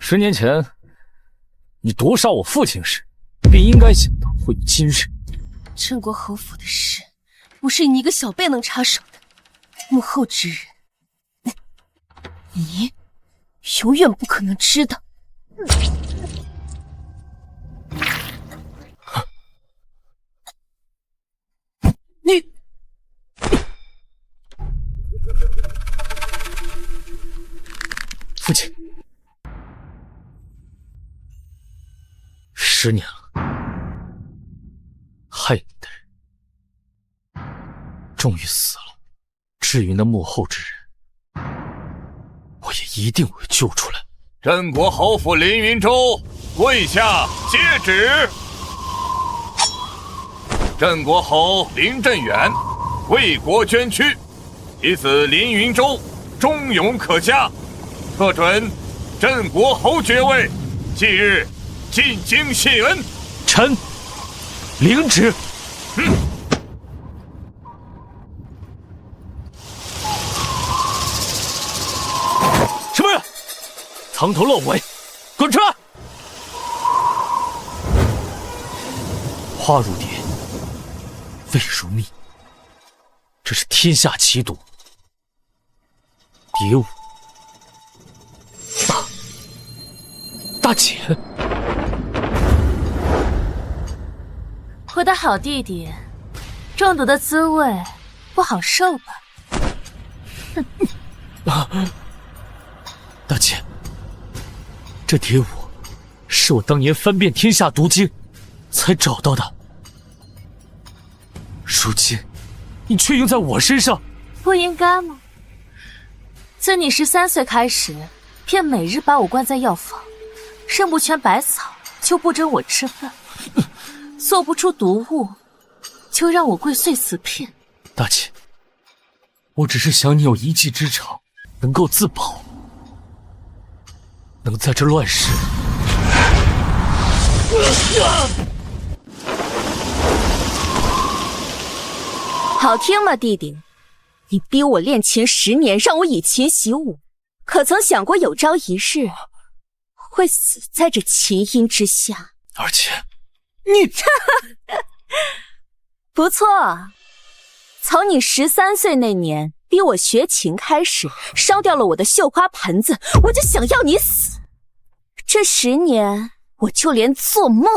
10年前你毒杀我父亲时，便应该想到会有今日。镇国侯府的事，不是你一个小辈能插手的。幕后之人，你永远不可能知道。你，父亲，10年了，害你的人终于死了。至于那幕后之人，我也一定会救出来。镇国侯府林云洲跪下接旨。镇国侯林振远为国捐躯，其子林云洲忠勇可嘉，特准镇国侯爵位，即日进京谢恩。臣领旨。什么人？藏头露尾，滚出来！花如蝶，味如蜜，这是天下奇毒。蝶舞，大姐，我的好弟弟，中毒的滋味不好受吧？大姐，这蝶舞是我当年翻遍天下毒经才找到的，如今你却用在我身上，不应该吗？自你13岁开始，便每日把我关在药房，认不全百草，就不准我吃饭，做不出毒物，就让我跪碎死片。大姐，我只是想你有一技之长，能够自保，能在这乱世。好听吗，弟弟？你逼我练琴10年，让我以琴习武，可曾想过有朝一日会死在这琴音之下？而且，你不错，从你13岁那年逼我学琴开始，烧掉了我的绣花盆子，我就想要你死。这10年，我就连做梦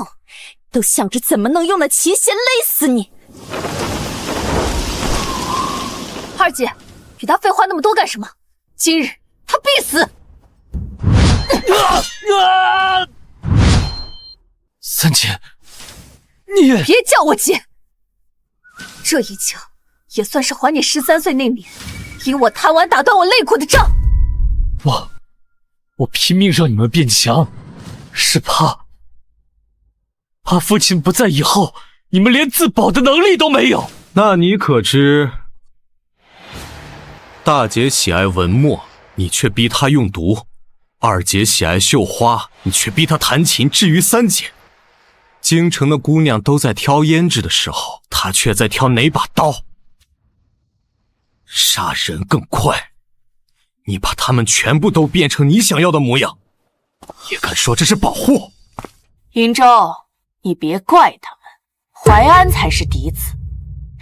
都想着怎么能用那琴弦勒死你。二姐，与他废话那么多干什么？今日他必死！三姐，你别叫我姐！这一枪也算是还你13岁那年因我贪玩打断我肋骨的账。我拼命让你们变强，是怕父亲不在以后，你们连自保的能力都没有。那你可知，大姐喜爱文墨，你却逼她用毒；二姐喜爱绣花，你却逼她弹琴。至于三姐，京城的姑娘都在挑胭脂的时候，她却在挑哪把刀。杀人更快，你把他们全部都变成你想要的模样，也敢说这是保护？云州，你别怪他们，淮安才是嫡子，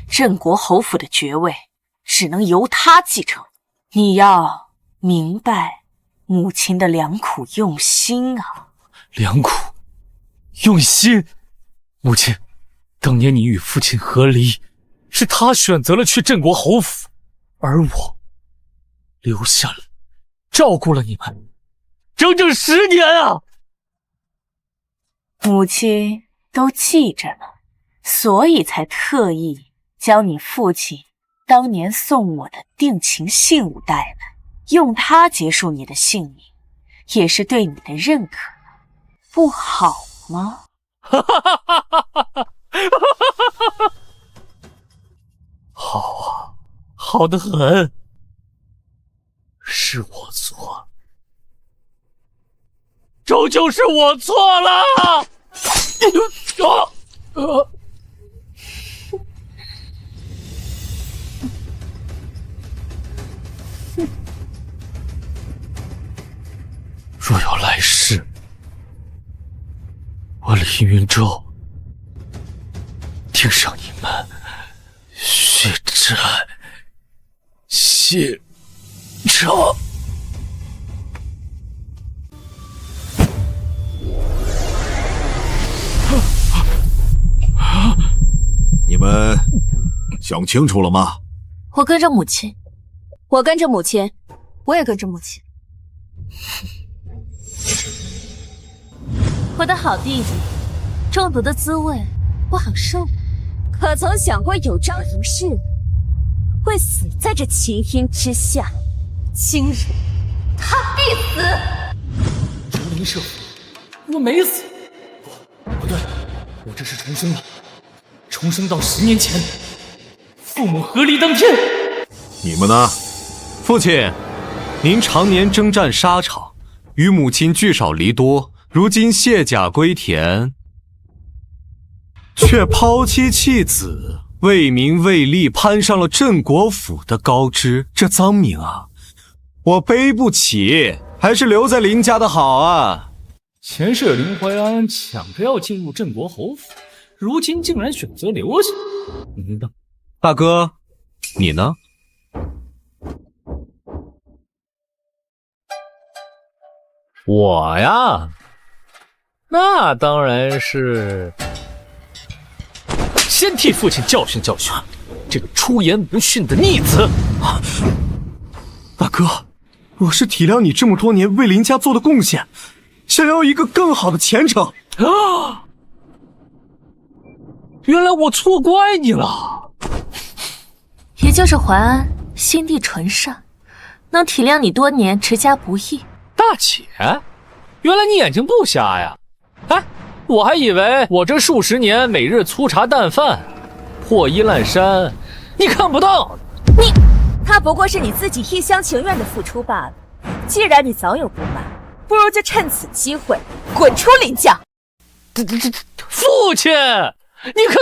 镇国侯府的爵位只能由他继承。你要明白母亲的良苦用心啊！良苦用心，母亲，当年你与父亲和离，是他选择了去镇国侯府，而我留下了，照顾了你们，整整10年啊！母亲都记着呢，所以才特意将你父亲当年送我的定情信物带来，用它结束你的性命，也是对你的认可，不好吗？好啊，好得很，是我错，终究是我错了。若有来世，我凌云州定让你们血债血偿。你们想清楚了吗？我跟着母亲，我跟着母亲，我也跟着母亲。我的好弟弟，中毒的滋味不好受，可曾想过有朝一日会死在这秦阴之下？今日他必死！竹林社府，我没死。不对，我这是重生了，重生到10年前，父母合离当天。你们呢？父亲，您常年征战沙场，与母亲聚少离多，如今卸甲归田，却抛妻弃子，为名为利攀上了镇国府的高枝，这脏名啊，我背不起，还是留在林家的好啊。前世林怀安抢着要进入镇国侯府，如今竟然选择留下。大哥，你呢？我呀，那当然是先替父亲教训教训这个出言不逊的逆子。大哥，我是体谅你这么多年为林家做的贡献，想要一个更好的前程啊！原来我错怪你了。也就是怀安心地纯善，能体谅你多年持家不易。大姐，原来你眼睛不瞎呀！哎，我还以为我这数十年每日粗茶淡饭、破衣烂衫，你看不到。他不过是你自己一厢情愿的付出罢了。既然你早有不满，不如就趁此机会滚出林家。父亲，你看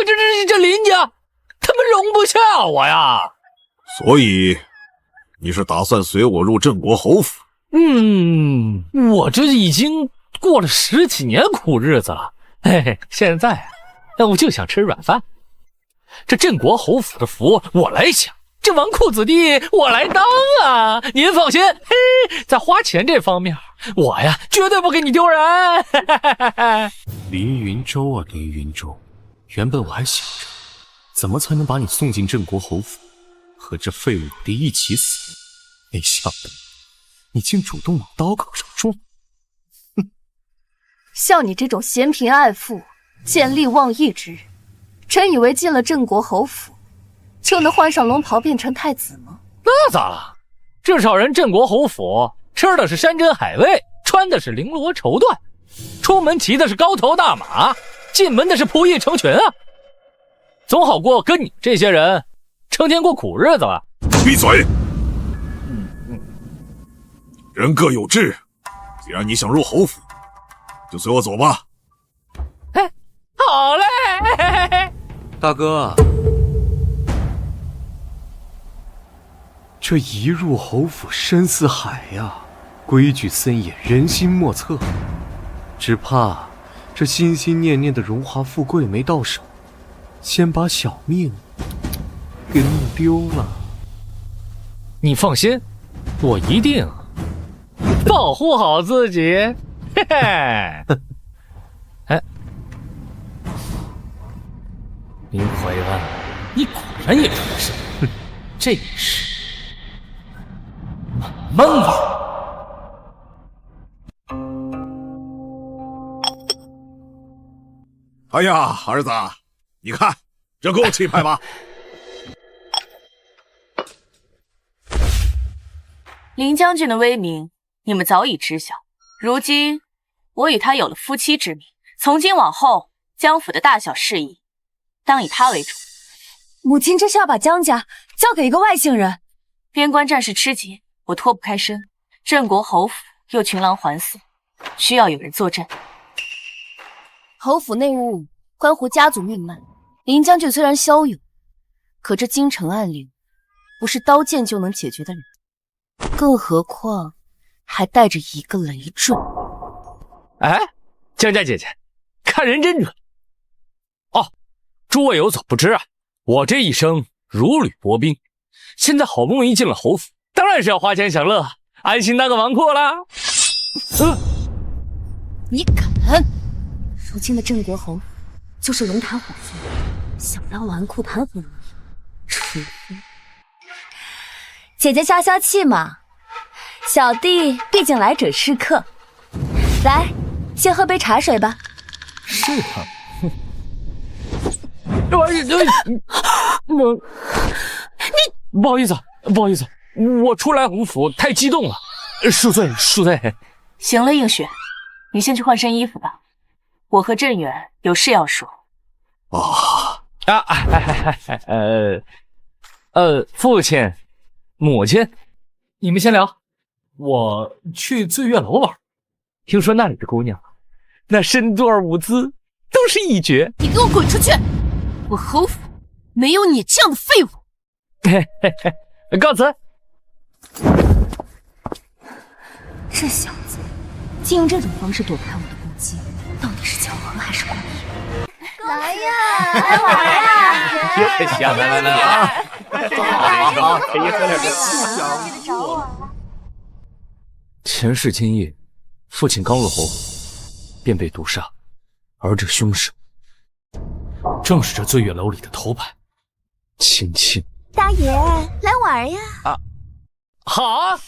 这林家，他们容不下我呀。所以，你是打算随我入镇国侯府？我这已经过了10几年苦日子了，嘿嘿，现在我就想吃软饭。这镇国侯府的福我来享，这纨绔子弟我来当啊！您放心，嘿，在花钱这方面，我呀绝对不给你丢人。凌云州啊，凌云州，原本我还想着怎么才能把你送进镇国侯府，和这废物弟一起死，没想到你竟主动往刀口上撞。像你这种嫌贫爱富、见利忘义之人，真以为进了镇国侯府就能换上龙袍变成太子吗？那咋了？至少人镇国侯府吃的是山珍海味，穿的是绫罗绸缎，出门骑的是高头大马，进门的是仆役成群啊！总好过跟你这些人成天过苦日子了。闭嘴！人各有志，既然你想入侯府，就随我走吧。哎，好嘞！大哥，这一入侯府深似海呀，规矩森严，人心莫测，只怕这心心念念的荣华富贵没到手，先把小命给弄丢了。你放心，我一定保护好自己。嘿嘿，哎，林怀安，你果然也出身，这是满门儿。哎呀，儿子，你看这够气派吧？林将军的威名，你们早已知晓。如今我与他有了夫妻之名，从今往后，江府的大小事宜，当以他为主。母亲这是要把江家交给一个外姓人？边关战事吃紧，我脱不开身。镇国侯府又群狼环伺，需要有人坐镇。侯府内务关乎家族命脉，林将军虽然骁勇，可这京城暗流不是刀剑就能解决的人，更何况还带着一个累赘。哎，江家姐姐，看人真准。哦，诸位有所不知啊，我这一生如履薄冰，现在好不容易进了侯府，当然是要花钱享乐，安心当个纨绔啦。你敢！如今的镇国侯就是龙潭虎穴，想当纨绔谈何容易？除非姐姐消消气嘛，小弟毕竟来者是客，来，先喝杯茶水吧。是啊，不好意思，我初来侯府太激动了，恕罪。行了，映雪，你先去换身衣服吧，我和镇远有事要说。父亲、母亲，你们先聊，我去醉月楼玩。听说那里的姑娘，那身段舞姿都是一绝。你给我滚出去！我侯府没有你这样的废物。告辞。这小子竟用这种方式躲开我的攻击，到底是巧合还是故意？来呀，来玩呀！别想了，好，可以喝点酒。前世今夜，父亲刚入侯府，便被毒杀，而这凶手正是这醉月楼里的头牌青青。大爷，来玩呀！好啊！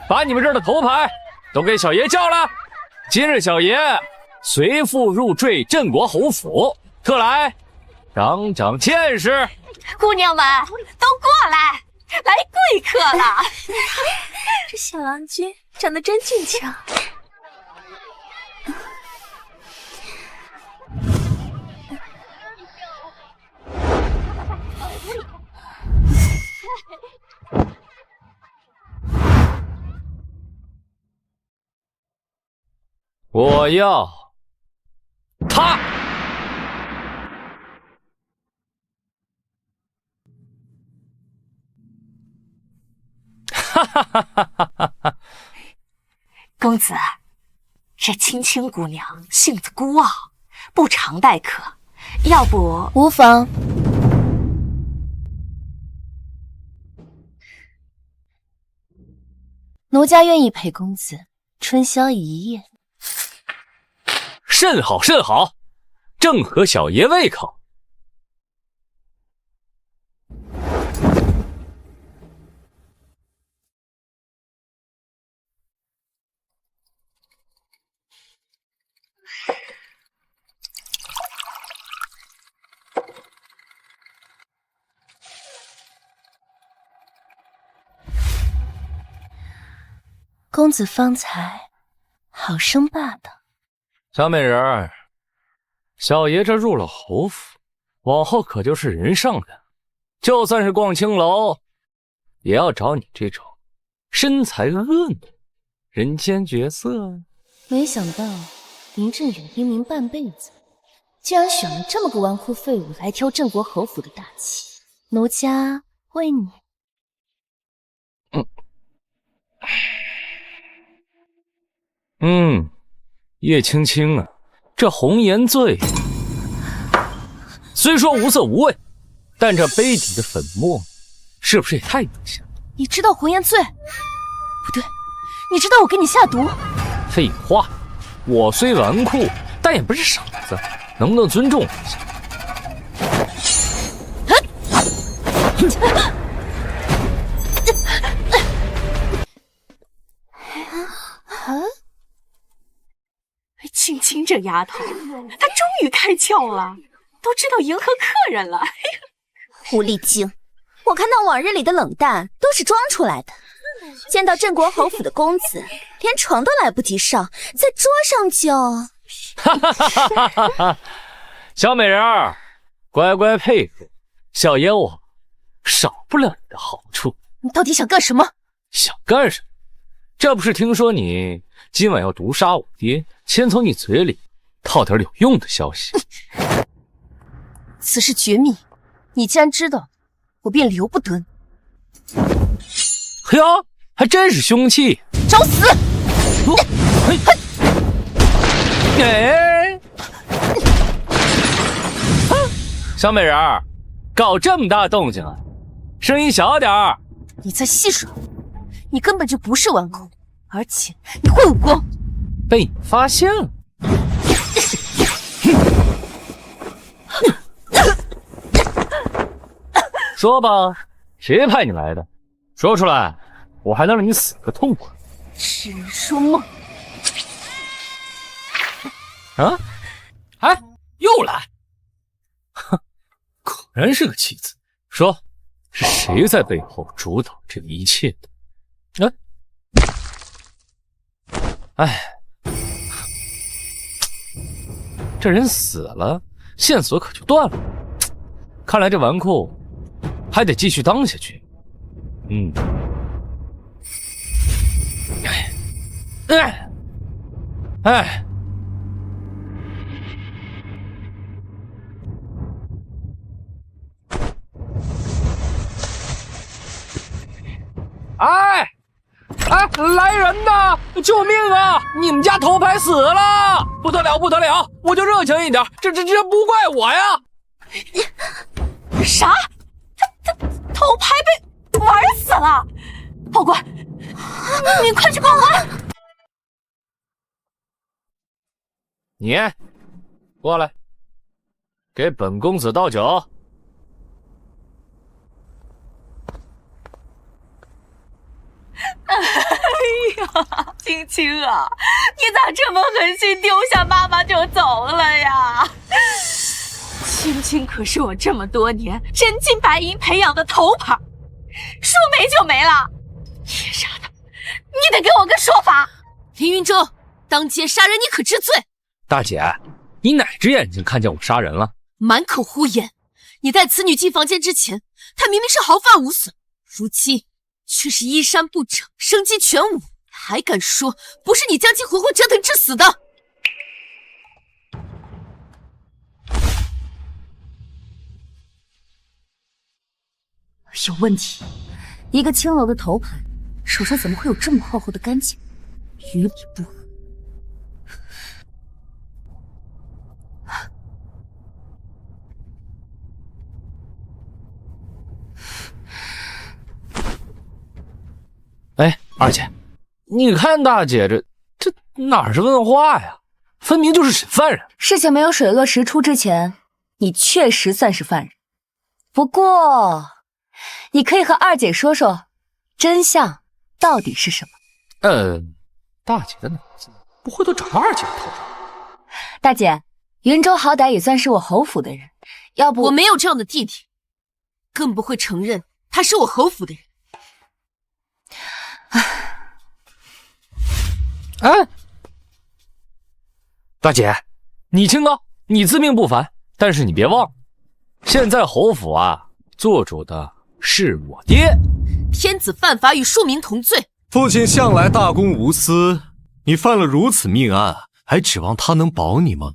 把你们这儿的头牌都给小爷叫来。今日小爷随父入赘镇国侯府，特来长长见识。姑娘们都过来，来贵客了。这小郎君长得真俊俏。我要他。公子，这青青姑娘性子孤傲，不常待客，要不无妨。奴家愿意陪公子春宵一夜。甚好，甚好，正合小爷胃口。公子方才好生霸道。小美人儿，小爷这入了侯府，往后可就是人上人，就算是逛青楼，也要找你这种身材婀娜、人间绝色。没想到林振远英明半辈子，竟然选了这么个纨绔废物来挑镇国侯府的大旗。奴家为你。叶青青啊，这红颜醉虽说无色无味，但这杯底的粉末是不是也太明显了？你知道红颜醉？不对，你知道我给你下毒？废话，我虽纨绔，但也不是傻子，能不能尊重我一下？青青这丫头，她终于开窍了，都知道迎合客人了。狐狸精，我看到往日里的冷淡都是装出来的。见到镇国侯府的公子，连床都来不及上，在桌上就……小美人儿，乖乖配合，小爷我少不了你的好处。你到底想干什么？想干什么？这不是听说你今晚要毒杀我爹，先从你嘴里套点有用的消息。此事绝密，你既然知道，我便留不得你。嘿呀，还真是凶器。找死！哎，小美人儿，搞这么大动静啊，声音小点儿。你在戏耍我，你根本就不是纨绔，而且你会武功。被你发现了。说吧，谁派你来的？说出来，我还能让你死个痛快。痴人说梦。啊？哎，又来！哼，果然是个棋子。说，是谁在背后主导这一切的？哎，这人死了，线索可就断了。看来这纨绔还得继续当下去。来人呐！救命啊！你们家头牌死了！不得了，不得了！我就热情一点，这不怪我呀！啥？他头牌被玩死了！报官！你快去报官！你过来，给本公子倒酒。哎呀，青青啊，你咋这么狠心，丢下妈妈就走了呀？青青可是我这么多年真金白银培养的头牌，说没就没了，爷杀的，你得给我个说法。林云洲，当街杀人，你可知罪？大姐，你哪只眼睛看见我杀人了？满口胡言！你带此女进房间之前，她明明是毫发无损，如今却是衣衫不整，生机全无，还敢说不是你将其活活折腾致死的？有问题！一个青楼的头牌，手上怎么会有这么厚厚的干劲？与理不合。哎，二姐，你看大姐这哪是问话呀？分明就是审犯人。事情没有水落石出之前，你确实算是犯人。不过，你可以和二姐说说，真相到底是什么？大姐的脑子不会都长到二姐的头上。大姐，云州好歹也算是我侯府的人，要不……我没有这样的弟弟，更不会承认他是我侯府的人。哎，大姐，你清高，你自命不凡，但是你别忘了，现在侯府啊，做主的是我爹。天子犯法与庶民同罪，父亲向来大公无私，你犯了如此命案，还指望他能保你吗？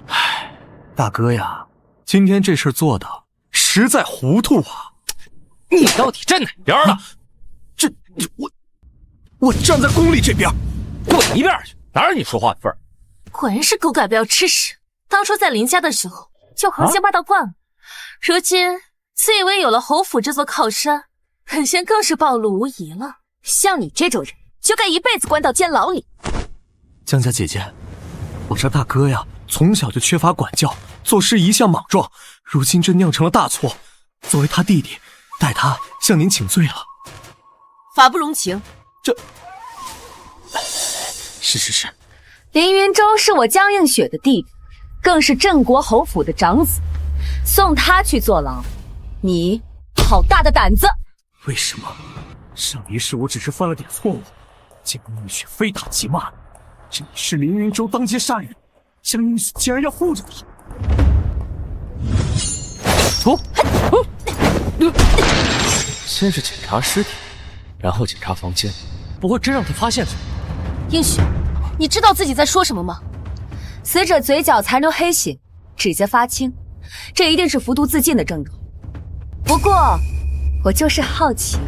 唉，大哥呀，今天这事做的实在糊涂啊！你到底站哪边了？我站在宫里这边。滚一边去！哪有你说话的份儿？果然是狗改不了吃屎。当初在林家的时候就横行霸道惯了，如今自以为有了侯府这座靠山，本仙更是暴露无遗了。像你这种人，就该一辈子关到监牢里。江家姐姐，我这大哥呀，从小就缺乏管教，做事一向莽撞，如今这酿成了大错。作为他弟弟，代他向您请罪了。法不容情。是。林云洲是我江映雪的弟弟，更是镇国侯府的长子，送他去坐牢，你好大的胆子！为什么？上一世我只是犯了点错误，江映雪非打即骂，这一世林云洲当街杀人，江映雪竟然要护着他。先是检查尸体，然后检查房间，不会真让他发现怎么办？映雪，你知道自己在说什么吗？死者嘴角残留黑血，指甲发青，这一定是服毒自尽的征兆。不过，我就是好奇，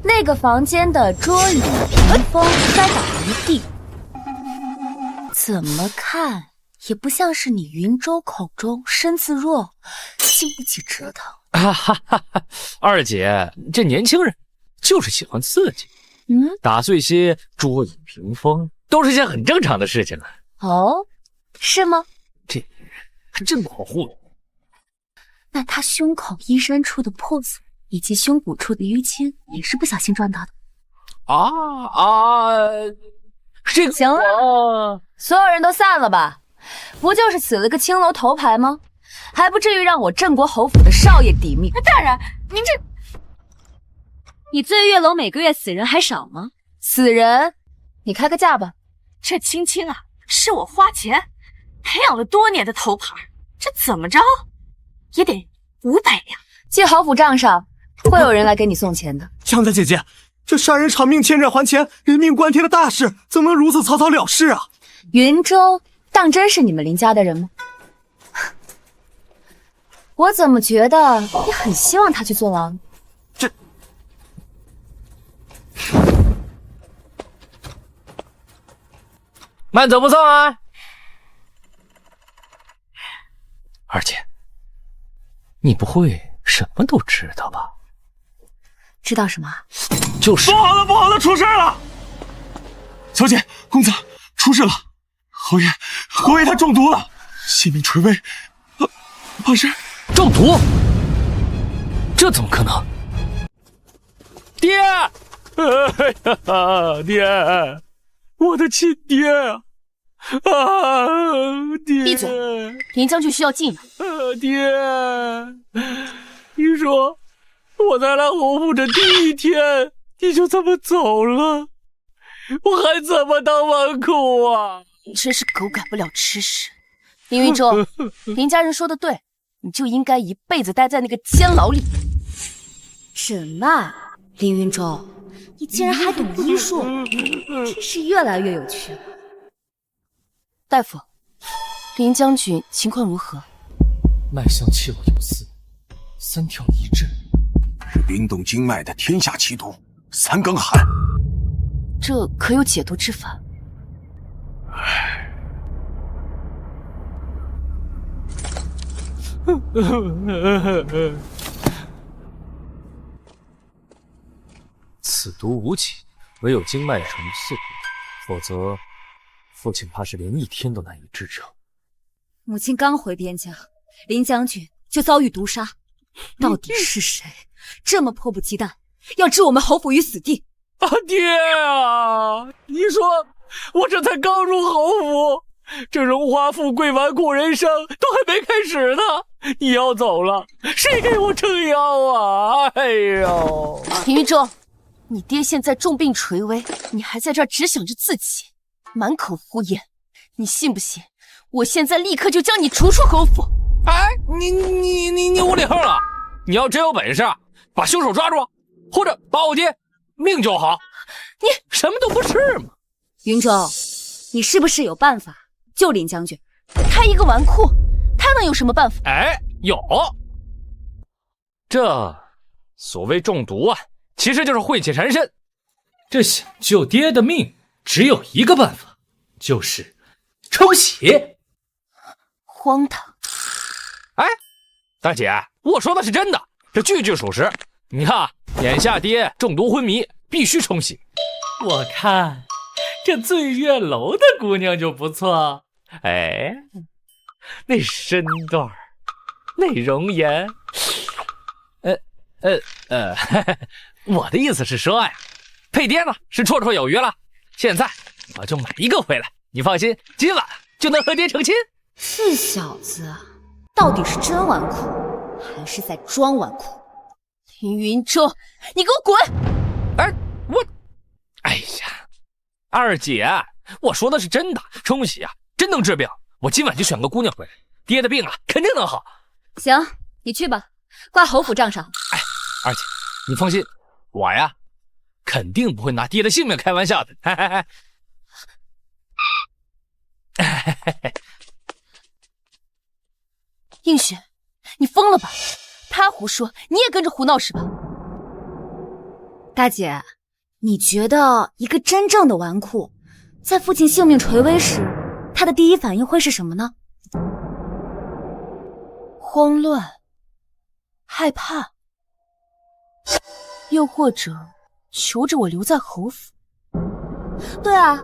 那个房间的桌椅屏风摔倒一地，怎么看也不像是你云州口中身子弱，经不起折腾。哈哈哈！二姐，这年轻人就是喜欢刺激，打碎些桌椅屏风都是件很正常的事情啊。哦，是吗？这女人还真不好糊弄。那他胸口衣衫处的破损，以及胸骨处的淤青，也是不小心撞到的。这个行了，所有人都散了吧。不就是死了个青楼头牌吗？还不至于让我镇国侯府的少爷抵命。大人，您这……你醉月楼每个月死人还少吗？死人，你开个价吧。这青青啊，是我花钱培养了多年的头牌，这怎么着也得500两。记侯府账上会有人来给你送钱的。江家姐姐，这杀人偿命、欠债还钱、人命关天的大事，怎么能如此草草了事啊？云州当真是你们林家的人吗？我怎么觉得你很希望他去坐牢呢？慢走不送啊！二姐，你不会什么都知道吧？知道什么？就是不好了，出事了！小姐，公子，出事了！侯爷他中毒了，性命垂危。老师，中毒？这怎么可能？爹！爹！我的亲爹啊！爹！闭嘴！林将军需要进来。爹！你说我才来侯府这第1天，你就这么走了，我还怎么当纨绔啊？你真是狗改不了吃屎。林云州，林家人说的对，你就应该一辈子待在那个监牢里。什么？林云州，你竟然还懂医术，真是越来越有趣了。大夫，林将军情况如何？脉象气若游丝，3跳1震，是冰冻经脉的天下奇毒3更寒。这可有解毒之法？此毒无解，唯有经脉重塑，否则父亲怕是连1天都难以支撑。母亲刚回边疆，林将军就遭遇毒杀，到底是谁这么迫不及待要置我们侯府于死地？爹啊！你说我这才刚入侯府，这荣华富贵、纨绔人生都还没开始呢，你要走了，谁给我撑腰啊？哎呦！林云州，你爹现在重病垂危，你还在这儿只想着自己，满口胡言。你信不信？我现在立刻就将你逐出侯府！哎，你无理横了！你要真有本事，把凶手抓住，或者把我爹命就好。你什么都不是嘛！云州，你是不是有办法救林将军？他一个纨绔，他能有什么办法？哎，有。这所谓中毒啊，其实就是晦气缠身。这想救爹的命，只有一个办法，就是抽血。荒唐！哎，大姐，我说的是真的，这句句属实。你看，眼下爹中毒昏迷，必须冲洗。我看这醉月楼的姑娘就不错。哎，那身段，那容颜，我的意思是说呀，配爹呢是绰绰有余了。现在我就买一个回来，你放心，今晚就能和爹成亲。这小子到底是真纨绔，还是在装纨绔？林云州，你给我滚！哎呀，二姐，我说的是真的，冲洗啊，真能治病。我今晚就选个姑娘回来，爹的病啊，肯定能好。行，你去吧，挂侯府账上。哎，二姐，你放心，我呀，肯定不会拿爹的性命开玩笑的。映雪，你疯了吧？他胡说，你也跟着胡闹是吧？大姐，你觉得一个真正的纨绔，在父亲性命垂危时，他的第一反应会是什么呢？慌乱、害怕，又或者求着我留在侯府。对啊，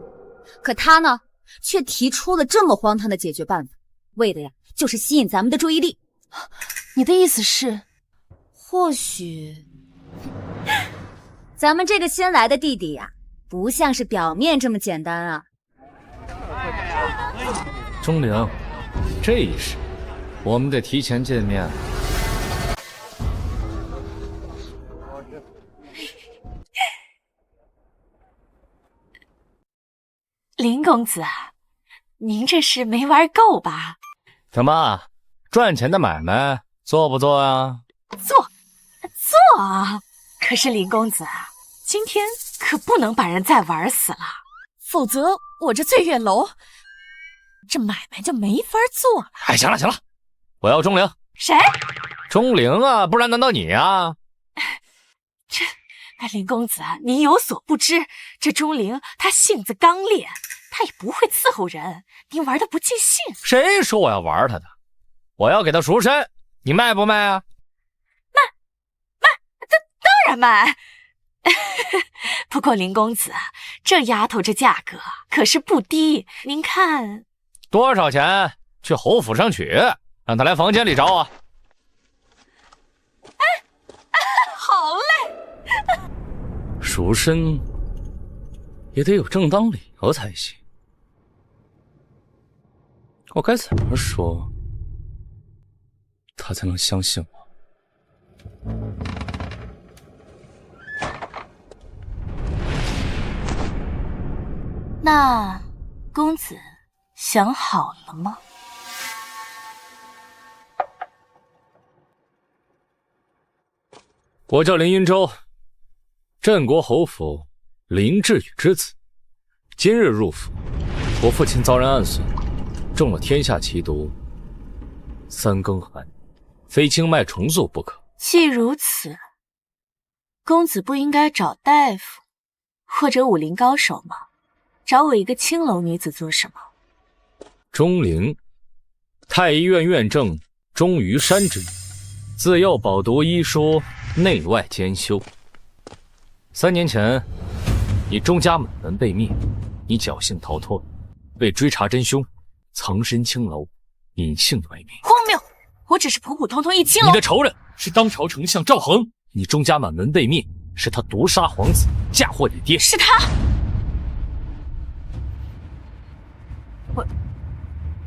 可他呢，却提出了这么荒唐的解决办法，为的呀，就是吸引咱们的注意力。你的意思是，或许咱们这个新来的弟弟呀，不像是表面这么简单啊。钟灵，这一世我们得提前见面。林公子啊，您这是没玩够吧？怎么，赚钱的买卖做不做啊？做啊！可是林公子啊，今天可不能把人再玩死了，否则我这醉月楼这买卖就没法做了。哎，行了行了，我要钟灵。谁？钟灵啊，不然难道你啊？林公子啊，你有所不知，这钟灵他性子刚烈，他也不会伺候人，你玩的不尽兴。谁说我要玩他的？我要给他赎身，你卖不卖啊？卖，当然卖。不过林公子啊，这丫头这价格可是不低，您看多少钱？去侯府上取，让他来房间里找我。好嘞。赎身也得有正当理由才行。我该怎么说，他才能相信我？那公子想好了吗？我叫林云洲，镇国侯府林志宇之子。今日入府，我父亲遭人暗损，中了天下奇毒三更寒，非经脉重塑不可。既如此，公子不应该找大夫或者武林高手吗？找我一个青楼女子做什么？钟灵，太医院院正钟于山之女，自幼饱读医书，内外兼修。3年前，你钟家满门被灭，你侥幸逃脱，为追查真凶，藏身青楼，隐姓埋名。荒谬！我只是普普通通一青楼。你的仇人是当朝丞相赵恒，你钟家满门被灭，是他毒杀皇子，嫁祸你爹。是他。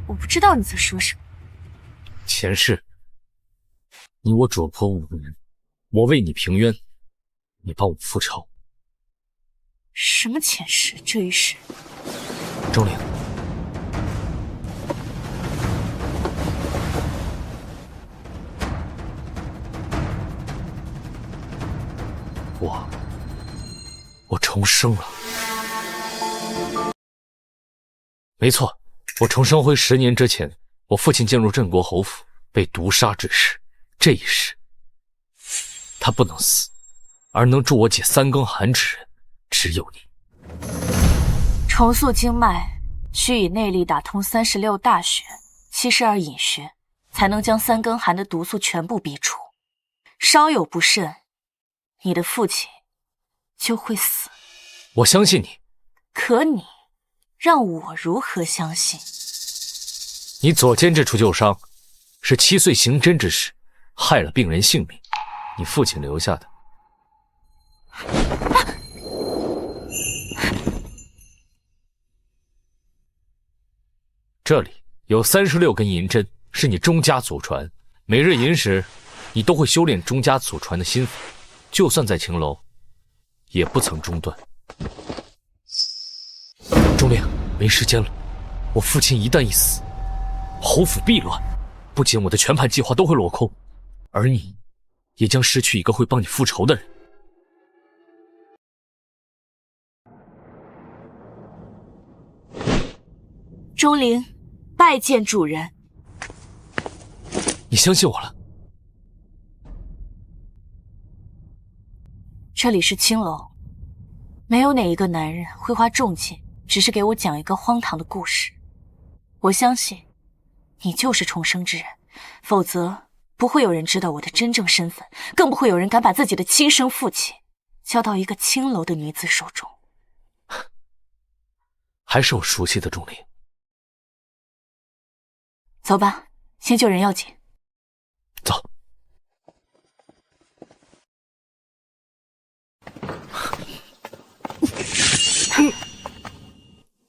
我不知道你在说什么。前世，你我主仆5人，我为你平冤，你帮我复仇。什么前世这一世？钟灵，我重生了。没错，我重生回10年之前，我父亲进入镇国侯府被毒杀致死。这一世，他不能死，而能助我解三更寒之人，只有你。重塑经脉，需以内力打通36大穴、72隐穴，才能将三更寒的毒素全部逼出。稍有不慎，你的父亲就会死。我相信你，可你让我如何相信？你左肩这处旧伤，是7岁刑侦之时害了病人性命，你父亲留下的。这里有36根银针，是你钟家祖传。每日寅时，你都会修炼钟家祖传的心法，就算在青楼，也不曾中断。钟灵，没时间了，我父亲一旦一死，侯府必乱，不仅我的全盘计划都会落空，而你也将失去一个会帮你复仇的人。钟灵，拜见主人。你相信我了？这里是青楼，没有哪一个男人会花重金只是给我讲一个荒唐的故事。我相信你就是重生之人，否则不会有人知道我的真正身份，更不会有人敢把自己的亲生父亲交到一个青楼的女子手中。还是我熟悉的钟灵。走吧，先救人要紧。走。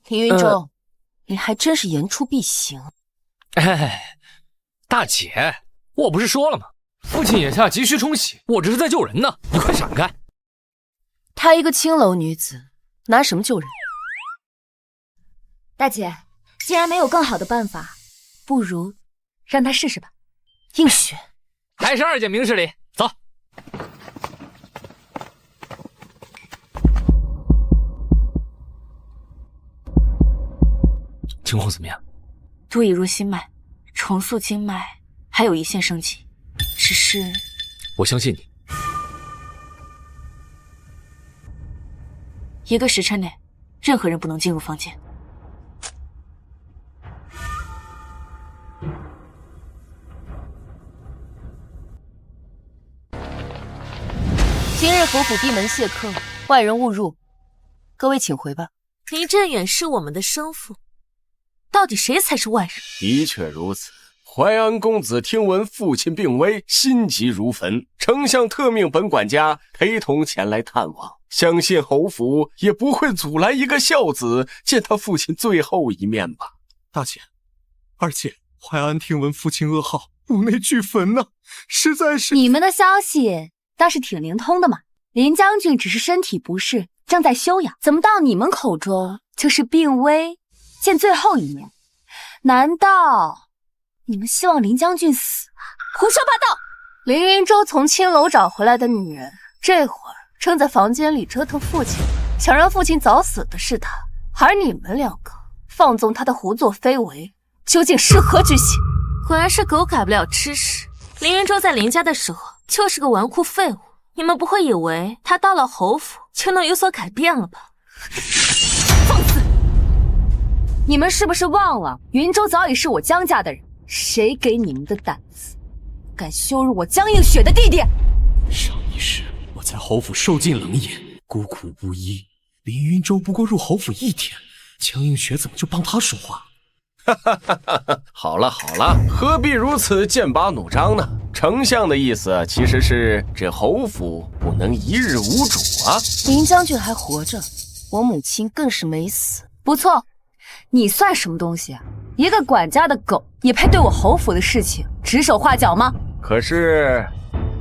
林云舟，你还真是言出必行。哎，大姐，我不是说了吗？父亲眼下急需冲洗，我这是在救人呢，你快闪开！她一个青楼女子，拿什么救人？大姐，既然没有更好的办法，不如让她试试吧。应雪，还是二姐明事理，走。情况怎么样？毒已入心脉，重塑经脉还有一线生机，只是……我相信你。1个时辰内，任何人不能进入房间。今日府闭门谢客，外人勿入。各位请回吧。林振远是我们的生父，到底谁才是外人？的确如此。淮安公子听闻父亲病危，心急如焚，丞相特命本管家陪同前来探望。相信侯府也不会阻拦一个孝子见他父亲最后一面吧。大姐、二姐，淮安听闻父亲噩耗，五内俱焚呐，实在是……你们的消息倒是挺灵通的嘛。林将军只是身体不适，正在休养，怎么到你们口中就是病危，见最后一面？难道你们希望林将军死啊？胡说八道！林云舟从青楼找回来的女人，这会儿正在房间里折腾父亲，想让父亲早死的是他，而你们2个放纵他的胡作非为，究竟是何居心？果然是狗改不了吃屎。林云舟在林家的时候就是个纨绔废物，你们不会以为他到了侯府就能有所改变了吧？放肆！你们是不是忘了，云舟早已是我江家的人？谁给你们的胆子，敢羞辱我江映雪的弟弟？上一世我在侯府受尽冷眼，孤苦无依。林云舟不过入侯府1天，江映雪怎么就帮他说话？好了好了，何必如此剑拔弩张呢？丞相的意思其实是这侯府不能一日无主啊。林将军还活着，我母亲更是没死。不错，你算什么东西啊？一个管家的狗也配对我侯府的事情指手画脚吗？可是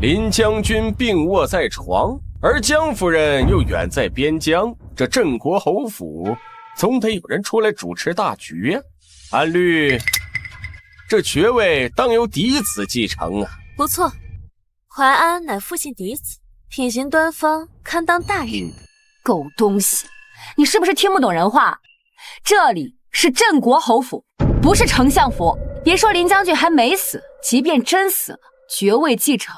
林将军病卧在床，而江夫人又远在边疆，这镇国侯府总得有人出来主持大局呀。按律这爵位当由嫡子继承啊。不错，淮安乃父亲嫡子，品行端方，堪当大人。狗东西，你是不是听不懂人话？这里是镇国侯府，不是丞相府。别说林将军还没死，即便真死了，爵位继承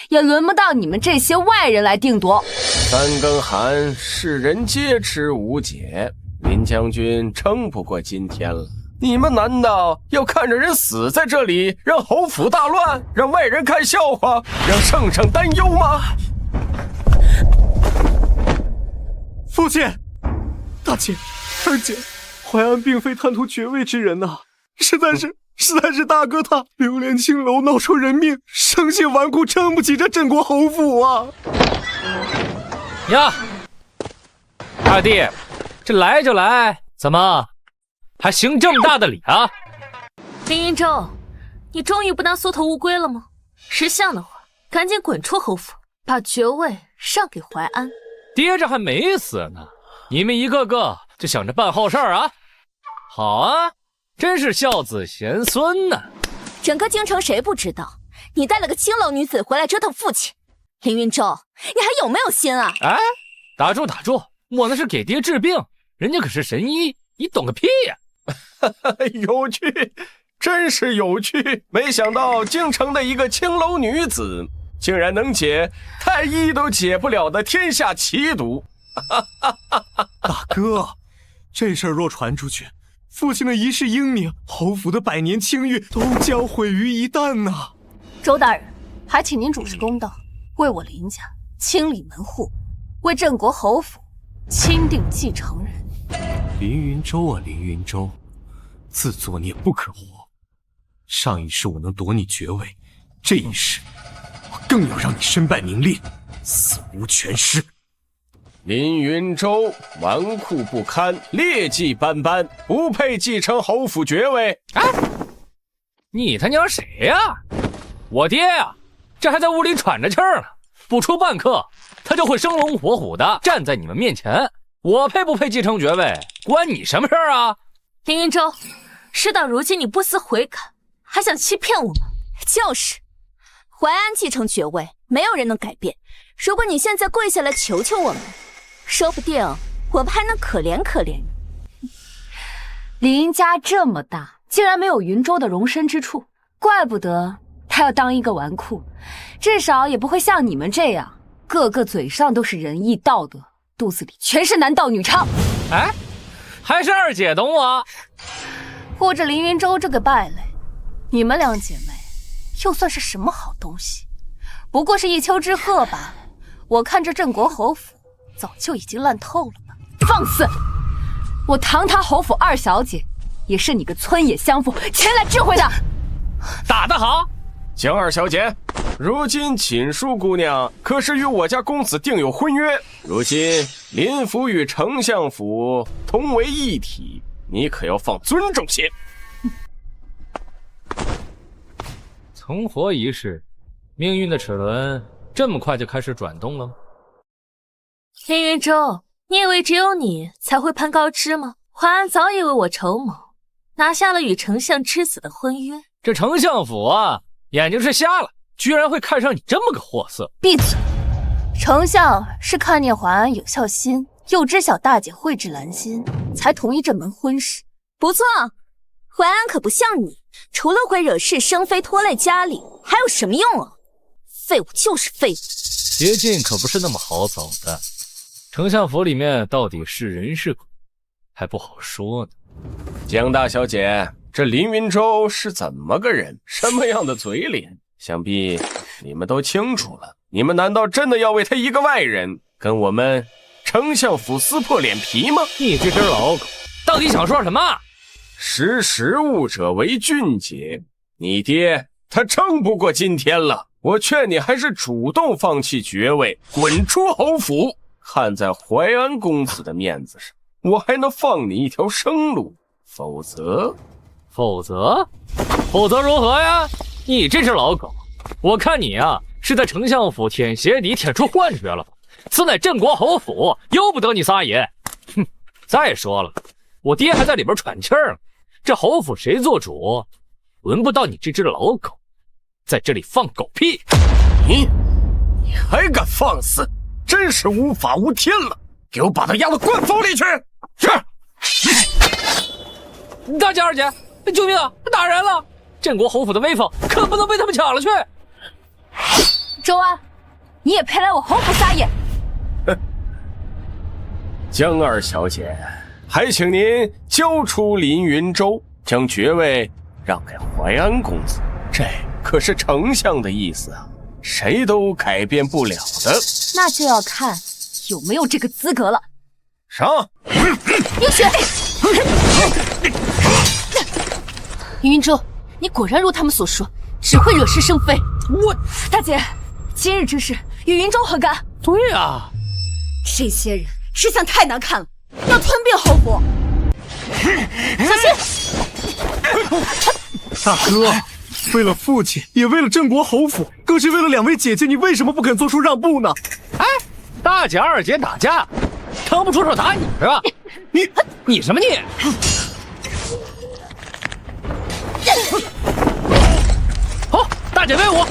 也轮不到你们这些外人来定夺。3更寒，世人皆知无解，林将军撑不过今天了。你们难道要看着人死在这里，让侯府大乱，让外人看笑话，让圣上担忧吗？父亲、大姐、二姐，淮安并非贪图爵位之人呐，实在是大哥他流连青楼，闹出人命，生性顽固，撑不起这镇国侯府啊！呀，二弟，这来就来，怎么还行这么大的礼啊？林云舟，你终于不当缩头乌龟了吗？识相的话，赶紧滚出侯府，把爵位让给淮安。爹这还没死呢，你们一个个就想着办好事儿啊？好啊，真是孝子贤孙呢。整个京城谁不知道你带了个青楼女子回来折腾父亲？林云舟，你还有没有心啊？哎，打住打住，我那是给爹治病，人家可是神医，你懂个屁呀！有趣，真是有趣！没想到京城的一个青楼女子竟然能解太医都解不了的天下奇毒。大哥，这事儿若传出去，父亲的一世英名，侯府的百年清誉都将毁于一旦呐！周大人，还请您主持公道，为我林家清理门户，为镇国侯府钦定继承人。林云洲啊，林云洲，自作孽不可活。上一世我能夺你爵位，这一世我更要让你身败名裂，死无全尸。林云洲纨绔不堪，劣迹斑斑，不配继承侯府爵位。你他娘谁呀？我爹呀，这还在屋里喘着气儿呢，不出半刻，他就会生龙活虎的站在你们面前。我配不配继承爵位，关你什么事儿啊？林云洲，事到如今你不思悔改，还想欺骗我吗？就是，淮安继承爵位，没有人能改变。如果你现在跪下来求求我们，说不定我们还能可怜可怜你。林家这么大，竟然没有云州的容身之处，怪不得他要当一个纨绔，至少也不会像你们这样，个个嘴上都是仁义道德，肚子里全是男盗女娼。哎，还是二姐懂我。护着林云洲这个败类，你们两姐妹又算是什么好东西？不过是一丘之貉罢了。我看这镇国侯府早就已经烂透了吧。放肆！我堂堂侯府二小姐，也是你个村野相府前来智慧的。打得好！江二小姐，如今锦书姑娘可是与我家公子订有婚约，如今林府与丞相府同为一体，你可要放尊重些。从活一事，命运的齿轮这么快就开始转动了吗？林云洲，你以为只有你才会攀高枝吗？淮安早已为我筹谋，拿下了与丞相之子的婚约。这丞相府啊，眼睛是瞎了，居然会看上你这么个货色！闭嘴！丞相是看念淮安有孝心，又知晓大姐蕙质兰心，才同意这门婚事。不错，淮安可不像你，除了会惹是生非拖累家里，还有什么用啊？废物就是废物。捷径可不是那么好走的，丞相府里面到底是人是鬼，还不好说呢。江大小姐，这林云洲是怎么个人，什么样的嘴脸，想必你们都清楚了。你们难道真的要为他一个外人跟我们丞相府撕破脸皮吗？你这只老狗到底想说什么？识时务者为俊杰，你爹他撑不过今天了，我劝你还是主动放弃爵位，滚出侯府。看在淮安公子的面子上，我还能放你一条生路，否则如何呀？你这只老狗，我看你啊是在丞相府舔鞋底舔出幻觉了吧？此乃镇国侯府，由不得你撒野。哼！再说了，我爹还在里边喘气儿呢，这侯府谁做主，轮不到你这只老狗在这里放狗屁。你还敢放肆，真是无法无天了！给我把他押到官府里去！是。大姐二姐，救命啊！打人了！镇国侯府的威风可不能被他们抢了去。周安，你也配来我侯府撒野？江二小姐，还请您交出林云洲，将爵位让给淮安公子。这可是丞相的意思啊，谁都改变不了的。那就要看有没有这个资格了。上！宁雪，林云洲，你果然如他们所说，只会惹是生非。我大姐，今日之事与云洲何干？对啊，这些人吃相太难看了，要吞并侯府。小心！大哥，为了父亲，也为了镇国侯府，更是为了两位姐姐，你为什么不肯做出让步呢？哎，大姐二姐打架，腾不出手打你是吧？你什么你？好，大姐威武，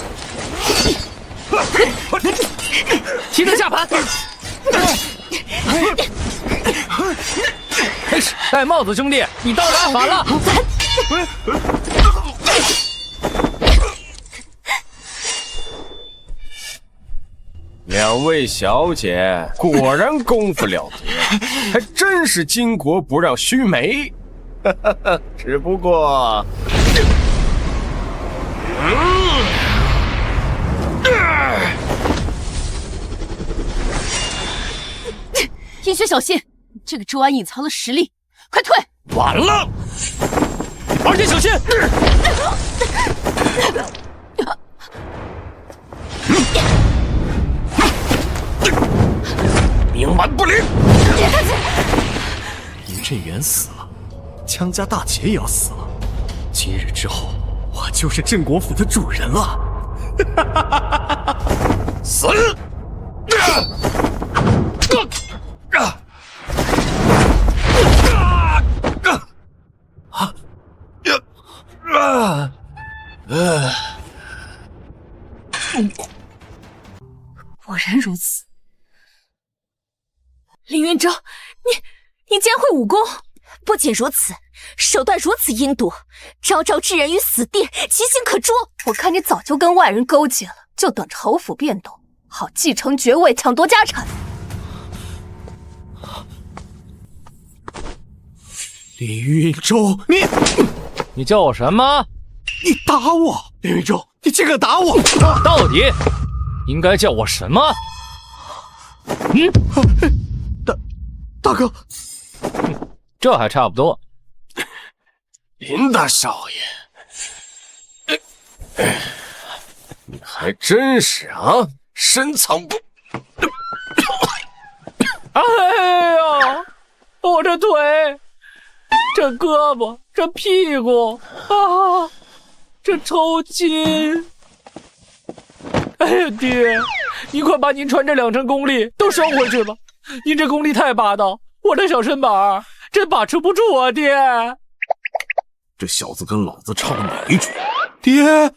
提灯下盘。戴帽子兄弟，你刀打反了。两位小姐果然功夫了得，还真是巾帼不让须眉。只不过，叶轩小心，这个周安隐藏了实力，快退！完了，二姐小心！冥顽不灵！林振元死了，江家大姐也要死了。今日之后，我就是镇国府的主人了。死！果然如此。林云舟，你竟然会武功！不仅如此，手段如此阴毒，招招置人于死地，其心可诛。我看你早就跟外人勾结了，就等着侯府变动，好继承爵位，抢夺家产。林云舟，你叫我什么？你打我！林云舟，你竟敢打我！到底应该叫我什么？大哥，这还差不多。林大少爷，你还真是啊，深藏不……哎呀，我这腿，这胳膊，这屁股啊，这抽筋！哎呀，爹，你快把您传这2成功力都收回去吧！您这功力太霸道，我这小身板真把持不住啊，爹！这小子跟老子唱哪一句？爹，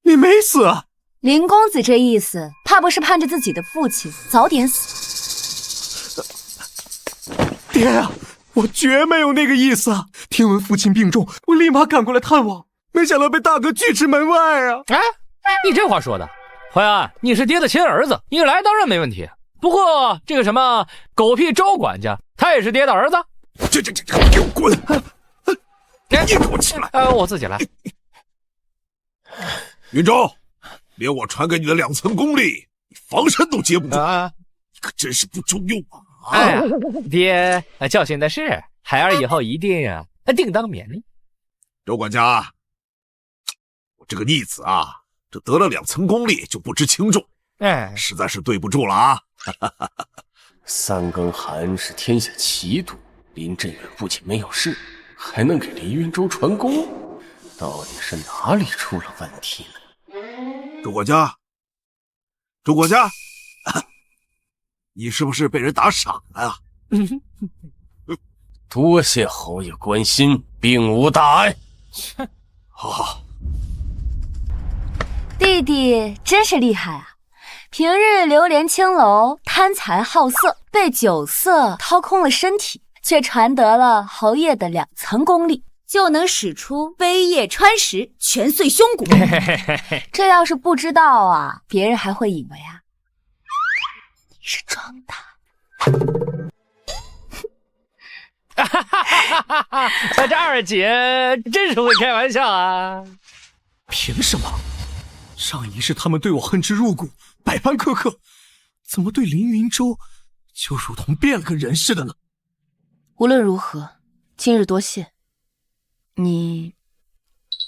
你没死啊？林公子这意思，怕不是盼着自己的父亲早点死。爹啊，我绝没有那个意思啊！听闻父亲病重，我立马赶过来探望，没想到被大哥拒之门外啊！哎，你这话说的，淮安，你是爹的亲儿子，你来当然没问题。不过这个什么狗屁周管家，他也是爹的儿子。这，给我滚！你给我起来！我自己来。云舟，连我传给你的2层功力，你防身都接不住，你可真是不中用啊！哎呀，爹教训的是，孩儿以后一定定当勉励。周管家，我这个逆子啊，这得了2层功力就不知轻重，实在是对不住了啊！三更寒是天下奇毒，林振远不仅没有事，还能给林云舟传功，到底是哪里出了问题呢？周管家，你是不是被人打傻了呀？多谢侯爷关心，并无大碍。好，弟弟真是厉害啊！平日流连青楼，贪财好色，被酒色掏空了身体，却传得了侯爷的2层功力，就能使出飞叶穿石，拳碎胸骨。这要是不知道啊，别人还会以为啊你是装的。这二姐真是会开玩笑啊！凭什么？上一世他们对我恨之入骨，百般苛刻，怎么对林云舟就如同变了个人似的呢？无论如何，今日多谢。你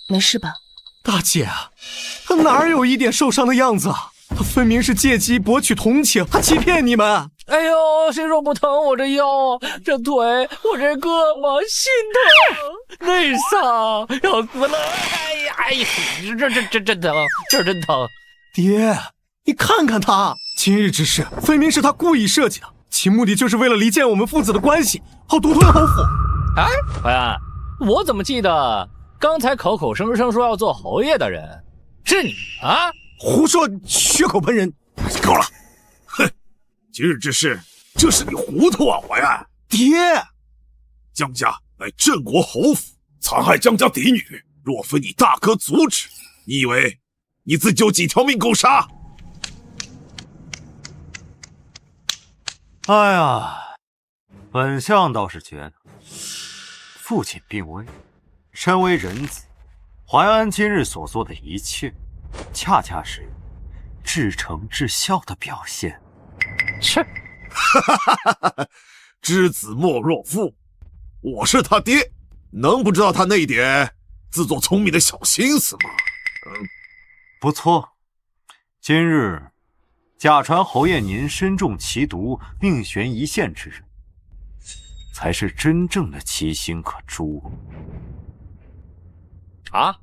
没事吧？大姐啊，他哪有一点受伤的样子啊？他分明是借机博取同情，他欺骗你们。哎呦，谁说不疼？我这腰、这腿、我这胳膊心疼，内伤，要死了！哎呀，这真疼，这真疼！爹，你看看他，今日之事分明是他故意设计的，其目的就是为了离间我们父子的关系，好独吞侯府。哎，淮安，我怎么记得刚才口口声声说要做侯爷的人是你啊？胡说，血口喷人！够了！哼，今日之事，这是你糊涂啊，淮安！爹，江家乃镇国侯府，残害江家嫡女，若非你大哥阻止，你以为你自己有几条命够杀？哎呀，本相倒是觉得，父亲病危，身为人子，淮安今日所做的一切，恰恰是至诚至孝的表现。切，知子莫若父，我是他爹，能不知道他那一点自作聪明的小心思吗？不错，今日假传侯爷您身中奇毒，命悬一线之人，才是真正的其心可诛。啊，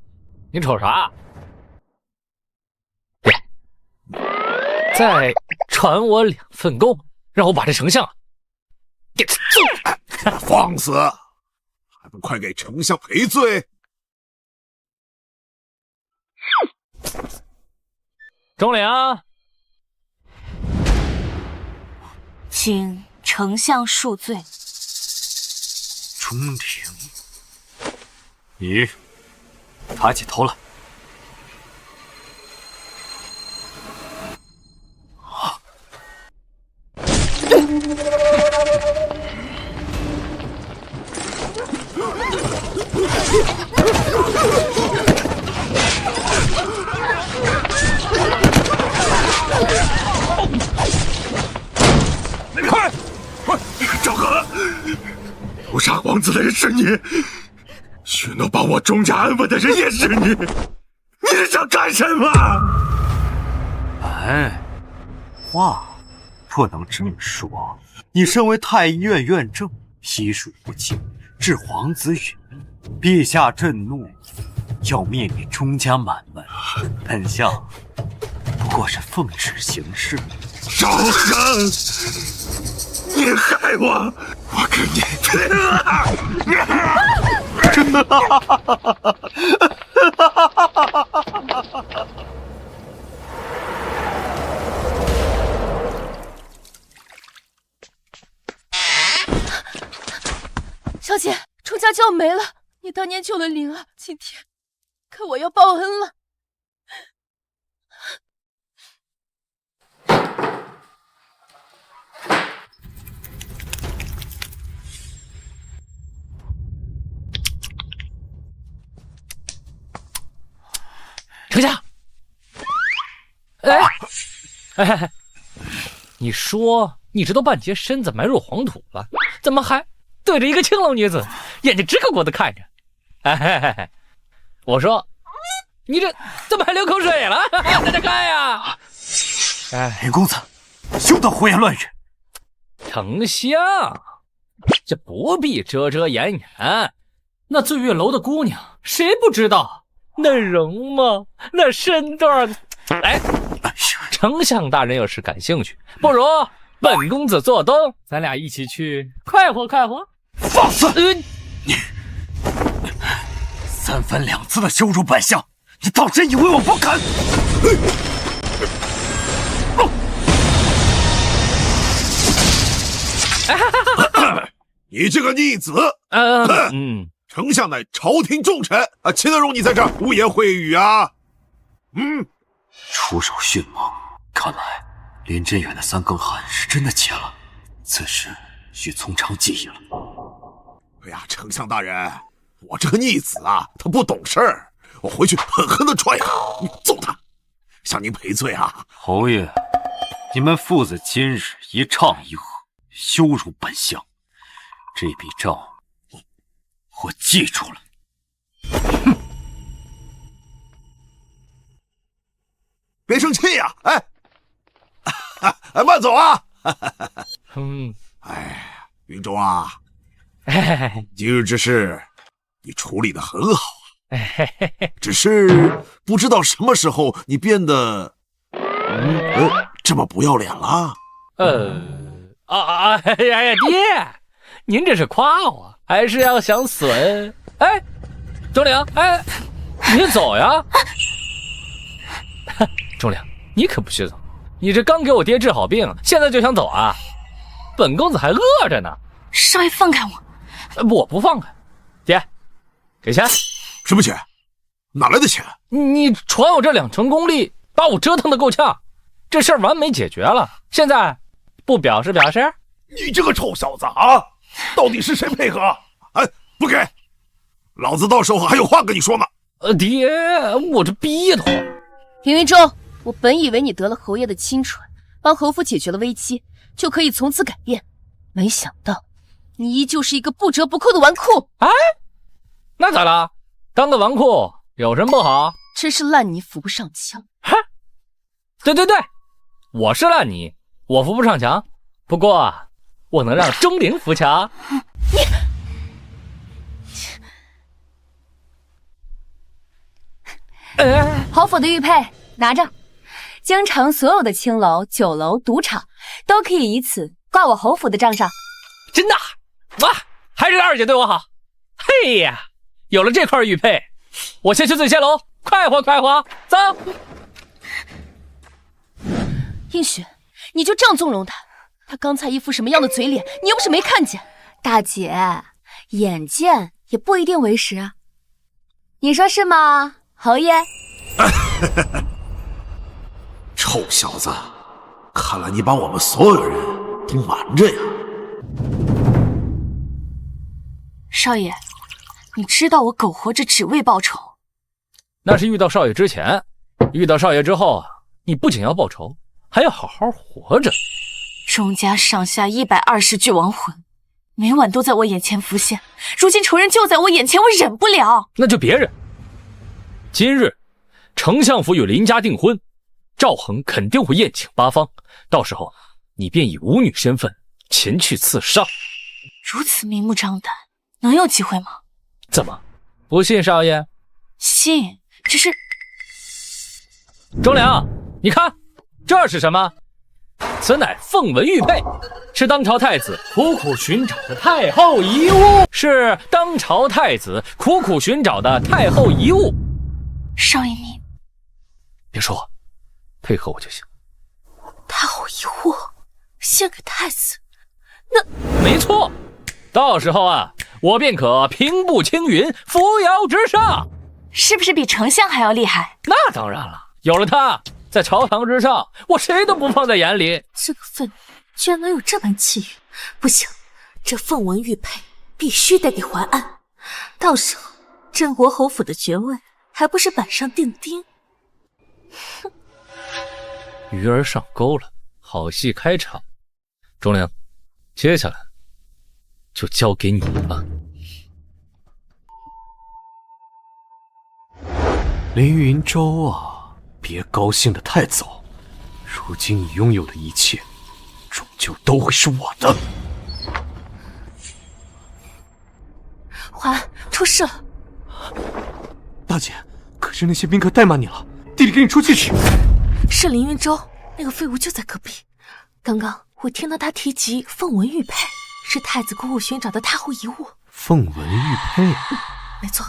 你瞅啥？爹，再传我2份供，让我把这丞相给他揍！放肆！还不快给丞相赔罪！钟灵，请丞相恕罪。钟灵，你抬起头来。快！赵和，谋杀王子的人是你，许诺保我钟家安稳的人也是你，你是想干什么？哎，话不能这么说。你身为太医院院正，医术不精，致皇子殒，陛下震怒，要灭你钟家满门。本相不过是奉旨行事。赵生，你害我，我跟你拼了！小姐，钟家就要没了，你当年救了灵儿，今天看我要报恩了。丞相，哎，你说你这都半截身子埋入黄土了，怎么还对着一个青楼女子眼睛直勾勾的看着？哎，我说你这怎么还流口水了？大家看呀！哎，林公子，休得胡言乱语。丞相，这不必遮遮掩掩。那醉月楼的姑娘，谁不知道？那容貌，那身段，哎，丞相大人要是感兴趣，不如本公子做东，咱俩一起去快活快活。放肆！你3番2次的羞辱本相，你当真以为我不敢？你这个逆子！丞相乃朝廷重臣啊，岂能容你在这儿污言秽语啊？出手迅猛，看来林真远的3更汗是真的结了，此事需从长计议了。哎呀，丞相大人，我这个逆子啊，他不懂事儿，我回去狠狠的踹他，揍他，向您赔罪啊！侯爷，你们父子今日一唱一和，羞辱本相，这笔账我记住了。别生气呀！哎，慢走啊！哎，云中啊，今日之事你处理得很好啊，只是不知道什么时候你变得这么不要脸了。哎呀，爹，您这是夸我还是要想损？哎，钟灵，哎，你走呀！钟灵，你可不许走！你这刚给我爹治好病，现在就想走啊？本公子还饿着呢。少爷放开我！我不放开。爹，给钱。什么钱？哪来的钱？你传我这2成功力，把我折腾得够呛，这事儿完美解决了。现在不表示表示？你这个臭小子啊，到底是谁配合？哎，不给，老子到时候还有话跟你说呢。爹，我这逼的慌。林云洲，我本以为你得了侯爷的亲传，帮侯府解决了危机，就可以从此改变，没想到你依旧是一个不折不扣的纨绔。哎，那咋了？当个纨绔有什么不好？真是烂泥扶不上墙。哈，对，我是烂泥，我扶不上墙。不过我能让钟灵扶墙。侯府的玉佩拿着，京城所有的青楼、酒楼、赌场都可以以此挂我侯府的账上。真的？哇，还是二姐对我好。嘿呀，有了这块玉佩，我先去醉仙楼快活快活。走。映雪，你就这样纵容他？他刚才一副什么样的嘴脸，你又不是没看见。大姐，眼见也不一定为实啊，你说是吗，侯爷？臭小子，看来你把我们所有人都瞒着呀。少爷，你知道我苟活着只为报仇。那是遇到少爷之前，遇到少爷之后啊，你不仅要报仇，还要好好活着。钟家上下120具亡魂，每晚都在我眼前浮现。如今仇人就在我眼前，我忍不了。那就别忍。今日丞相府与林家订婚，赵恒肯定会宴请八方，到时候你便以舞女身份前去刺杀。如此明目张胆，能有机会吗？怎么，不信少爷？信，只是……忠良，你看这是什么？此乃凤纹玉佩，是当朝太子苦苦寻找的太后遗物。是当朝太子苦苦寻找的太后遗物。少爷你别说话，配合我就行。太后遗物献给太子，那没错。到时候啊，我便可平步青云，扶摇直上。是不是比丞相还要厉害？那当然了，有了他在朝堂之上，我谁都不放在眼里。这个愤怒居然能有这般气宇，不行，这凤纹玉佩必须得给淮安，到时候镇国侯府的爵位还不是板上钉钉。哼，鱼儿上钩了，好戏开场。钟灵，接下来就交给你了。凌云洲啊，别高兴得太早。如今你拥有的一切，终究都会是我的。淮安，出事了！大姐，可是那些宾客怠慢你了，弟弟给你出去去。是凌云洲，那个废物就在隔壁。刚刚我听到他提及凤纹玉佩，是太子苦苦寻找的太后遗物。凤纹玉佩？没错，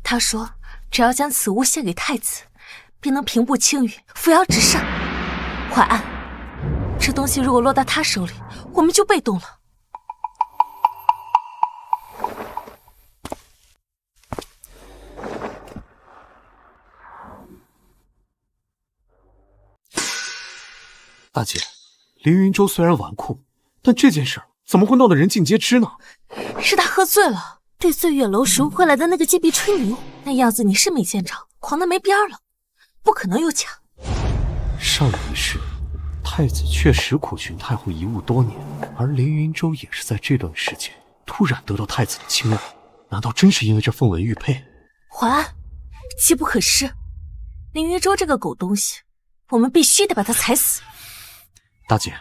他说只要将此物献给太子，便能平步青云，扶摇直上。淮安，这东西如果落到他手里，我们就被动了。大姐，凌云洲虽然纨绔，但这件事怎么会闹得人尽皆知呢？是他喝醉了，对醉月楼赎回来的那个贱婢吹牛，那样子你是没见着，狂得没边了，不可能有假。上一世，太子确实苦寻太后遗物多年，而凌云洲也是在这段时间突然得到太子的青睐，难道真是因为这凤纹玉佩？淮安，机不可失，凌云洲这个狗东西，我们必须得把他踩死。大姐，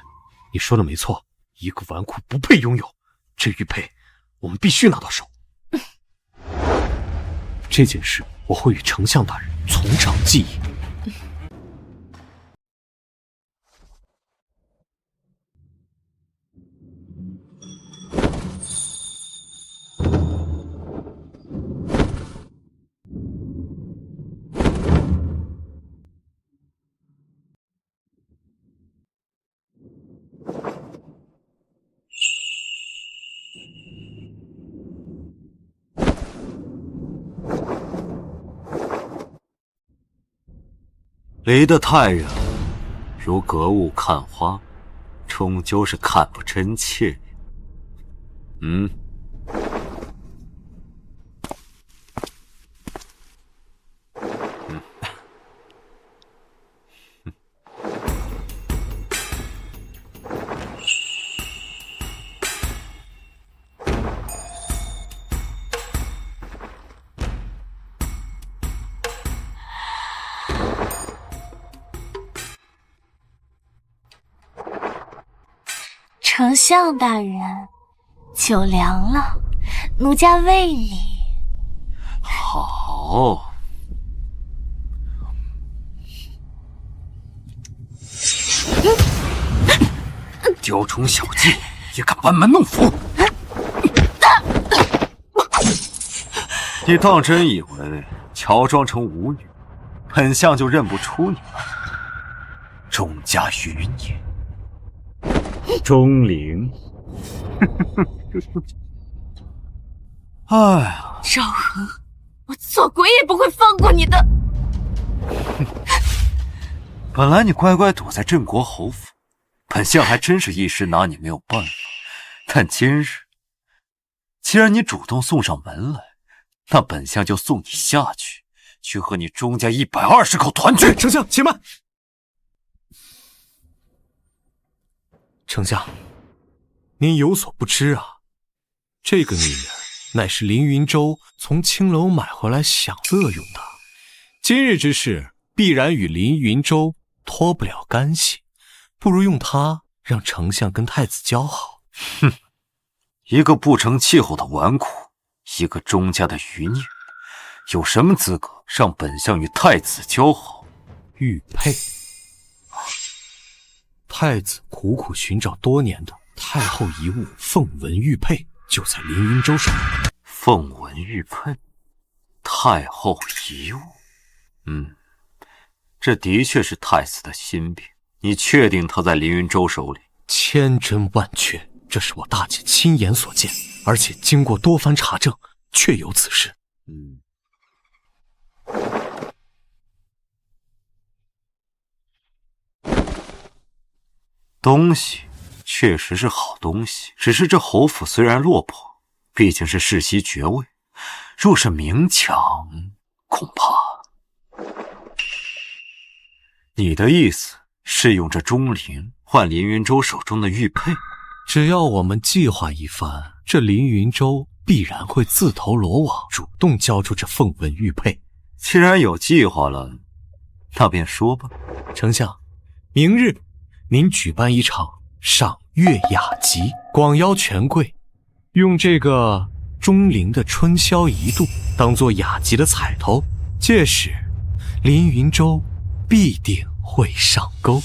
你说的没错，一个纨绔不配拥有这玉佩，我们必须拿到手。这件事我会与丞相大人从长计议。离得太远，如隔雾看花，终究是看不真切。丞相大人，酒凉了，奴家喂你。好。雕虫小技也敢班门弄斧！你当真以为乔装成舞女，本相就认不出你吗？钟家余孽。钟灵，哎呀，昭和，我做鬼也不会放过你的。本来你乖乖躲在镇国侯府，本相还真是一时拿你没有办法。但今日，既然你主动送上门来，那本相就送你下去，去和你钟家120口团聚。丞相，且慢。丞相，您有所不知啊，这个女人乃是凌云舟从青楼买回来享乐用的，今日之事必然与凌云舟脱不了干系，不如用她让丞相跟太子交好。哼，一个不成气候的纨绔，一个钟家的余孽，有什么资格让本相与太子交好？玉佩，太子苦苦寻找多年的太后遗物凤纹玉佩，就在凌云舟手里。凤纹玉佩，太后遗物。这的确是太子的心病。你确定他在凌云舟手里？千真万确，这是我大姐亲眼所见，而且经过多番查证，确有此事。东西确实是好东西，只是这侯府虽然落魄，毕竟是世袭爵位，若是明抢，恐怕……你的意思是用这钟灵换凌云舟手中的玉佩？只要我们计划一番，这凌云舟必然会自投罗网，主动交出这凤纹玉佩。既然有计划了，那便说吧。丞相，明日您举办一场赏月雅集，广邀权贵，用这个钟灵的春宵一度当作雅集的彩头，届时凌云舟必定会上钩。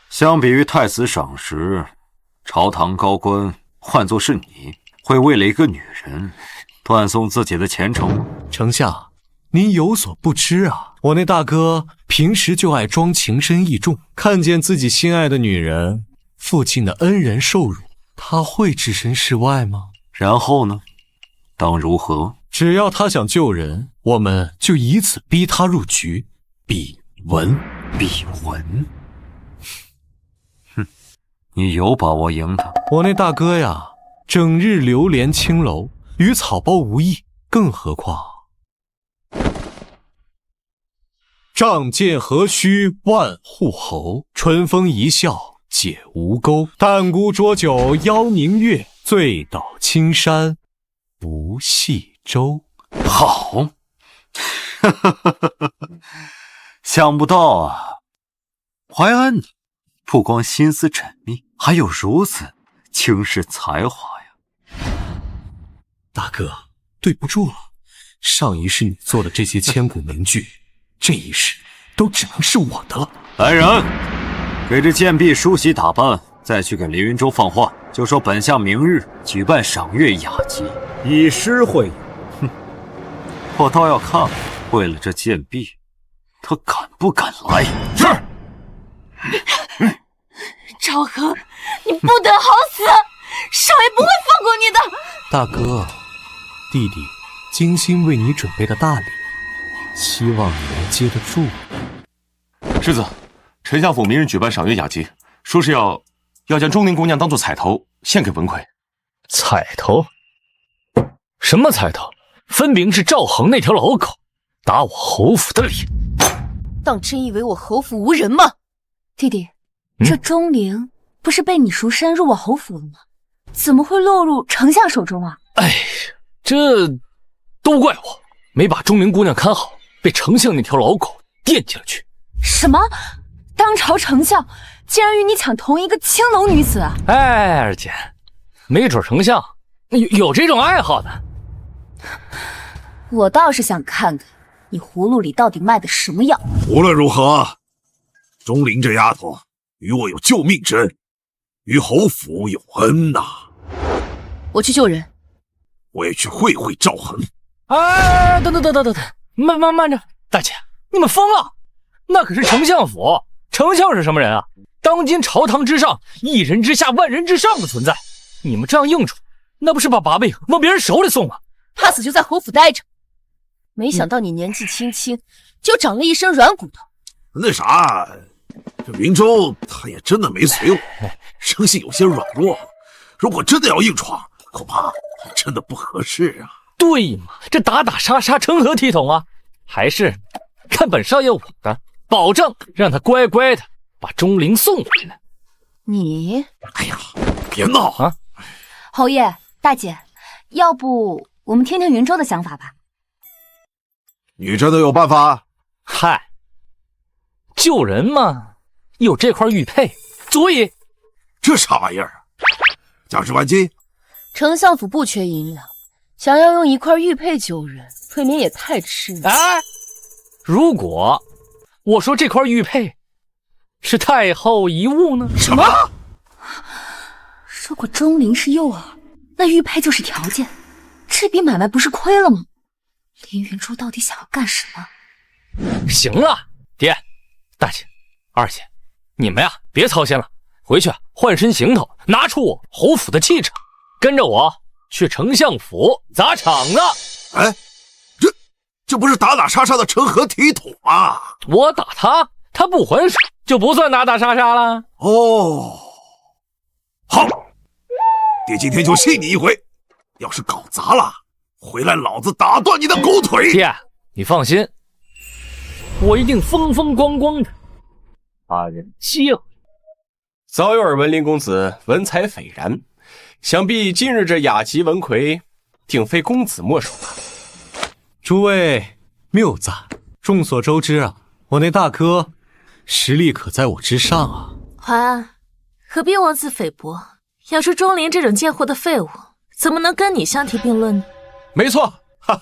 相比于太子赏识，朝堂高官换作是你，会为了一个女人断送自己的前程？丞相，您有所不知啊，我那大哥平时就爱装情深意重，看见自己心爱的女人，父亲的恩人受辱，他会置身事外吗？然后呢？当如何？只要他想救人，我们就以此逼他入局。比文，比文。你有把握赢他？我那大哥呀，整日流连青楼，与草包无异，更何况仗剑何须万户侯，春风一笑解吴钩，淡谷浊酒邀明月，醉倒青山不系舟。好，想不到啊，淮安你不光心思缜密，还有如此倾世才华呀！大哥，对不住了，上一世你做的这些千古名句，这一世都只能是我的了。来人，给这贱婢梳洗打扮，再去给凌云舟放话，就说本相明日举办赏月雅集，以诗会友。我倒要看看，为了这贱婢，他敢不敢来？是。昭和，你不得好死！少爷不会放过你的。大哥，弟弟精心为你准备的大礼，希望你能接得住。世子，丞相府明日举办赏月雅集，说是要将钟灵姑娘当做彩头献给文魁。彩头？什么彩头？分明是赵恒那条老狗打我侯府的脸。当真以为我侯府无人吗？弟弟，这钟灵不是被你赎身入我侯府了吗？怎么会落入丞相手中啊？哎呀，这都怪我没把钟灵姑娘看好，被丞相那条老狗惦记了去。什么？当朝丞相竟然与你抢同一个青楼女子啊！哎，二姐，没准丞相有这种爱好的。我倒是想看看你葫芦里到底卖的什么药。无论如何，钟灵这丫头与我有救命之恩，与侯府有恩呐。我去救人。我也去会会赵恒。哎，等，慢着，大姐，你们疯了？那可是丞相府，丞相是什么人啊？当今朝堂之上，一人之下，万人之上的存在。你们这样硬闯，那不是把把柄往别人手里送吗？怕死就在侯府待着。没想到你年纪轻轻就长了一身软骨头。那啥，这明州他也真的没随我，生性有些软弱。如果真的要硬闯，恐怕真的不合适啊。对嘛，这打打杀杀成何体统啊？还是看本少爷我的，保证让他乖乖的把钟灵送回来。你，哎呀，别闹啊！侯爷，大姐，要不我们听听云州的想法吧？你真的有办法？嗨，救人嘛，有这块玉佩足矣。这啥玩意儿？价值万金？丞相府不缺银两，想要用一块玉佩救人，未免也太痴了。哎，如果我说这块玉佩是太后遗物呢？什么？如果钟灵是诱饵，那玉佩就是条件，这笔买卖不是亏了吗？林云珠到底想要干什么？行了，爹、大姐、二姐，你们呀别操心了，回去换身行头，拿出我侯府的气场，跟着我去丞相府砸场子。哎，这不是打打杀杀的成何体统吗？我打他，他不还手，就不算打打杀杀了。哦，好，爹今天就信你一回，要是搞砸了，回来老子打断你的狗腿！爹，你放心，我一定风风光光的把人接回。早有耳闻林公子文采斐然，想必今日这雅集文魁，定非公子莫属吧？诸位谬赞，众所周知啊，我那大哥实力可在我之上啊。淮安，何必妄自菲薄？要是钟灵这种贱货的废物，怎么能跟你相提并论呢？没错，哈，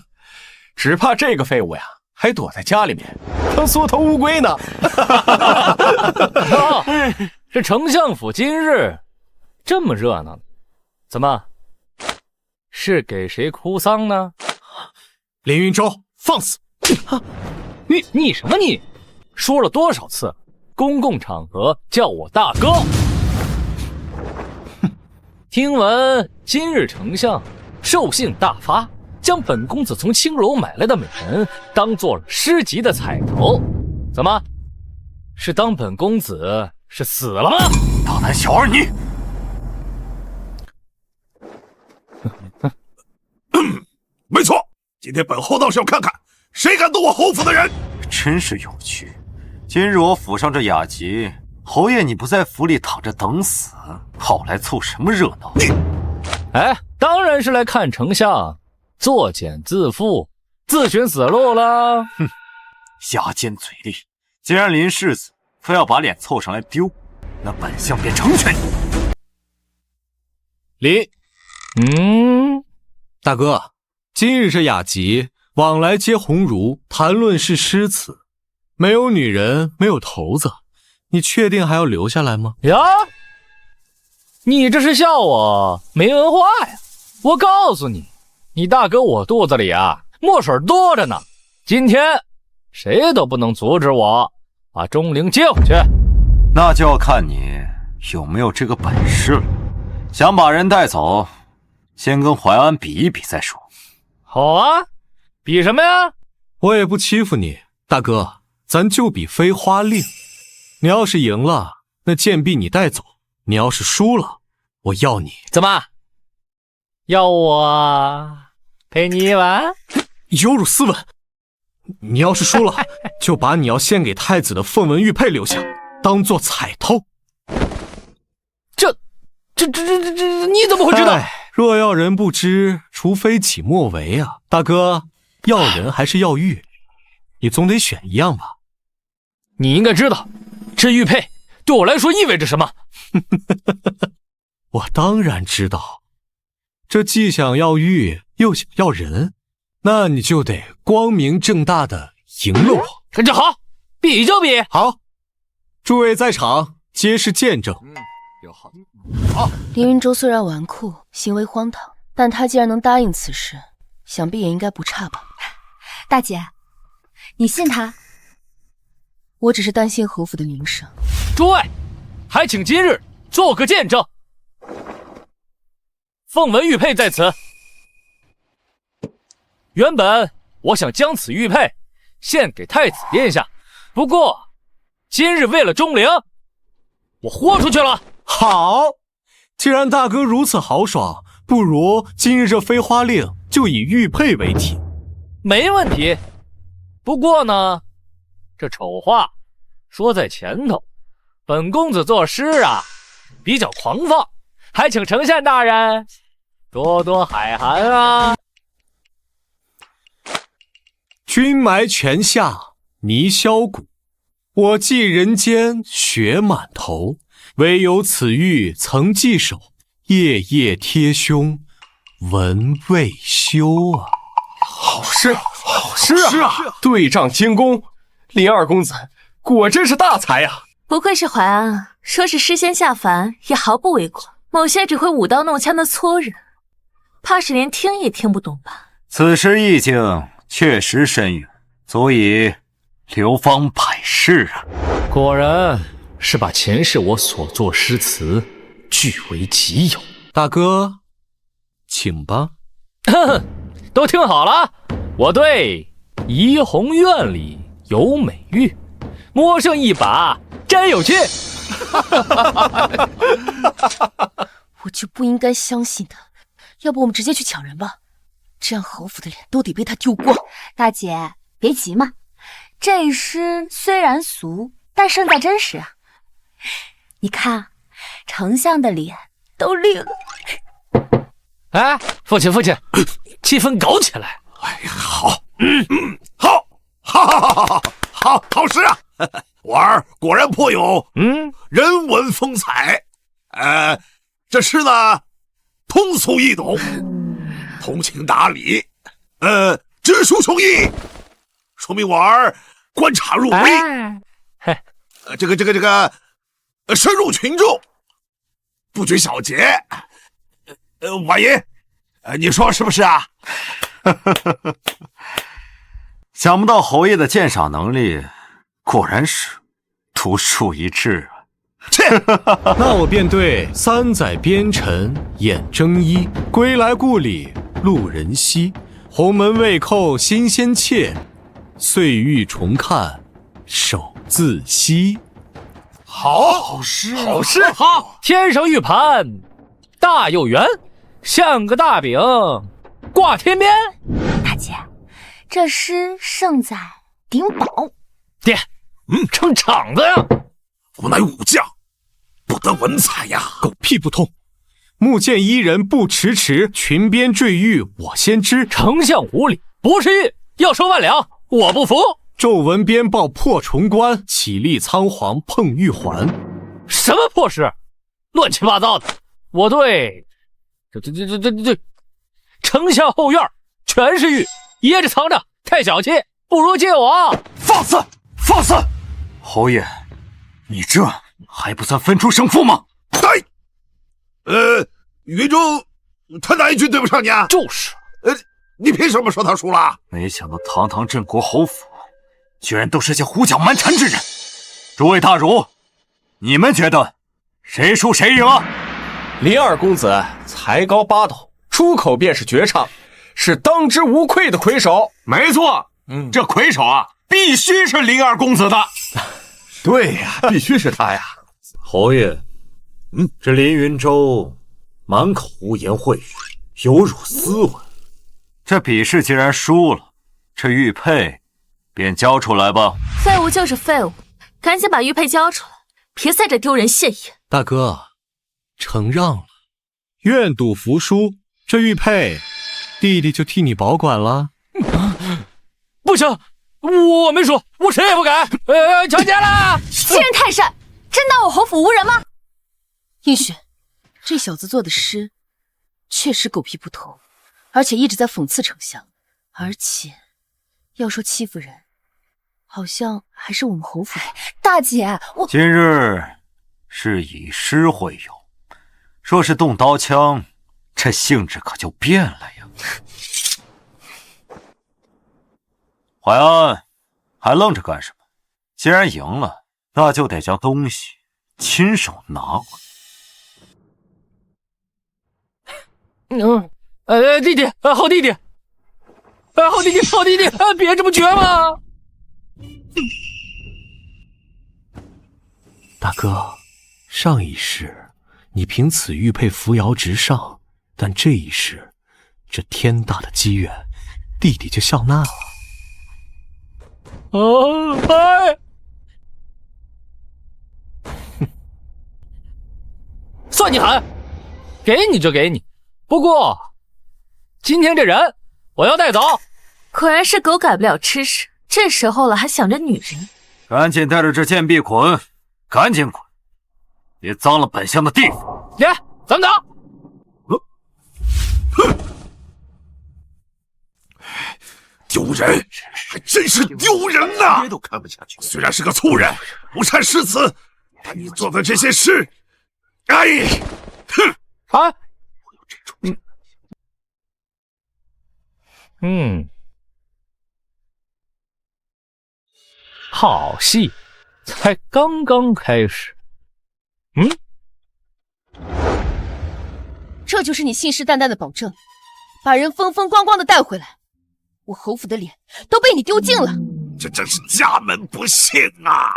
只怕这个废物呀，还躲在家里面当缩头乌龟呢。这丞相府今日这么热闹，怎么是给谁哭丧呢？林云州，放肆！你什么你？说了多少次，公共场合叫我大哥。听闻今日丞相兽性大发，将本公子从青楼买来的美人当做了诗集的彩头，怎么是当本公子是死了吗？大胆小儿你！没错，今天本侯倒是要看看谁敢动我侯府的人。真是有趣，今日我府上这雅集，侯爷你不在府里躺着等死，跑来凑什么热闹？哎，当然是来看丞相作茧自缚，自寻死路了。哼，瞎尖嘴利！既然林世子非要把脸凑上来丢，那本相便成全你。大哥，今日这雅集往来皆鸿儒，谈论是诗词，没有女人，没有头子，你确定还要留下来吗？呀，你这是笑我没文化呀？我告诉你，你大哥我肚子里啊墨水多着呢，今天谁都不能阻止我把钟灵接回去。那就要看你有没有这个本事了。想把人带走，先跟淮安比一比再说。好啊，比什么呀？我也不欺负你，大哥，咱就比飞花令。你要是赢了，那剑币你带走，你要是输了，我要你。怎么？要我陪你玩？有辱斯文！你要是输了，就把你要献给太子的凤纹玉佩留下，当做彩头。这，你怎么会知道？若要人不知，除非己莫为啊！大哥，要人还是要玉？你总得选一样吧？你应该知道，这玉佩对我来说意味着什么。我当然知道，这既想要玉，又想要人，那你就得光明正大的赢了我。跟着好，比就比。好，诸位在场皆是见证。好，凌云舟虽然纨绔，行为荒唐，但他既然能答应此事，想必也应该不差吧。大姐，你信他？我只是担心侯府的名声。诸位，还请今日做个见证。凤纹玉佩在此。原本我想将此玉佩献给太子殿下，不过今日为了钟灵，我豁出去了。好，既然大哥如此豪爽，不如今日这飞花令就以玉佩为题。没问题。不过呢，这丑话说在前头，本公子作诗啊比较狂放，还请丞相大人多多海涵啊。君埋泉下泥销骨，我寄人间血满头。唯有此玉曾记手，夜夜贴胸，闻未休啊！好诗，好诗啊！对仗精工，林二公子果真是大才呀！不愧是淮安啊，说是诗仙下凡也毫不为过。某些只会舞刀弄枪的粗人，怕是连听也听不懂吧？此诗意境确实深远，足以流芳百世啊！果然是把前世我所作诗词据为己有。大哥，请吧。都听好了，我对怡红院里有美玉，摸上一把真有趣。我就不应该相信他，要不我们直接去抢人吧，这样侯府的脸都得被他丢光。大姐别急嘛，这诗虽然俗，但胜在真实啊。你看，丞相的脸都绿了。哎，父亲，气氛搞起来！哎呀，好，好诗啊！我儿果然颇有人文风采。这诗呢，通俗易懂，通情达理，知书雄毅，说明我儿观察入微。这个深入群众，不拘小节。婉莹，你说是不是啊？想不到侯爷的鉴赏能力果然是独树一帜啊！那我便对三载边尘眼睁一，归来故里路人稀。鸿门未叩新鲜切，岁欲重看手自惜。好诗，好诗，好！天上玉盘大又圆，像个大饼挂天边。大姐，这诗胜在顶宝。爹，撑场子呀！我乃武将，不得文采呀！狗屁不通！木剑伊人不迟迟，裙边坠玉我先知。丞相无礼，不是玉要收万两，我不服！皱纹鞭报破重关，绮丽仓皇碰玉环。什么破诗，乱七八糟的！我对这丞相后院全是玉，掖着藏着太小气，不如借我。放肆！侯爷，你这还不算分出胜负吗？云州他哪一句对不上你啊？就是。你凭什么说他输了？没想到堂堂镇国侯府居然都是些胡搅蛮缠之人。诸位大儒，你们觉得谁输谁赢啊？林二公子才高八斗，出口便是绝唱，是当之无愧的魁首。没错，这魁首啊，必须是林二公子的。对呀，必须是他呀。侯爷，这林云洲满口污言秽语，有辱斯文。这比试既然输了，这玉佩便交出来吧。废物就是废物，赶紧把玉佩交出来，别在这丢人现眼。大哥，承让了，愿赌服输，这玉佩弟弟就替你保管了。不行，我没输，我谁也不敢。强奸了！欺人太甚，真当我侯府无人吗？映雪，这小子做的诗确实狗屁不通，而且一直在讽刺丞相，而且要说欺负人，好像还是我们侯府。大姐，我今日是以诗会友，若是动刀枪，这性质可就变了呀。淮安，还愣着干什么？既然赢了，那就得将东西亲手拿回来。弟弟，好弟弟，好弟弟，好弟弟，别这么绝嘛！大哥，上一世你凭此玉佩扶摇直上，但这一世，这天大的机缘，弟弟就笑纳了。算你狠，给你就给你。不过，今天这人我要带走。果然是狗改不了吃屎，这时候了还想着女人。赶紧带着这贱婢滚，赶紧滚，别脏了本相的地方。爷，咱们走。丢人，还真是丢人呐！都看不下去。虽然是个粗人，不善诗词，但你做的这些事，哎，哼！啊，我有这种。好戏才刚刚开始。这就是你信誓旦旦的保证，把人风风光光的带回来。我侯府的脸都被你丢尽了，这真是家门不幸啊！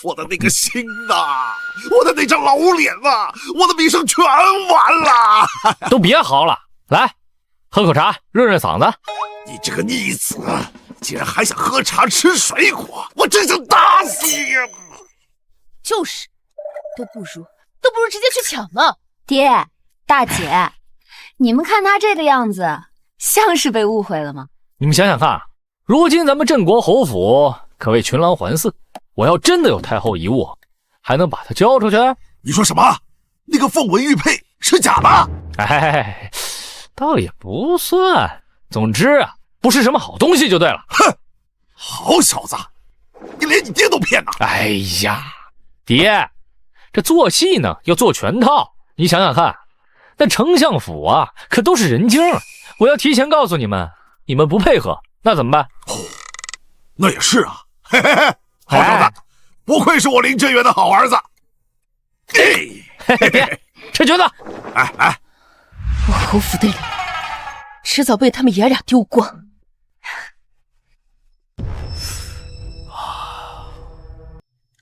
我的那个心呐，我的那张老脸啊，我的名声全完了！都别嚎了，来，喝口茶，润润嗓子。你这个逆子，竟然还想喝茶吃水果，我真想打死你呀！就是，都不如直接去抢呢。爹，大姐，你们看他这个样子，像是被误会了吗？你们想想看，如今咱们镇国侯府可谓群狼环伺，我要真的有太后遗物，还能把它交出去？你说什么？那个凤纹玉佩是假的？哎，倒也不算。总之啊，不是什么好东西就对了。哼，好小子，你连你爹都骗呐！哎呀，爹，这做戏呢要做全套，你想想看，那丞相府啊可都是人精，我要提前告诉你们，你们不配合那怎么办？那也是啊，嘿嘿嘿，好小子，不愧是我林真元的好儿子。爹，吃橘子。哎，我侯府的脸迟早被他们爷俩丢光。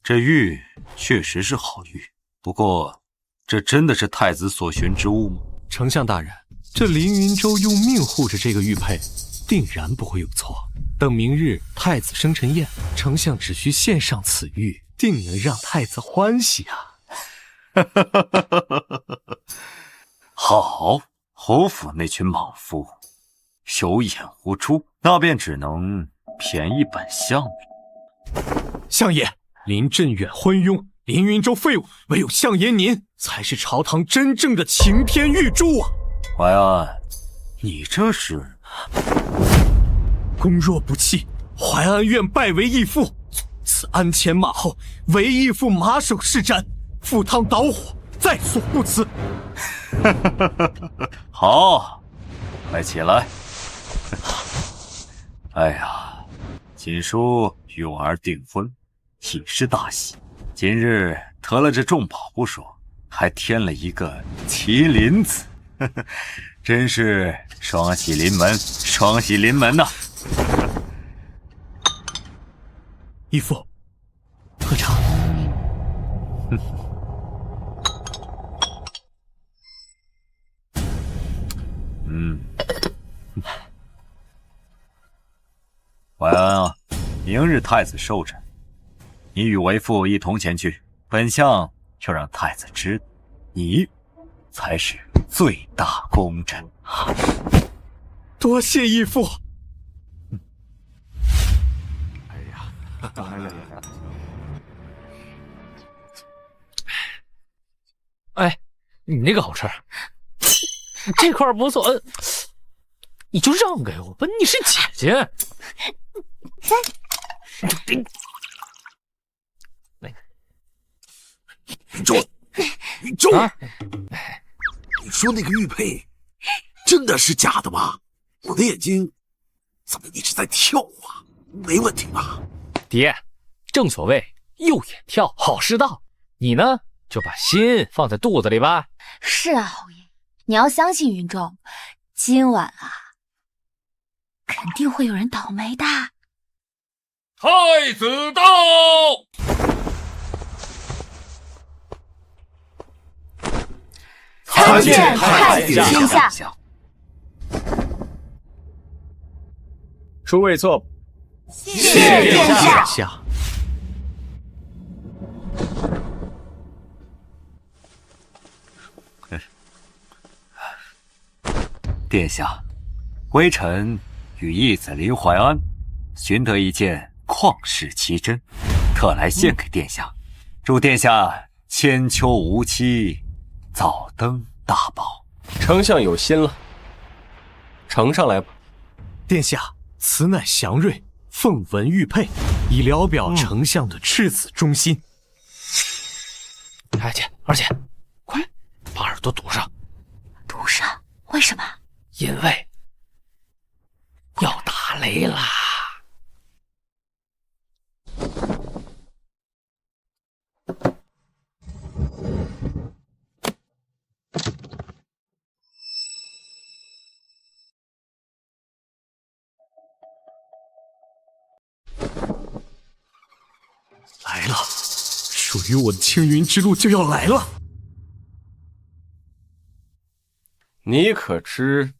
这玉确实是好玉，不过这真的是太子所寻之物吗？丞相大人，这林云洲用命护着这个玉佩，定然不会有错。等明日太子生辰宴，丞相只需献上此玉，定能让太子欢喜啊！好，侯府那群莽夫有眼无珠，那便只能便宜本相了。相爷，林振远昏庸，林云洲废物，唯有相爷您才是朝堂真正的擎天玉柱啊！淮安，你这是公若不弃，淮安愿拜为义父，从此鞍前马后，为义父马首是瞻，赴汤蹈火，在所不辞。好，快起来！哎呀，锦书与我儿订婚，已是大喜。今日得了这重宝不说，还添了一个麒麟子，真是双喜临门，双喜临门呐！义父，喝茶。淮安啊，明日太子寿辰，你与为父一同前去，本相就让太子知道，你才是最大功臣。多谢义父。哎，你那个好吃，这块不错，你就让给我吧，你是姐姐。宇宙，你说那个玉佩真的是假的吗？我的眼睛怎么一直在跳啊？没问题吧？爹，正所谓右眼跳，好事到。你呢，就把心放在肚子里吧。是啊，侯爷，你要相信云中，今晚啊，肯定会有人倒霉的。太子到！参见太子殿下。诸位坐。谢殿下。殿下，微臣与义子林淮安寻得一件旷世奇珍，特来献给殿下，祝殿下千秋无期，早登大宝。丞相有心了，呈上来吧。殿下，此乃祥瑞凤纹玉佩，以聊表丞相的赤子忠心。哎姐，二姐，快把耳朵堵上。堵上？为什么？因为要打雷啦！来了，属于我的青云之路就要来了。你可知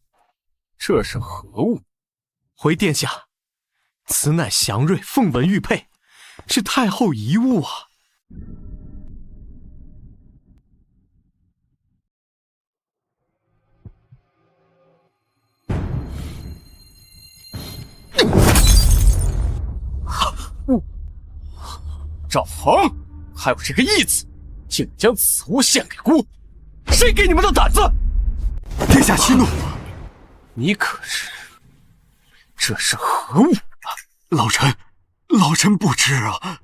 这是何物？回殿下，此乃祥瑞凤纹玉佩，是太后遗物啊。赵恒，还有这个义子，竟将此物献给孤，谁给你们的胆子？殿下息怒，你可知这是何物啊？老臣不知啊。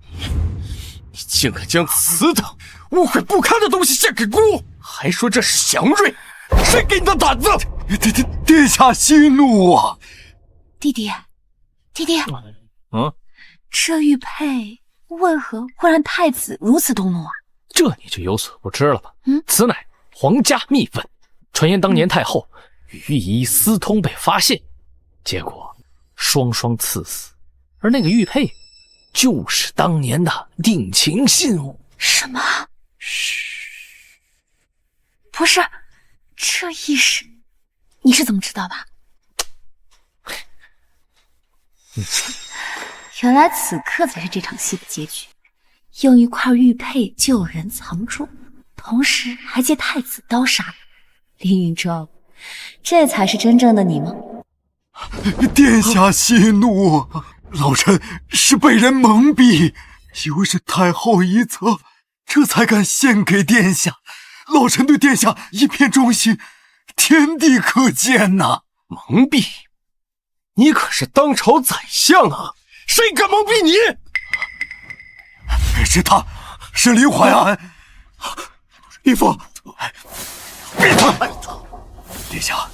你竟敢将此等污秽不堪的东西献给孤，还说这是祥瑞，谁给你的胆子？殿下息怒啊！弟弟，这玉佩为何会让太子如此动怒啊？这你就有所不知了吧？此乃皇家秘闻。传言当年太后与御医私通被发现，结果双双赐死，而那个玉佩就是当年的定情信物。什么？嘘，不是，这意识你是怎么知道的？原来此刻才是这场戏的结局，用一块玉佩救人藏住，同时还借太子刀杀人。凌云舟，这才是真正的你吗？殿下息怒，老臣是被人蒙蔽，以为是太后遗策，这才敢献给殿下。老臣对殿下一片忠心，天地可见呐！蒙蔽？你可是当朝宰相啊！谁敢蒙蔽你？是他，是林淮安。义父，别他！殿下，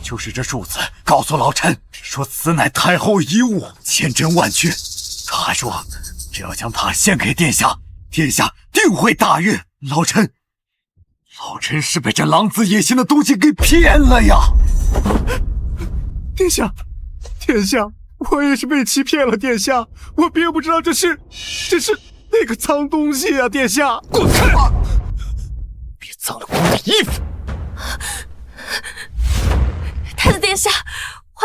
就是这庶子告诉老臣，说此乃太后遗物，千真万确。他还说，只要将它献给殿下，殿下定会大悦。老臣是被这狼子野心的东西给骗了呀！殿下，我也是被欺骗了，殿下，我并不知道这是那个脏东西啊，殿下！滚开！别脏了我的衣服！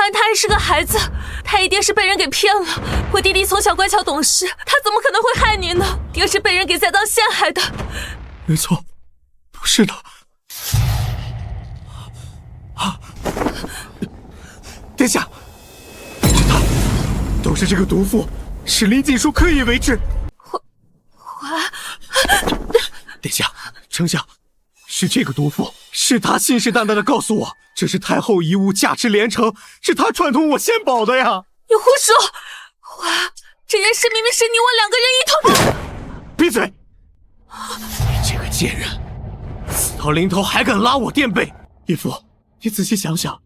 欢他还是个孩子，他一定是被人给骗了。我弟弟从小乖巧懂事，他怎么可能会害你呢？定是被人给栽赃陷害的。没错，不是的。殿下，是他，都是这个毒妇，是林锦书刻意为之。殿下，丞相，是这个毒妇，是他信誓旦旦的告诉我，这是太后遗物，价值连城，是他串通我献宝的呀！你胡说！这件事明明是你我两个人一同。闭嘴！你这个贱人，死到临头还敢拉我垫背！义父，你仔细想想，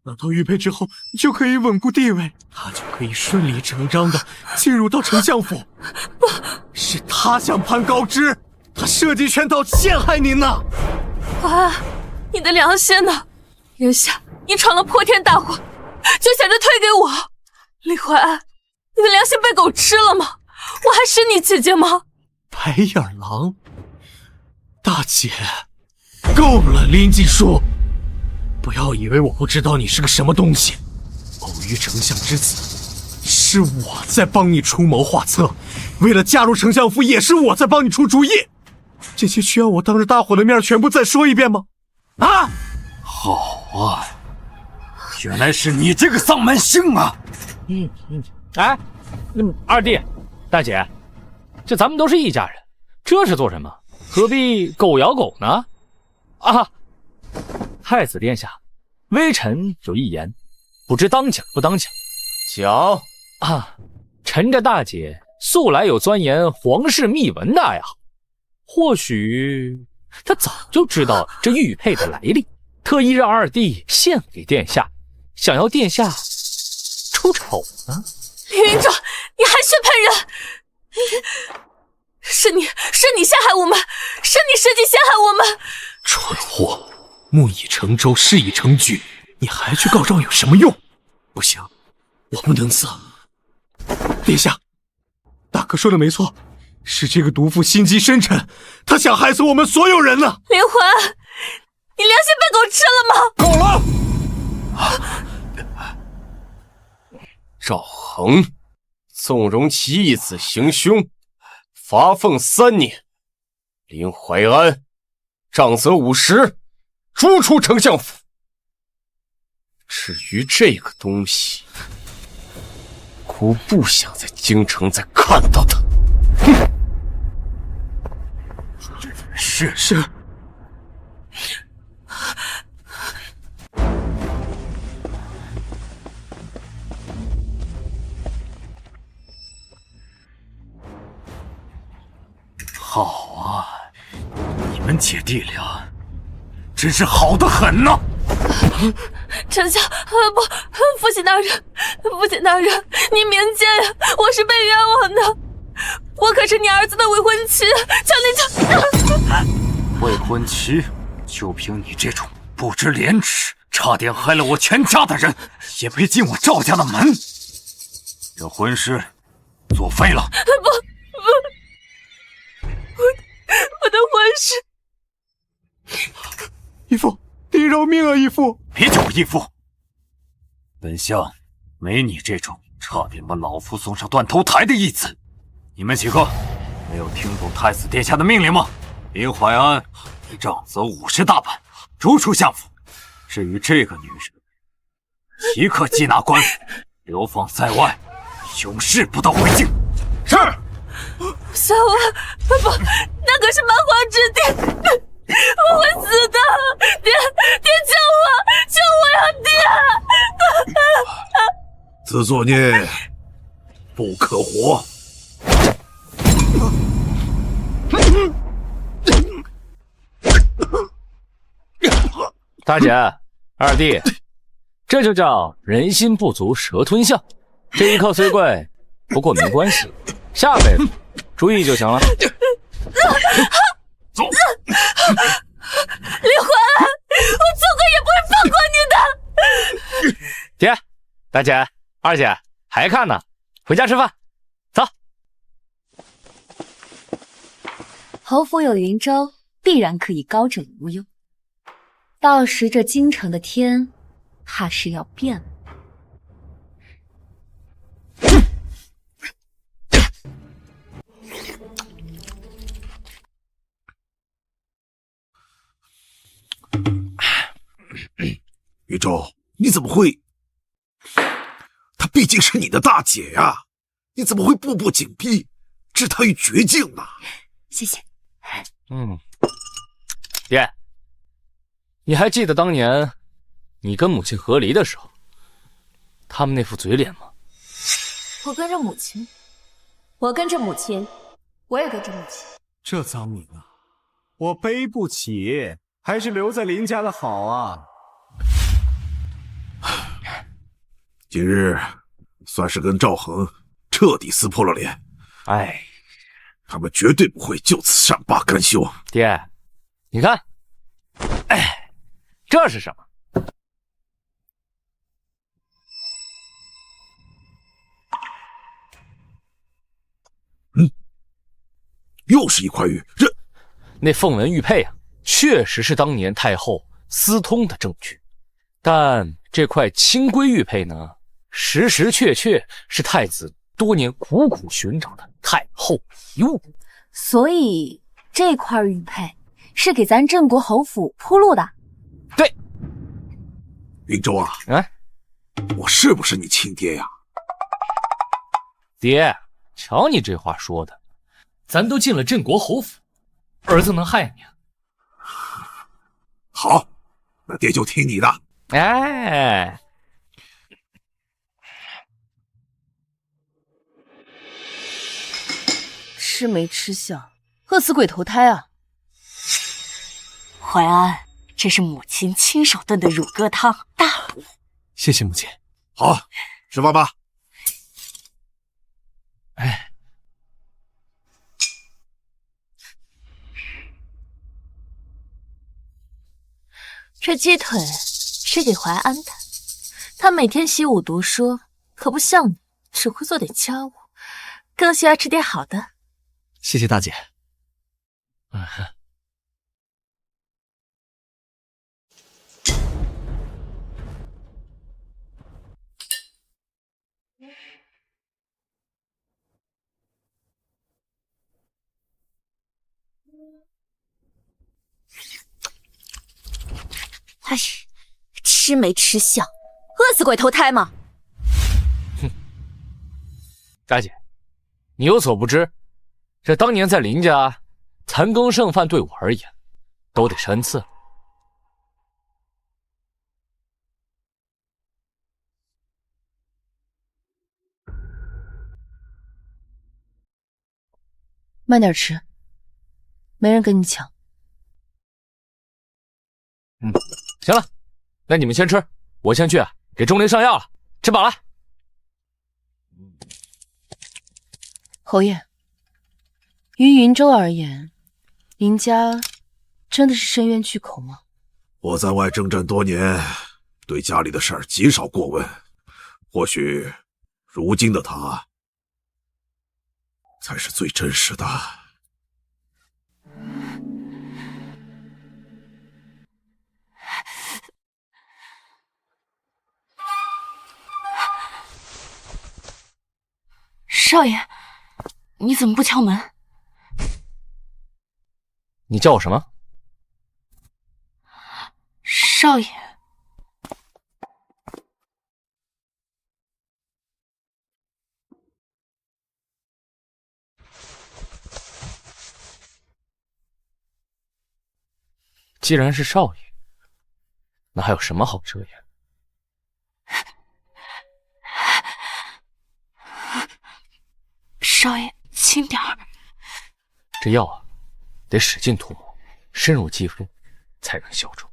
拿到玉佩之后，你就可以稳固地位，他就可以顺理成章的进入到丞相府。不，是他想攀高枝，他设计圈套陷害您呢。华，你的良心呢？月下，你闯了破天大祸，就想着推给我。李怀安，你的良心被狗吃了吗？我还是你姐姐吗？白眼狼，大姐，够了，林锦书，不要以为我不知道你是个什么东西。偶遇丞相之子，是我在帮你出谋划策，为了嫁入丞相府，也是我在帮你出主意。这些需要我当着大伙的面全部再说一遍吗？啊！好啊，原来是你这个丧门星啊！哎，二弟，大姐，这咱们都是一家人，这是做什么？何必狗咬狗呢？啊！太子殿下，微臣有一言，不知当讲不当讲。讲啊！臣这大姐素来有钻研皇室秘闻的爱好，或许她早就知道这玉佩的来历，特意让二弟献给殿下，想要殿下出丑呢。凌云州，你还血喷人！是你陷害我们，是你设计陷害我们！蠢货，木已成舟，事已成局，你还去告状有什么用？不行，我不能死。殿下，大哥说的没错，是这个毒妇心机深沉，她想害死我们所有人呢。林环，你良心被狗吃了吗？够了！赵恒纵容其义子行凶，罚俸3年；林怀安杖责50，逐出丞相府。至于这个东西，我不想在京城再看到他。哼！是。好啊，你们姐弟俩真是好得很呐！丞相，不，父亲大人，您明鉴呀，我是被冤枉的，我可是你儿子的未婚妻，求您未婚妻，就凭你这种不知廉耻、差点害了我全家的人，也配进我赵家的门？这婚事作废了！不，我的婚事。义父，你饶命啊！义父，别叫我义父。本相没你这种差点把老夫送上断头台的义子。你们几个没有听懂太子殿下的命令吗？林怀安杖责50大板，逐出相府。至于这个女人，即刻缉拿官府，流放在外，永世不得回京。是。小文，不，那可是蛮荒之地，我会死的！爹救我呀，爹！自作孽不可活。大姐，二弟，这就叫人心不足蛇吞象。这一刻虽贵，不过没关系，下辈子注意就行了。走。林怀安，我祖国也不会放过你的。爹，大姐，二姐还看呢，回家吃饭，走。侯府有云州，必然可以高枕无忧。到时这京城的天，怕是要变了。宇宙，你怎么会？她毕竟是你的大姐呀，你怎么会步步紧逼，置她于绝境呢？谢谢。爹，你还记得当年你跟母亲和离的时候，他们那副嘴脸吗？我跟着母亲，我跟着母亲，我也跟着母亲。这脏名啊，我背不起，还是留在林家的好啊。今日算是跟赵恒彻底撕破了脸。哎，他们绝对不会就此善罢甘休。爹，你看，哎，这是什么？又是一块玉，那凤纹玉佩啊，确实是当年太后私通的证据，但这块清规玉佩呢，实实确确是太子多年苦苦寻找的太后遗物。所以这块玉佩是给咱镇国侯府铺路的。对。云州啊，我是不是你亲爹呀？爹，瞧你这话说的，咱都进了镇国侯府，儿子能害你啊？好，那爹就听你的。哎，吃没吃相，饿死鬼投胎啊！淮安，这是母亲亲手炖的乳鸽汤，大补。谢谢母亲。好，吃饭吧。哎，这鸡腿是给淮安的，他每天习武读书，可不像你只会做点家务，更需要吃点好的。谢谢大姐。哎，吃没吃相，饿死鬼投胎吗？哼，大姐，你有所不知，这当年在林家，残羹剩饭对我而言，都得是恩赐。慢点吃，没人跟你抢。行了，那你们先吃，我先去给钟离上药了。吃饱了。侯爷，于云州而言，林家真的是深渊巨口吗？我在外征战多年，对家里的事儿极少过问。或许，如今的他，才是最真实的。少爷，你怎么不敲门？你叫我什么？少爷。既然是少爷，那还有什么好遮掩？少爷，轻点儿。这药啊，得使劲涂抹，深入肌肤，才能消除。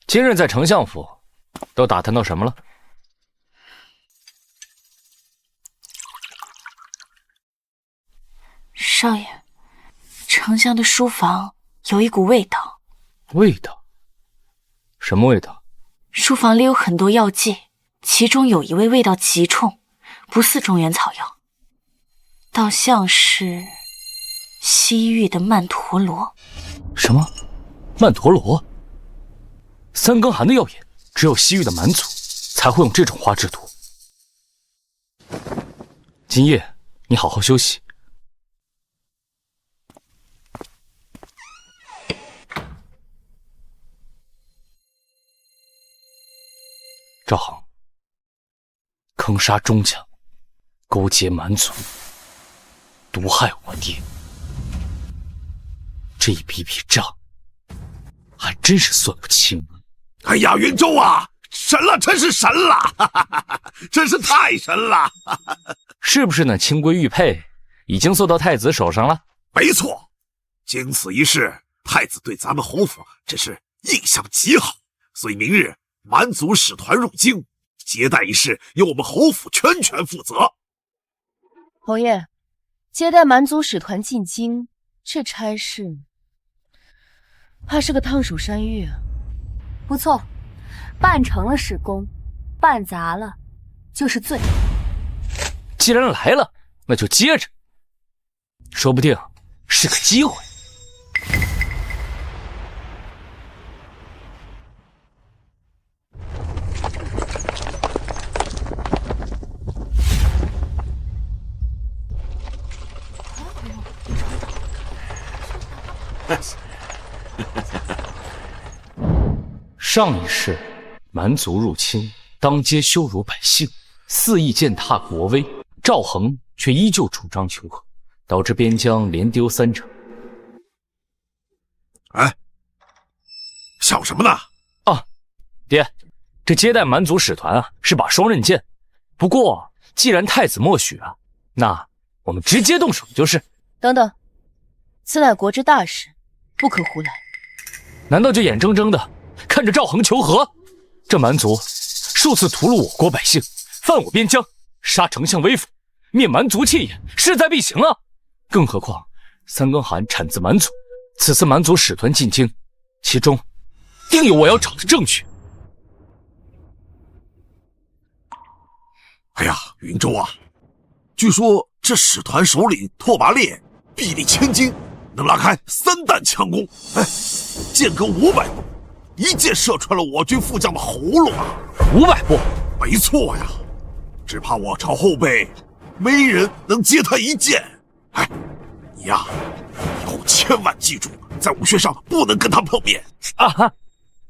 今日在丞相府，都打探到什么了？少爷，丞相的书房有一股味道。味道？什么味道？书房里有很多药剂，其中有一味味道极冲，不似中原草药，倒像是西域的曼陀罗。什么？曼陀罗？三更寒的药引，只有西域的蛮族才会用这种花制毒。今夜你好好休息。赵恒，坑杀中将，勾结蛮族，毒害我爹，这一笔账还真是算不清啊！哎呀，云州啊，神了，真是神了，哈哈哈，真是太神了！是不是那清规玉佩已经送到太子手上了？没错，经此一事，太子对咱们侯府真是印象极好，所以明日蛮族使团入京，接待一事由我们侯府全权负责。侯爷，接待蛮族使团进京，这差事怕是个烫手山芋啊。不错，办成了是功，办砸了就是罪。既然来了，那就接着，说不定是个机会。上一世蛮族入侵，当街羞辱百姓，肆意践踏国威，赵恒却依旧主张求和，导致边疆连丢3城。哎，想什么呢？啊，爹，这接待蛮族使团啊是把双刃剑，不过既然太子默许啊，那我们直接动手就是。等等，此乃国之大事，不可胡来。难道就眼睁睁的看着赵恒求和？这蛮族数次屠戮我国百姓，犯我边疆，杀丞相威风，灭蛮族气焰，势在必行啊！更何况三更寒产自蛮族，此次蛮族使团进京，其中定有我要找的证据。哎呀，云州啊，据说这使团首领拓跋烈臂力千斤，能拉开3弹强弓，哎，间隔500步，一箭射穿了我军副将的喉咙啊！500步？没错呀，只怕我朝后背没人能接他一箭。哎，你呀，以后千万记住，在武学上不能跟他碰面啊！哈，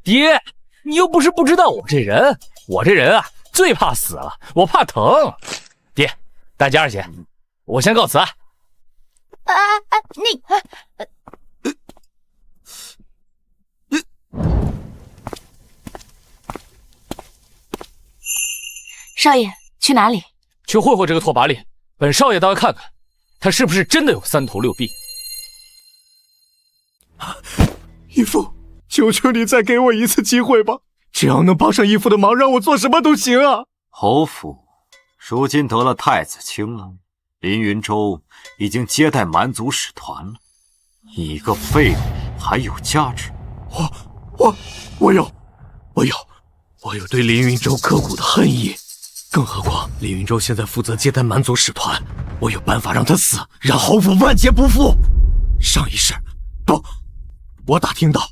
爹，你又不是不知道我这人，我这人啊最怕死了，我怕疼。爹，大姐二姐，我先告辞啊。少爷去哪里？去会会这个拓跋烈，本少爷倒要看看，他是不是真的有3头6臂。义父，求求你再给我一次机会吧，只要能帮上义父的忙，让我做什么都行啊！侯府如今得了太子青了，林云州已经接待蛮族使团了，你一个废物还有价值？我有对林云州刻骨的恨意，更何况林云州现在负责接待蛮族使团，我有办法让他死，让侯府万劫不复。上一世不，我打听到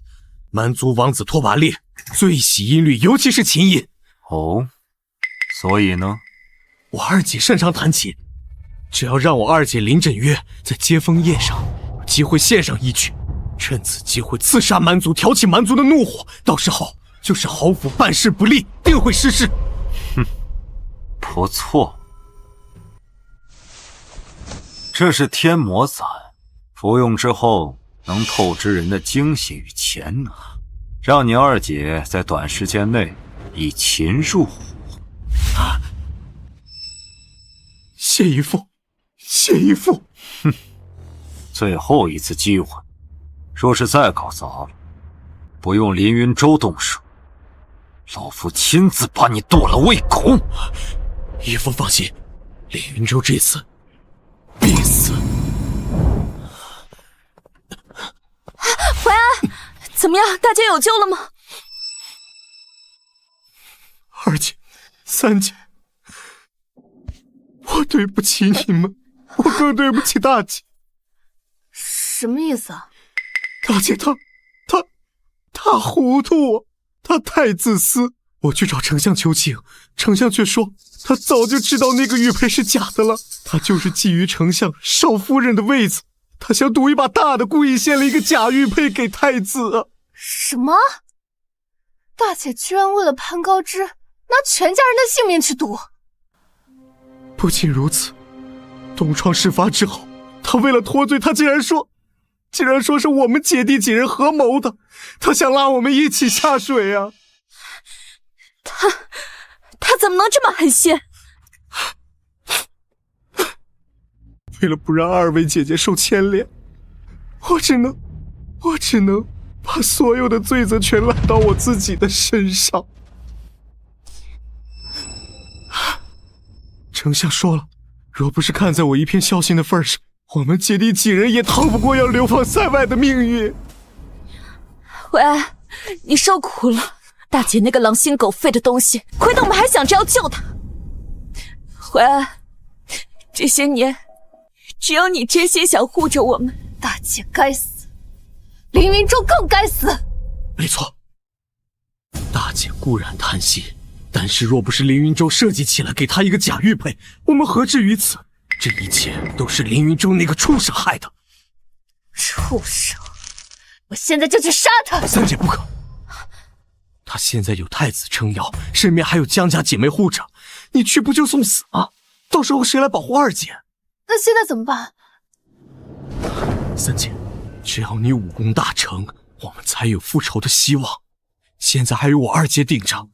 蛮族王子拓跋烈最喜音律，尤其是琴音。哦，所以呢？我二姐擅长弹琴，只要让我二姐林振约在接风宴上有机会献上一曲，趁此机会刺杀蛮族，挑起蛮族的怒火，到时候就是侯府办事不力，定会失势。哼，不错，这是天魔散，服用之后能透支人的精血与潜能，让你二姐在短时间内以琴入伙。谢义父，谢义父。哼，最后一次机会，若是再搞砸了，不用林云州动手，老夫亲自把你剁了喂狗。义父放心，林云州这次必死。怀安，怎么样？大姐有救了吗？二姐、三姐，我对不起你们，我更对不起大姐。什么意思啊？大姐她糊涂啊，她太自私，我去找丞相求情，丞相却说他早就知道那个玉佩是假的了，他就是觊觎丞相少夫人的位子，他想赌一把大的，故意献了一个假玉佩给太子。什么？大姐居然为了潘高枝拿全家人的性命去赌？不仅如此，东窗事发之后，他为了脱罪，他竟然说是我们姐弟几人合谋的，他想拉我们一起下水啊！他怎么能这么狠心？为了不让二位姐姐受牵连，我只能把所有的罪责全揽到我自己的身上。丞相说了，若不是看在我一片孝心的份上，我们姐弟几人也逃不过要流放塞外的命运。回安，你受苦了。大姐那个狼心狗肺的东西，亏得我们还想着要救她。回安，这些年只有你真心想护着我们。大姐该死，凌云舟更该死。没错，大姐固然贪心，但是若不是凌云舟设计起来给她一个假玉佩，我们何至于此？这一切都是凌云舟那个畜生害的。畜生！我现在就去杀他！三姐不可，他现在有太子撑腰，身边还有江家姐妹护着，你去不就送死吗？到时候谁来保护二姐？那现在怎么办？三姐，只要你武功大成，我们才有复仇的希望。现在还有我二姐顶着。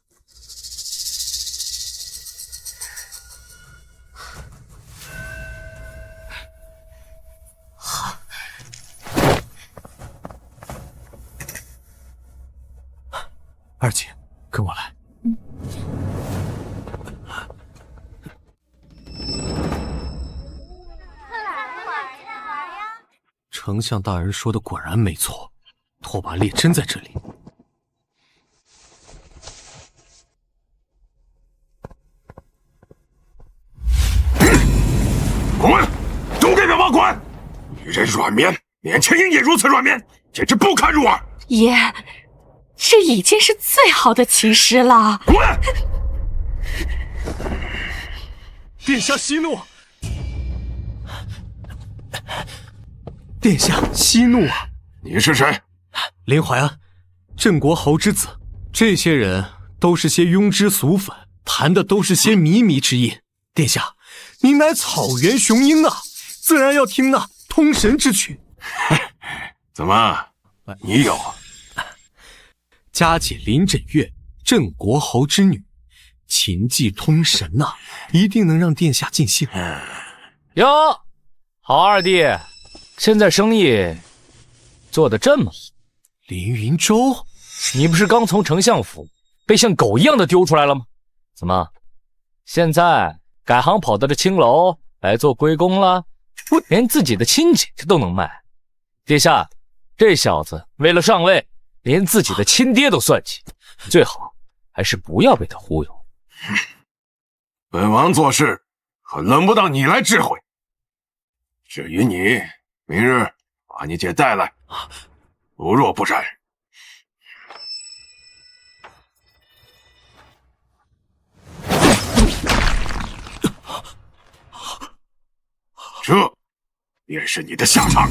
好。二姐，跟我来。丞相大人说的果然没错，拓跋烈真在这里。滚！都给本王滚！女人软绵，连青樱也如此软绵，简直不堪入耳。爷，这已经是最好的骑师了。滚！殿下息怒！殿下息怒啊！你是谁？林怀安，镇国侯之子。这些人都是些庸脂俗粉，谈的都是些靡靡之音。殿下，您乃草原雄鹰啊，自然要听那通神之曲。怎么，你有？佳姐林枕月，镇国侯之女，琴技通神呐，一定能让殿下尽兴。哟，好二弟，现在生意做得这么好。凌云舟，你不是刚从丞相府被像狗一样的丢出来了吗？怎么，现在改行跑到这青楼来做龟公了？连自己的亲姐姐都能卖。殿下，这小子为了上位，连自己的亲爹都算计，最好还是不要被他忽悠。本王做事可轮不到你来指挥。至于你，明日把你姐带来，不若不然。这便是你的下场。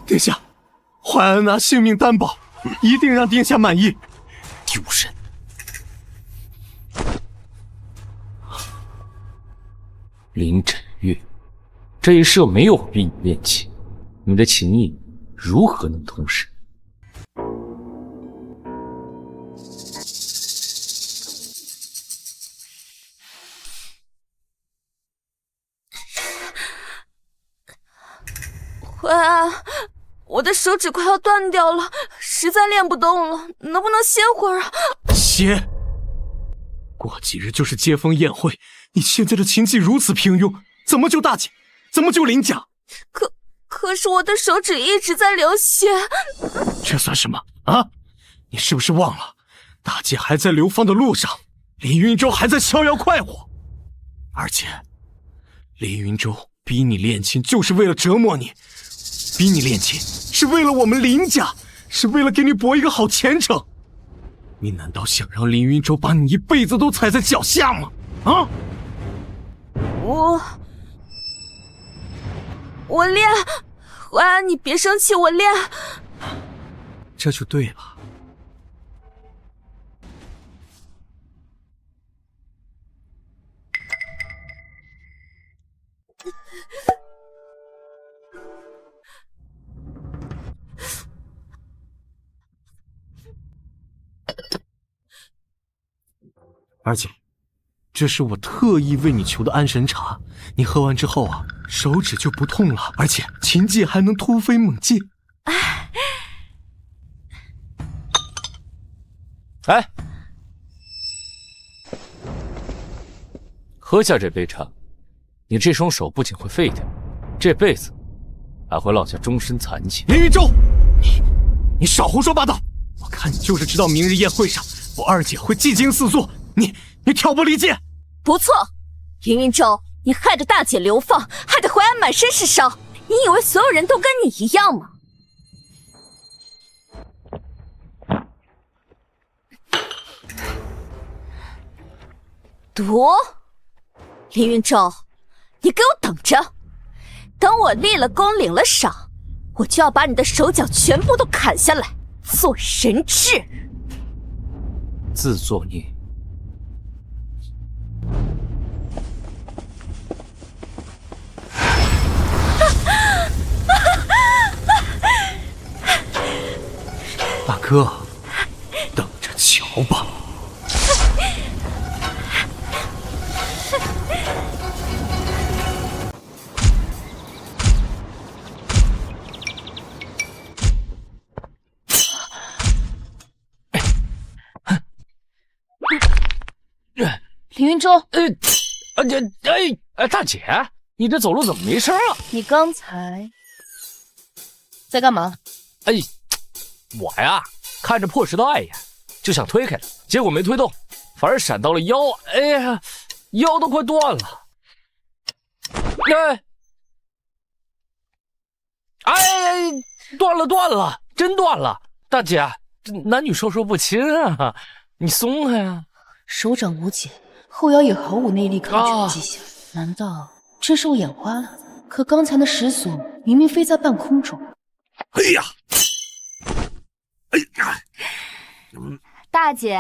殿下，怀安拿性命担保，一定让殿下满意。丢人！林枕月，这一社没有与你练琴，你的琴艺如何能通神？怀安，我的手指快要断掉了，实在练不动了，能不能歇会儿啊？歇？过几日就是接风宴会，你现在的琴技如此平庸，怎么救大姐？怎么救林家？可是我的手指一直在流血。这算什么啊？你是不是忘了，大姐还在流放的路上，林云舟还在逍遥快活？而且，林云舟逼你练琴就是为了折磨你，逼你练琴是为了我们林家，是为了给你博一个好前程。你难道想让林云洲把你一辈子都踩在脚下吗？啊！我练，淮安，你别生气，我练。这就对了。而且，这是我特意为你求的安神茶，你喝完之后啊，手指就不痛了，而且秦技还能突飞猛进。哎，喝下这杯茶，你这双手不仅会废掉，这辈子还会落下终身残疾。林云洲，你少胡说八道！我看你就是知道明日宴会上我二姐会技惊四座，你挑拨离间。不错，林云洲，你害得大姐流放，害得淮安满身是伤，你以为所有人都跟你一样吗？毒，林云洲，你给我等着！等我立了功领了赏，我就要把你的手脚全部都砍下来，做人质。自作孽！大哥，等着瞧吧。林云洲，大姐，你这走路怎么没声啊？你刚才在干嘛？我呀，看着破石头碍眼，就想推开它，结果没推动，反而闪到了腰。哎呀，腰都快断了！断了，真断了！大姐，这男女授受不亲啊，你松开呀！手掌无茧，后腰也毫无内力抗拒的迹象，难道真是我眼花了？可刚才那石锁明明飞在半空中。哎呀！大姐，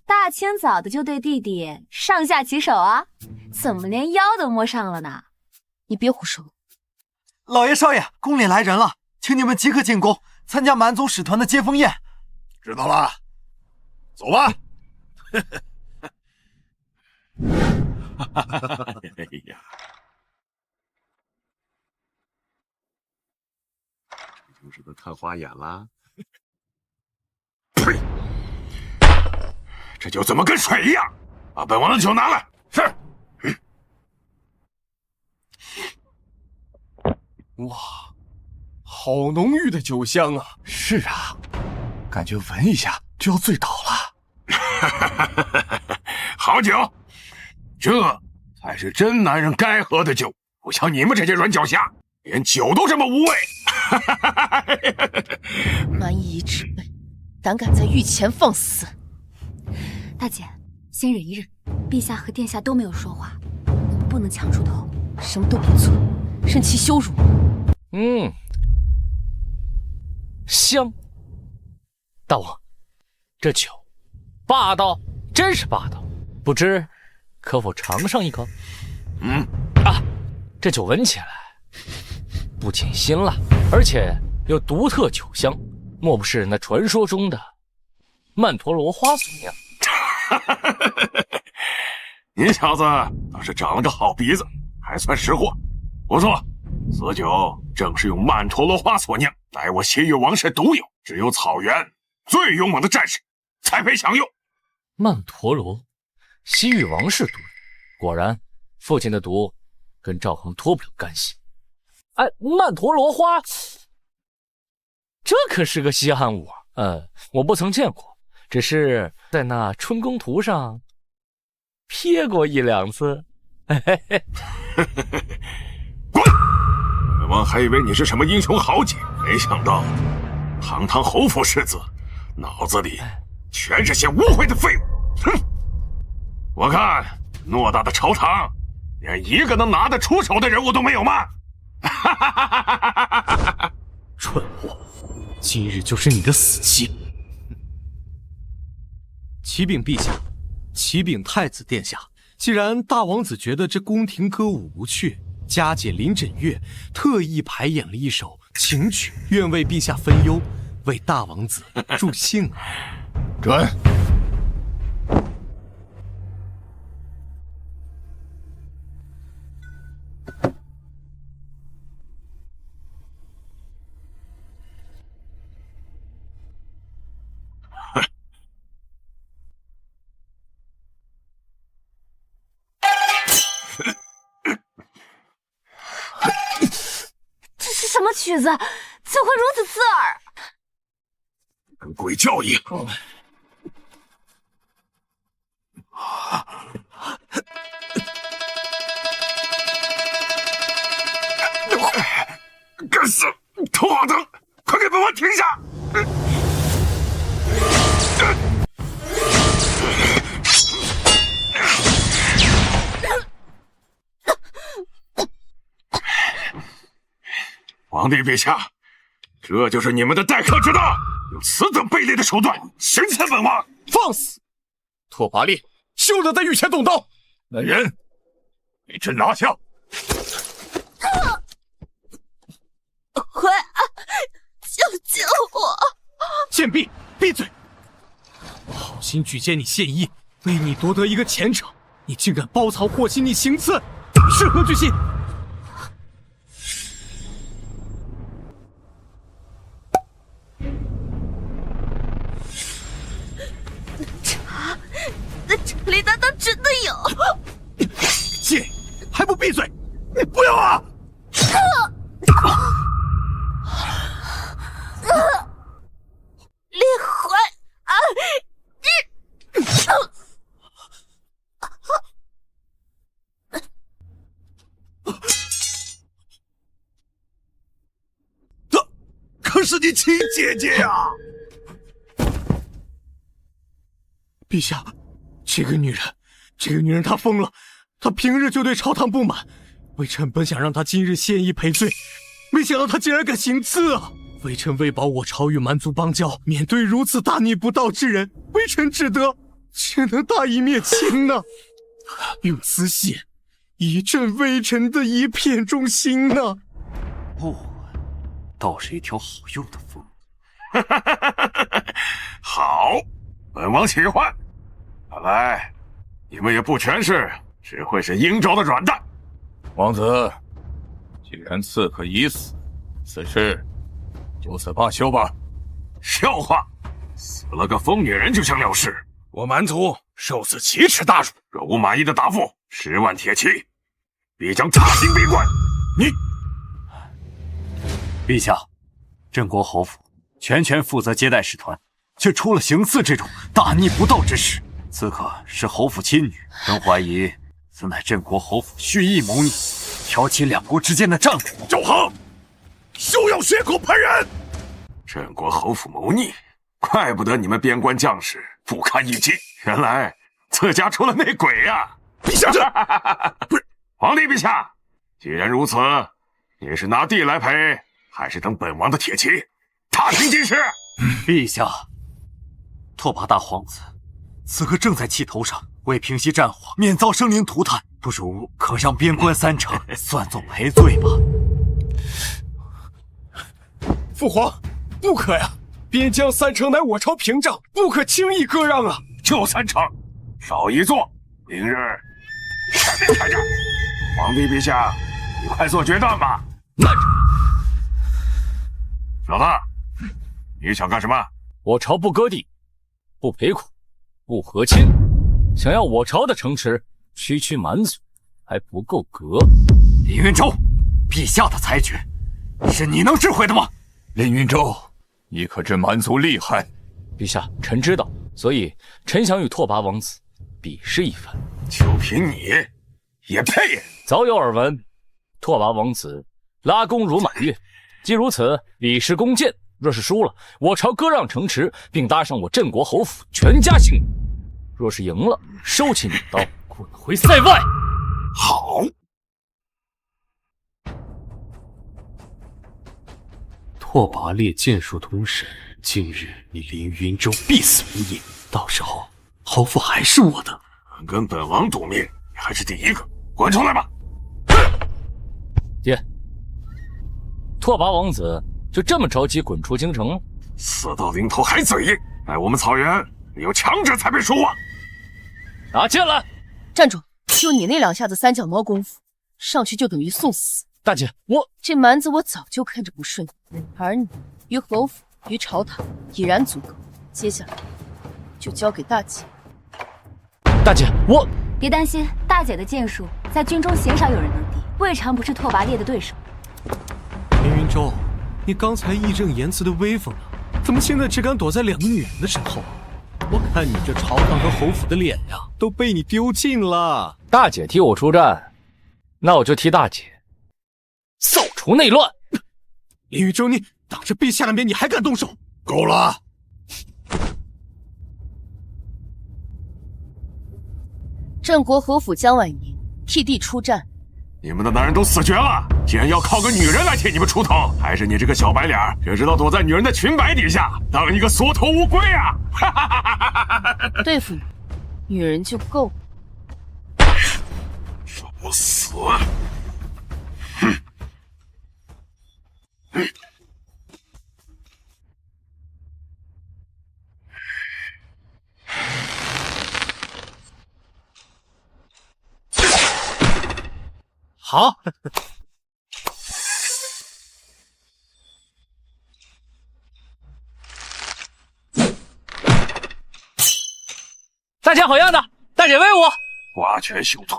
大清早的就对弟弟上下其手啊？怎么连腰都摸上了呢？你别胡说！老爷少爷，宫里来人了，请你们即刻进宫参加满族使团的接风宴。知道了，走吧。哎呀，这就是个看花眼啦。呸！这酒怎么跟水一样？把本王的酒拿来。是。哇，好浓郁的酒香啊！是啊，感觉闻一下就要醉倒了。好酒，这才是真男人该喝的酒，不像你们这些软脚虾，连酒都这么无味。蛮夷之辈，胆敢在御前放肆！大姐，先忍一忍，陛下和殿下都没有说话，我们不能强出头。什么都不做，任其羞辱。香。大王，这酒霸道，真是霸道，不知可否尝上一口？这酒闻起来不仅辛辣，而且有独特酒香，莫不是那传说中的曼陀罗花所酿？你小子倒是长了个好鼻子，还算识货。不错，此酒正是用曼陀罗花所酿，乃我西域王室独有，只有草原最勇猛的战士才配享用。曼陀罗，西域王室毒，果然父亲的毒跟赵恒脱不了干系。曼陀罗花，这可是个稀罕物啊！我不曾见过，只是在那春宫图上瞥过一两次。滚！本王还以为你是什么英雄豪杰，没想到堂堂侯府世子，脑子里全是些污秽的废物！哼！我看偌大的朝堂，连一个能拿得出手的人物都没有吗？哈哈哈哈哈！蠢货，今日就是你的死期！启禀陛下，启禀太子殿下，既然大王子觉得这宫廷歌舞无趣，佳姐林枕月特意排演了一首情曲，愿为陛下分忧，为大王子助兴啊！准。什么曲子，怎会如此刺耳？跟鬼叫一样。该死！头好疼，快给本王停下！皇帝陛下，这就是你们的待客之道，用此等卑劣的手段行刺本王！放肆！拓跋烈，休得在御前动刀！来人，给朕拿下！快，救我！贱婢，闭嘴！我好心举荐你献医，为你夺得一个前程，你竟敢包藏祸心，你行刺，是何居心？这里难道真的有？贱，还不闭嘴！你不要啊！烈怀啊！可是你亲姐姐呀！陛下，这个女人她疯了，她平日就对朝堂不满，微臣本想让她今日献医赔罪，没想到她竟然敢行刺啊！微臣为保我朝与蛮族邦交，面对如此大逆不道之人，微臣只能大义灭亲呐！用此血以振微臣的一片忠心呐！不，倒是一条好用的风。好，本王喜欢。看来你们也不全是只会是鹰爪的软蛋。王子，既然刺客已死，此事就此罢休吧。笑话，死了个疯女人就想了事？我蛮族受此奇耻大辱，若无满意的答复，10万铁骑必将踏刑闭关。你，陛下，镇国侯府全权负责接待使团，却出了行刺这种大逆不道之事。此可是侯府亲女，本怀疑此乃镇国侯府蓄意谋逆，挑起两国之间的战火。周恒，休要血口喷人！镇国侯府谋逆，怪不得你们边关将士不堪一击，原来自家出了内鬼呀！陛下，不是皇帝陛下，既然如此，你是拿地来赔，还是等本王的铁骑踏平金石？陛下，拓跋大皇子此刻正在气头上，为平息战火，免遭生灵涂炭，不如可让边关3城算作赔罪吧。父皇，不可呀！边疆3城乃我朝屏障，不可轻易割让啊！就3城，少一座，明日全面开战。皇帝陛下，你快做决断吧！慢着，小子，你想干什么？我朝不割地，不赔苦，不和亲，想要我朝的城池区蛮族，还不够格。林云洲，陛下的裁决是你能智慧的吗？林云洲，你可知蛮族厉害？陛下，臣知道，所以臣想与拓跋王子比试一番。就凭你，也配？早有耳闻，拓跋王子拉弓如满月，既如此，李氏弓箭若是输了，我朝割让城池，并搭上我镇国侯府全家性命；若是赢了，收起女刀，滚回塞外。好。拓跋烈剑术通神，今日你凌云州必死无疑。到时候侯府还是我的。跟本王赌命，你还是第一个，滚出来吧！爹，拓跋王子就这么着急滚出京城了？死到临头还嘴硬，在我们草原，有强者才配说话。拿剑来！站住！就你那两下子三脚猫功夫，上去就等于送死。大姐，这蛮子我早就看着不顺眼，而你于侯府于朝堂已然足够，接下来就交给大姐。大姐，别担心，大姐的剑术在军中鲜少有人能敌，未尝不是拓跋烈的对手。凌云州，你刚才义正言辞的威风了，怎么现在只敢躲在两个女人的身后啊？我看你这朝堂和侯府的脸呀，都被你丢尽了。大姐替我出战，那我就替大姐扫除内乱。凌云州，你当着陛下的面，你还敢动手？够了！镇国侯府江婉宁替弟出战，你们的男人都死绝了，竟然要靠个女人来替你们出头，还是你这个小白脸只知道躲在女人的裙摆底下当一个缩头乌龟啊！对付你，女人就够了。找死！好。大姐好样的，大姐威武！花拳绣腿。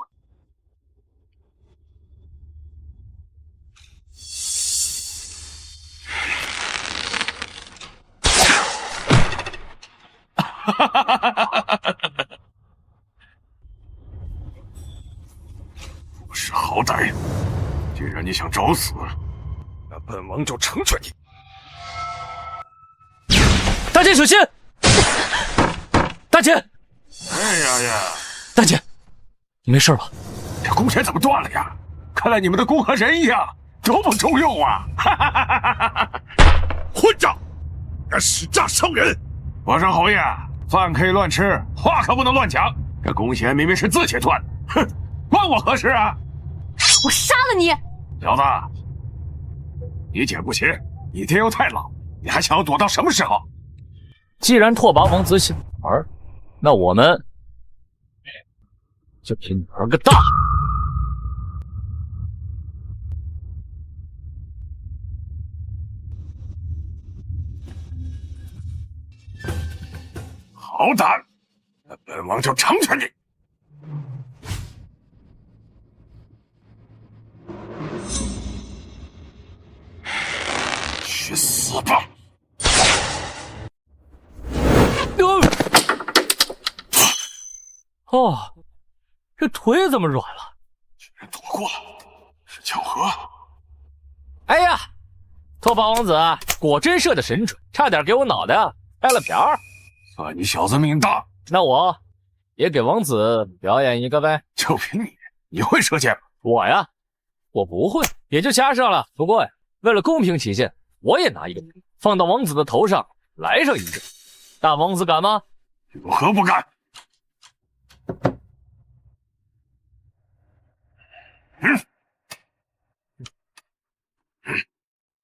不识好歹，既然你想找死，那本王就成全你。大姐小心！大姐！哎呀呀！大姐，你没事吧？这弓弦怎么断了呀？看来你们的弓和人一样，都不中用啊！混账！敢使诈伤人！我说侯爷，饭可以乱吃，话可不能乱讲。这弓弦明明是自己断的，哼，关我何事啊？我杀了你！小子，你姐不行，你爹又太老，你还想要躲到什么时候？既然拓跋王子想玩，那我们就给你玩个大。好胆，那本王就成全你。去死吧！哦，这腿怎么软了？居然躲过了，是巧合。哎呀，拓跋王子果真射得神准，差点给我脑袋开了瓢。算你小子命大，那我也给王子表演一个呗。就凭你，你会射箭吗？我呀，我不会，也就瞎射了。不过呀，为了公平起见，我也拿一个放到王子的头上来上一个。大王子敢吗？有何不敢？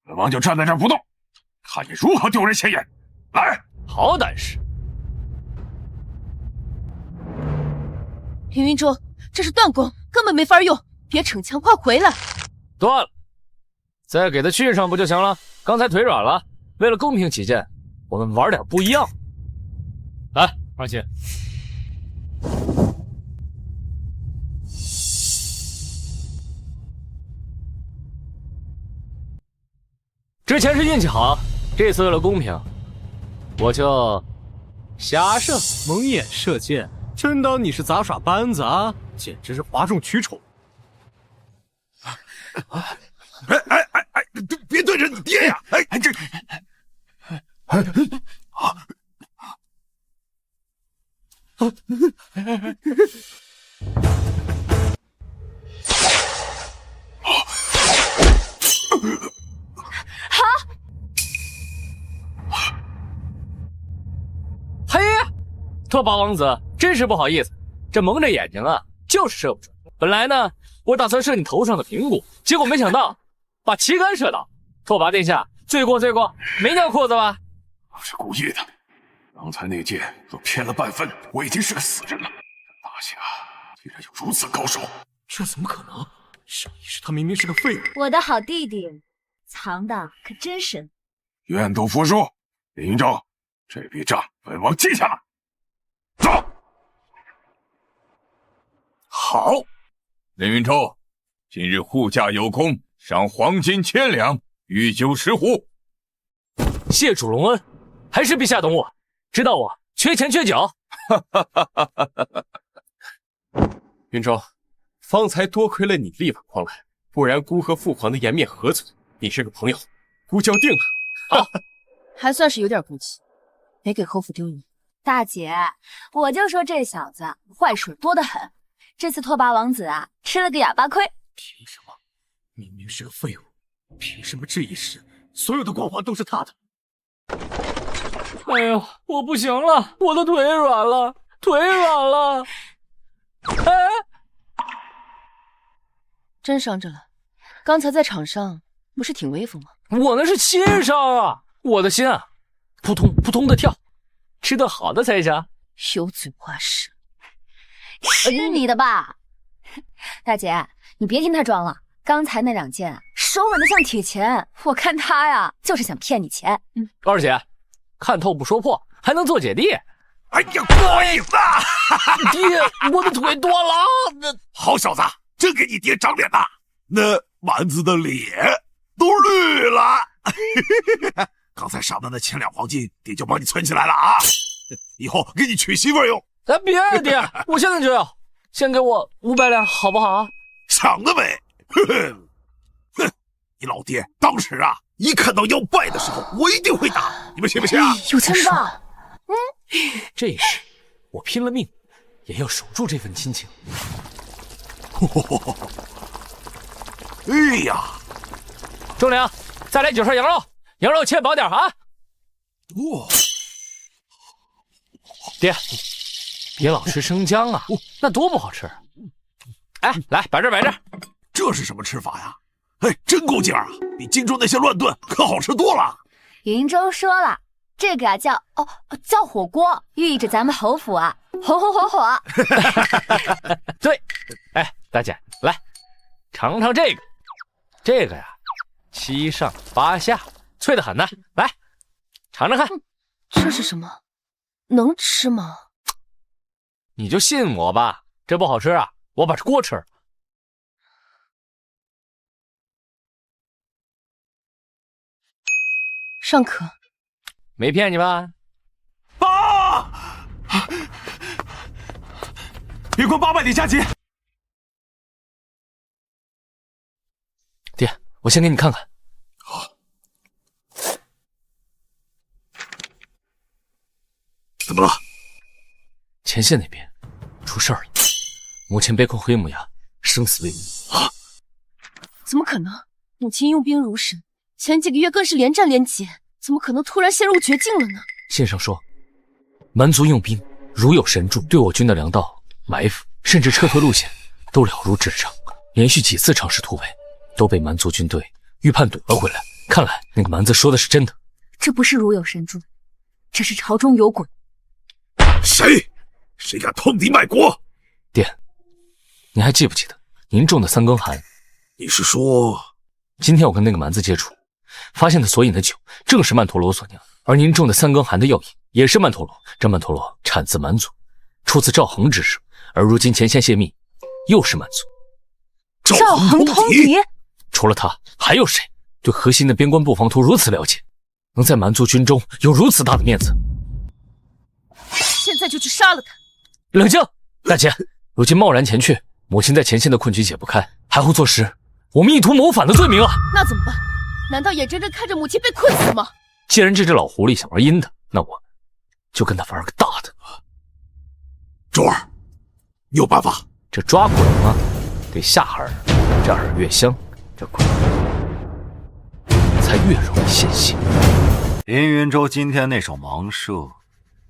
本王就站在这儿不动，看你如何丢人现眼。来，好胆识！凌云州，这是断弓，根本没法用，别逞强，快回来！断了，再给他续上不就行了？刚才腿软了，为了公平起见，我们玩点不一样。来，二姐。之前是运气好，这次为了公平，我就瞎射。蒙眼射箭，真当你是杂耍班子啊？简直是哗众取宠！哎，别对着你爹呀！哎，这嘿，拓跋王子，真是不好意思，这蒙着眼睛啊，就是射不准。本来呢，我打算射你头上的苹果，结果没想到把旗杆射到。拓跋殿下，罪过罪过，没尿裤子吧？我是故意的。刚才那箭若偏了半分，我已经是个死人了。大侠竟然有如此高手，这怎么可能？上一世他明明是个废物。我的好弟弟，藏的可真深。愿赌服输。林云洲，这笔账本王记下了。走。好，林云洲，今日护驾有功，赏黄金1000两，御酒10壶。谢主隆恩，还是陛下懂我，知道我缺钱缺酒。云州，方才多亏了你力挽狂澜，不然孤和父皇的颜面何存？你是个朋友，孤交定了。还算是有点骨气，没给侯府丢人。大姐，我就说这小子坏水多得很。这次拓跋王子啊，吃了个哑巴亏。凭什么？明明是个废物，凭什么这一世所有的光环都是他的？哎呦，我不行了，我的腿软了，腿软了。哎，真伤着了。刚才在场上不是挺威风吗？我那是心伤啊，我的心啊，扑通扑通的跳，吃得好的才行。油嘴滑舌，是你的吧？大姐，你别听他装了，刚才那2箭啊，手稳得像铁钳。我看他呀，就是想骗你钱。二姐，看透不说破，还能做姐弟？哎呀，过瘾呐！爹，我的腿断了！好小子，真给你爹长脸呐！那蛮子的脸都绿了。刚才赏的那1000两黄金，爹就帮你存起来了啊！以后给你娶媳妇用。别啊，爹，我现在就要，先给我500两，好不好？想得美！哼，你老爹当时啊，一看到要败的时候，我一定会打，你们信不信啊？有钱吧？这一世我拼了命也要守住这份亲情。哎呀，忠良，再来9串羊肉，羊肉切薄点啊！哇，爹，别老吃生姜啊，那多不好吃。哎，来，摆这摆这。这是什么吃法呀？哎，真够劲儿啊！比荆州那些乱炖可好吃多了。云州说了，这个啊叫火锅，寓意着咱们侯府啊火。对，哎，大姐，来尝尝这个，这个呀，7上8下，脆得很呢。来，尝尝看。这是什么？能吃吗？你就信我吧，这不好吃啊，我把这锅吃了。尚可，没骗你吧？啊！别关800里加急！爹，我先给你看看。好。怎么了？前线那边出事儿了，母亲被控黑木崖，生死未明。啊！怎么可能？母亲用兵如神，前几个月更是连战连捷，怎么可能突然陷入绝境了呢？信上说，蛮族用兵如有神助，对我军的粮道、埋伏，甚至撤退路线都了如指掌。连续几次尝试突围，都被蛮族军队预判堵了回来。看来那个蛮子说的是真的。这不是如有神助，这是朝中有鬼。谁敢通敌卖国？爹，你还记不记得您种的3更寒？你是说，今天我跟那个蛮子接触，发现他所饮的酒正是曼陀罗所酿，而您种的3更寒的药引也是曼陀罗。这曼陀罗产自蛮族，出自赵恒之手，而如今前线泄密，又是蛮族。赵恒通敌？除了他，还有谁对核心的边关布防图如此了解，能在蛮族军中有如此大的面子？现在就去杀了他！冷静，大姐，如今贸然前去，母亲在前线的困局解不开，还会坐实我们意图谋反的罪名啊！那怎么办？难道眼睁睁看着母亲被困死吗？既然这只老狐狸想玩阴的，那我就跟他玩个大的。周儿，你有办法？这抓鬼嘛，得下饵，这饵越香，这鬼才越容易显现。林云洲今天那手盲射，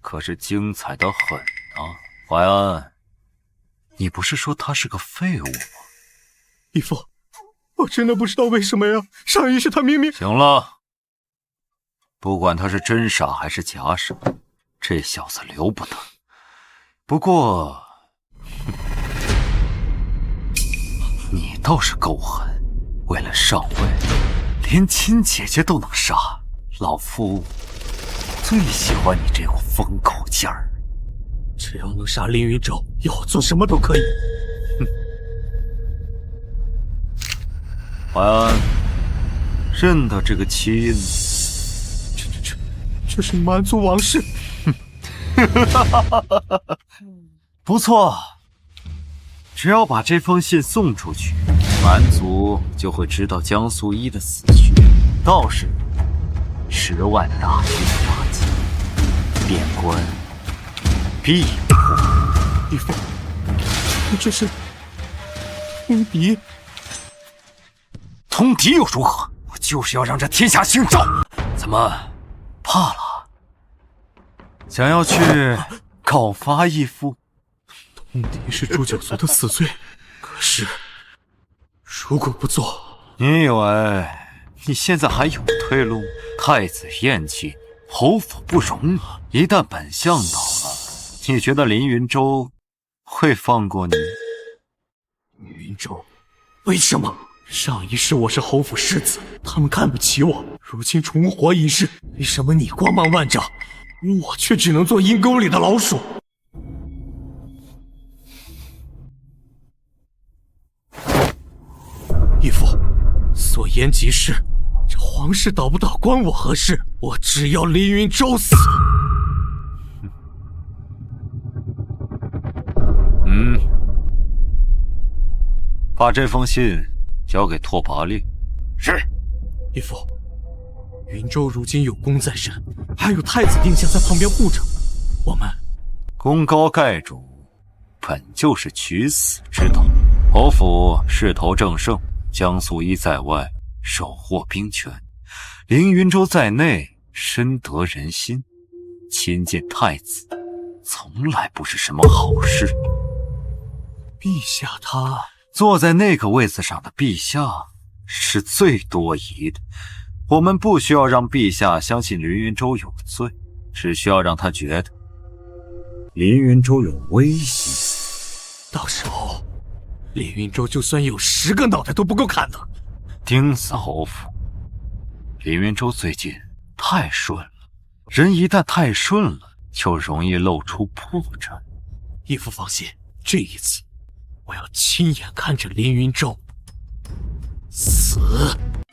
可是精彩的很啊！淮安，你不是说他是个废物吗？义父，我真的不知道为什么呀。上一世他明明……行了，不管他是真傻还是假傻，这小子留不得。不过，你倒是够狠，为了上位，连亲姐姐都能杀。老夫最喜欢你这股疯狗劲儿。只要能杀林云洲，要我做什么都可以。淮安，认得这个妻这是蛮族王室。不错，只要把这封信送出去，蛮族就会知道江素一的死去，到时10万大军发起，边关必破。义父，你这是通敌？通敌又如何？我就是要让这天下姓赵。怎么怕了？想要去告发义父？通敌是诛九族的死罪，可是如果不做，你以为你现在还有退路？太子厌弃你，侯府不容你，一旦本相倒了，你觉得林云洲会放过你？云洲，为什么？上一世我是侯府世子，他们看不起我，如今重活一世，为什么你光芒万丈，我却只能做阴沟里的老鼠？义父，所言极是，这皇室倒不倒关我何事？我只要林云洲死。把这封信交给拓跋烈。是。义父，云州如今有功在身，还有太子殿下在旁边护着，我们功高盖主本就是取死之道。侯府势头正盛，江素一在外手握兵权，凌云洲在内深得人心，亲近太子从来不是什么好事。陛下他坐在那个位子上的陛下是最多疑的，我们不需要让陛下相信林云洲有罪，只需要让他觉得林云洲有威胁。到时候林云洲就算有10个脑袋都不够砍的。盯死侯府。林云洲最近太顺了，人一旦太顺了，就容易露出破绽。义父放心，这一次我要亲眼看着林云洲死。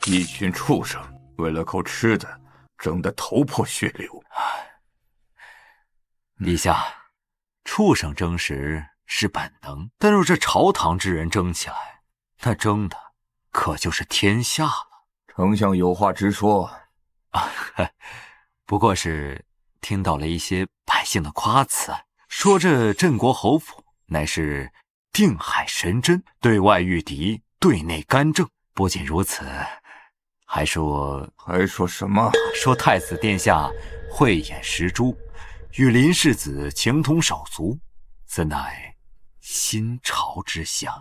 一群畜生为了口吃的，争得头破血流。陛下，畜生争食是本能，但若这朝堂之人争起来，那争的可就是天下了。丞相有话直说。不过是听到了一些百姓的夸辞，说这镇国侯府乃是定海神针，对外御敌，对内干政。不仅如此，还说什么？说太子殿下慧眼识珠，与林世子情同手足，此乃新朝之相。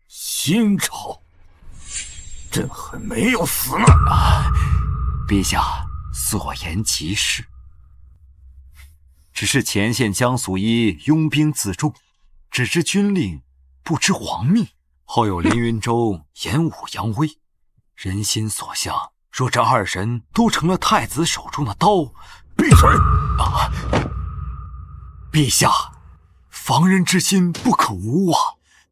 新朝？朕还没有死呢！陛下所言极是，只是前线江素一拥兵自重，只知军令，不知皇命。后有林云洲演武扬威，人心所向。若这二人都成了太子手中的刀，闭嘴！陛下，防人之心不可无啊！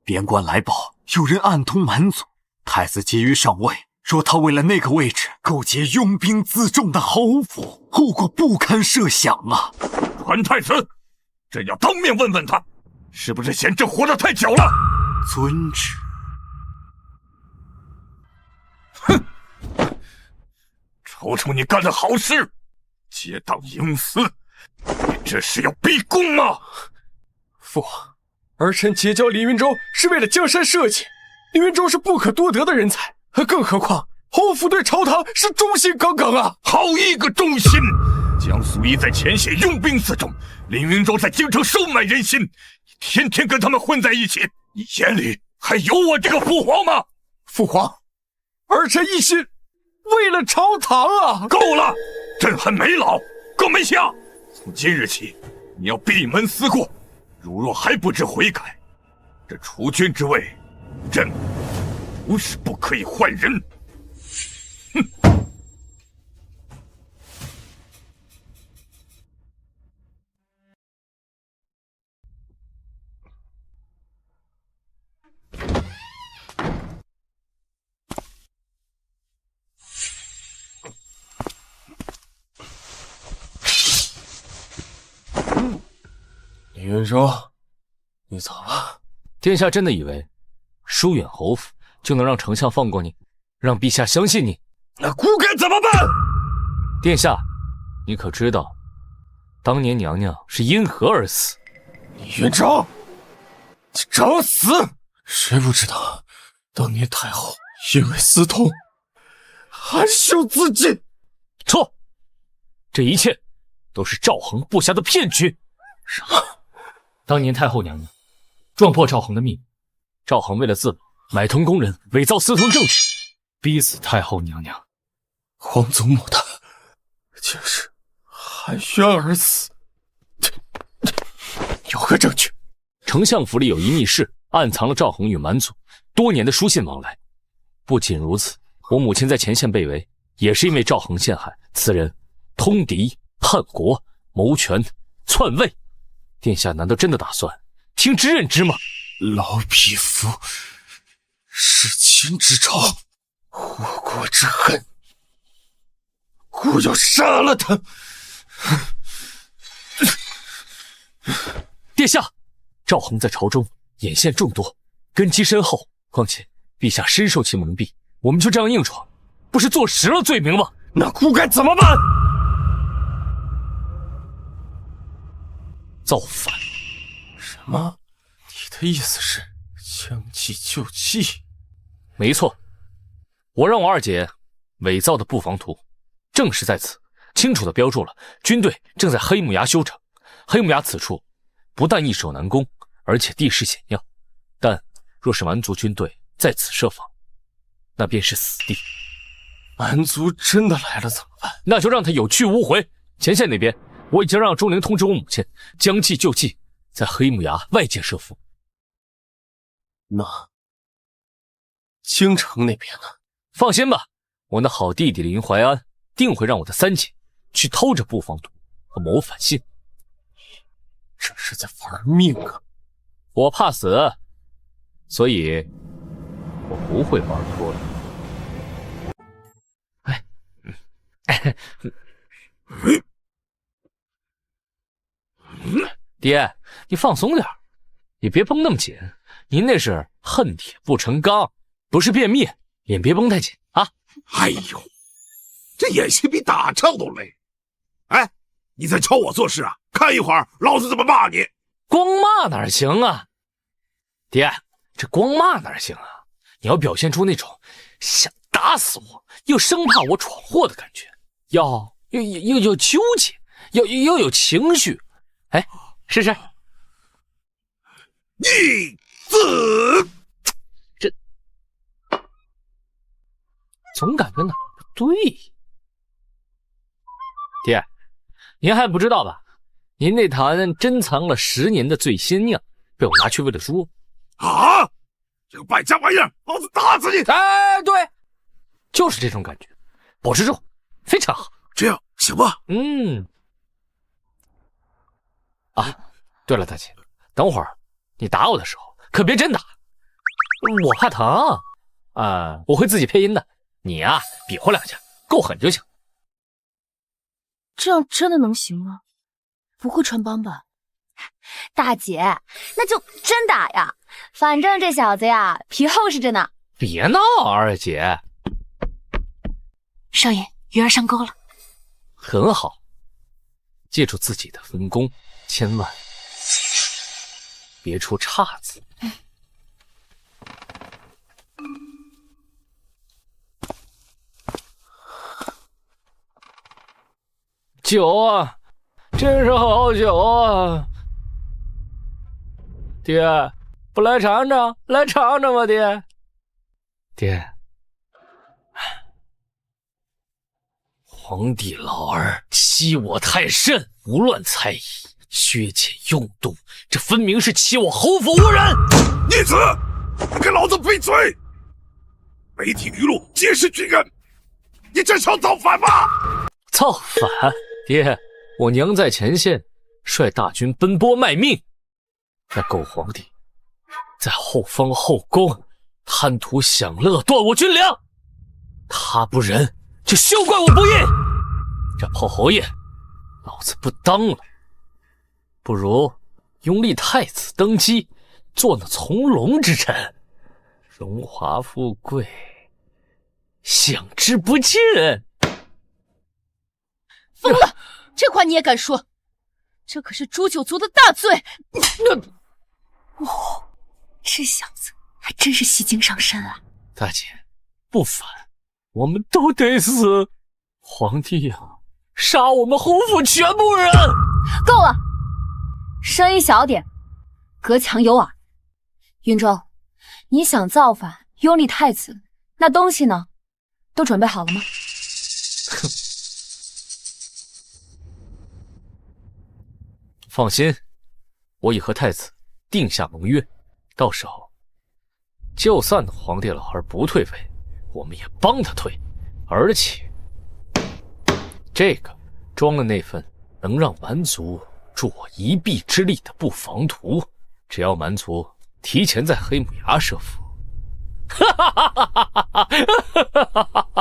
边关来报，有人暗通蛮族，太子急于上位，若他为了那个位置勾结拥兵自重的侯府，后果不堪设想啊！传太子，朕要当面问问他，是不是嫌朕活得太久了？遵旨。瞅瞅你干的好事，结党营私，你这是要逼宫吗？父皇，儿臣结交林云洲是为了江山社稷，林云洲是不可多得的人才，更何况侯府对朝堂是忠心耿耿啊！好一个忠心！江苏一在前线用兵自重，林云洲在京城收买人心，你天天跟他们混在一起，你眼里还有我这个父皇吗？父皇，儿臣一心为了朝堂啊！够了，朕还没老，够没下。从今日起，你要闭门思过，如若还不知悔改，这储君之位，朕不是不可以换人。哼！林云洲，你走了。殿下真的以为疏远侯府就能让丞相放过你，让陛下相信你？那骨该怎么办？殿下，你可知道当年娘娘是因何而死？林云洲，你找死！谁不知道当年太后因为私通含羞自尽？错，这一切都是赵恒布下的骗局。什么？当年太后娘娘撞破赵恒的秘密，赵恒为了自保，买通工人伪造私通证据，逼死太后娘娘。皇祖母的竟是含冤而死，有何证据？丞相府里有一密室，暗藏了赵恒与满族多年的书信往来。不仅如此，我母亲在前线被围，也是因为赵恒陷害。此人通敌叛国，谋权篡位。殿下难道真的打算听之任之吗？老匹夫，弑亲之仇，护国之恨，故要杀了他！殿下，赵恒在朝中眼线众多，根基深厚，况且陛下深受其蒙蔽，我们就这样硬闯，不是坐实了罪名吗？那孤该怎么办？造反。什么？你的意思是将计就计？没错，我让我二姐伪造的布防图，正是在此清楚地标注了军队正在黑木崖修整。黑木崖此处不但易守难攻，而且地势险要，但若是蛮族军队在此设防，那便是死地。蛮族真的来了怎么办？那就让他有去无回。前线那边我已经让钟灵通知我母亲，将计就计，在黑木崖外界设伏。那京城那边呢？放心吧，我那好弟弟林怀安定会让我的三姐去偷着布防图和谋反信。这是在玩命啊！我怕死，所以我不会玩脱的。爹，你放松点，你别绷那么紧。您那是恨铁不成钢，不是便秘，也别绷太紧啊。哎呦，这演戏比打仗都累。哎，你在教我做事啊？看一会儿老子怎么骂你。光骂哪行啊？爹，这光骂哪行啊？你要表现出那种想打死我又生怕我闯祸的感觉，要纠结，要有情绪。哎，试试。逆子，这总感觉哪不对。爹，您还不知道吧？您那坛珍藏了10年的醉仙酿被我拿去喂了猪啊！这个败家玩意儿，老子打死你！哎，对，就是这种感觉，保持住，非常好。这样行吗？啊，对了，大姐，等会儿你打我的时候可别真打，我怕疼啊，我会自己配音的。你啊，比划2下，够狠就行。这样真的能行吗？不会穿帮吧？大姐，那就真打呀！反正这小子呀，皮厚实着呢。别闹，二姐。少爷，鱼儿上钩了。很好，记住自己的分工，千万别出岔子。酒啊，真是好酒啊！爹，不来尝尝？来尝尝吧，爹。爹，皇帝老儿欺我太甚，胡乱猜疑，削减用度，这分明是欺我侯府无人！逆子，你给老子闭嘴！媒体舆论皆是军人，你这是要造反吗？造反！爹，我娘在前线，率大军奔波卖命，那狗皇帝在后方后宫贪图享乐，断我军粮，他不仁，就休怪我不义。这炮侯爷，老子不当了，不如拥立太子登基，做那从龙之臣，荣华富贵，享之不尽。疯了！这话你也敢说？这可是诛九族的大罪！哦，这小子还真是戏精上身啊！大姐，不反，我们都得死。皇帝呀，杀我们侯府全部人！够了，声音小点，隔墙有耳。云州，你想造反，拥立太子，那东西呢？都准备好了吗？哼。放心，我已和太子定下盟约，到时候就算皇帝老儿不退位，我们也帮他退。而且这个装了那份能让蛮族助我一臂之力的布防图，只要蛮族提前在黑木崖设伏，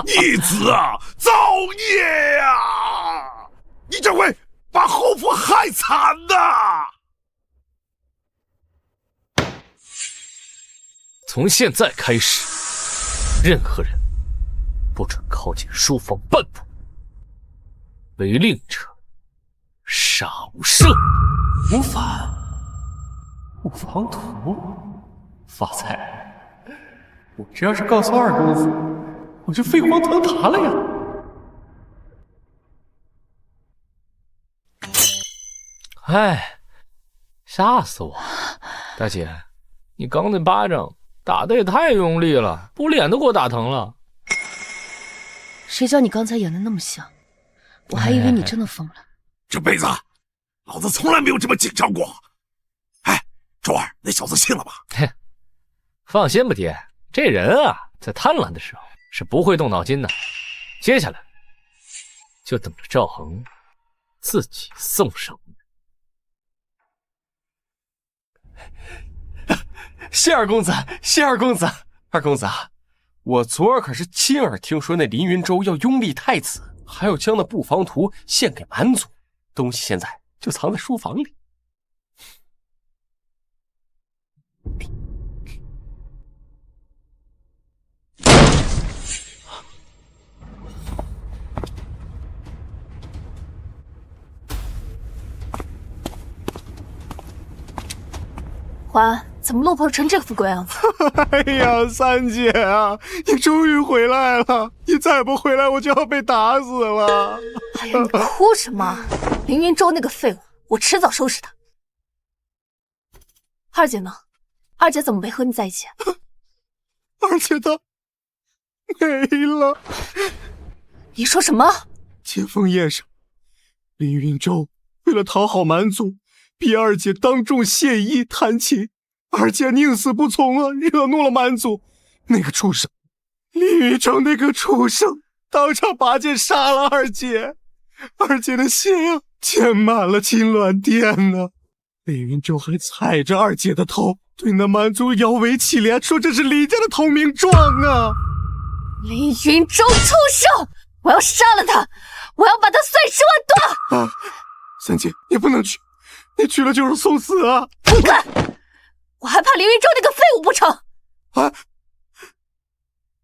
逆子啊，造孽呀！你这会把侯府害惨的！从现在开始，任何人不准靠近书房半步，违令者杀无赦。无反，布防图，发财！我这要是告诉二公子，我就飞黄腾达了呀！哎，吓死我！大姐，你刚那巴掌打得也太用力了，不脸都给我打疼了。谁叫你刚才演的那么像，我还以为你真的疯了。这辈子老子从来没有这么紧张过。哎，周儿，那小子信了吧？嘿，放心吧，爹，这人啊，在贪婪的时候是不会动脑筋的。接下来就等着赵恒自己送上门。谢二公子，谢二公子，二公子啊，我昨儿可是亲耳听说那林云州要拥立太子，还要将那布防图献给蛮族，东西现在就藏在书房里。华，怎么落魄成这副鬼样子？哎呀，三姐啊，你终于回来了！你再不回来，我就要被打死了！哎呀，你哭什么？林云州那个废物，我迟早收拾他。二姐呢？二姐怎么没和你在一起？二姐她没了。你说什么？接风宴上，林云州为了讨好蛮族，逼二姐当众献医弹琴，二姐宁死不从啊，惹怒了蛮族。那个畜生，林云州那个畜生，当场拔剑杀了二姐，二姐的血啊，溅满了金銮殿呢。林云州还踩着二姐的头，对那蛮族摇尾乞怜，说这是林家的投名状啊！林云州畜生，我要杀了他，我要把他碎尸万段！啊，三姐，你不能去，你去了就是送死啊！滚开！我还怕林云州那个废物不成？啊，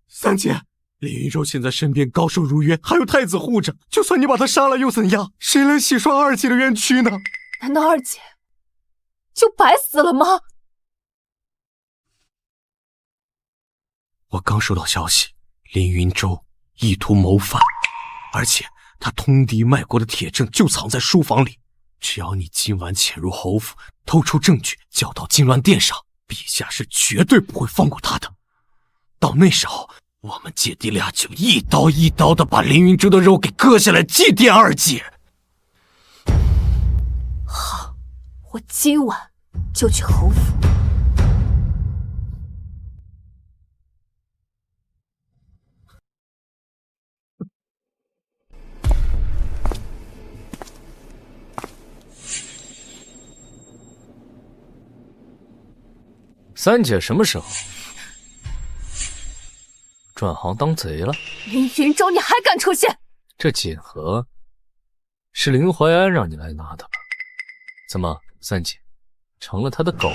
三姐，林云舟现在身边高手如云，还有太子护着，就算你把他杀了又怎样？谁能洗刷二姐的冤屈呢？难道二姐就白死了吗？我刚收到消息，林云舟意图谋反，而且他通敌卖国的铁证就藏在书房里。只要你今晚潜入侯府，偷出证据交到金銮殿上，陛下是绝对不会放过他的。到那时候，我们姐弟俩就一刀一刀的把林云舟的肉给割下来祭奠二姐。好，我今晚就去侯府。三姐什么时候转行当贼了？林云舟，你还敢出现？这锦盒是林怀安让你来拿的吧？怎么，三姐成了他的狗？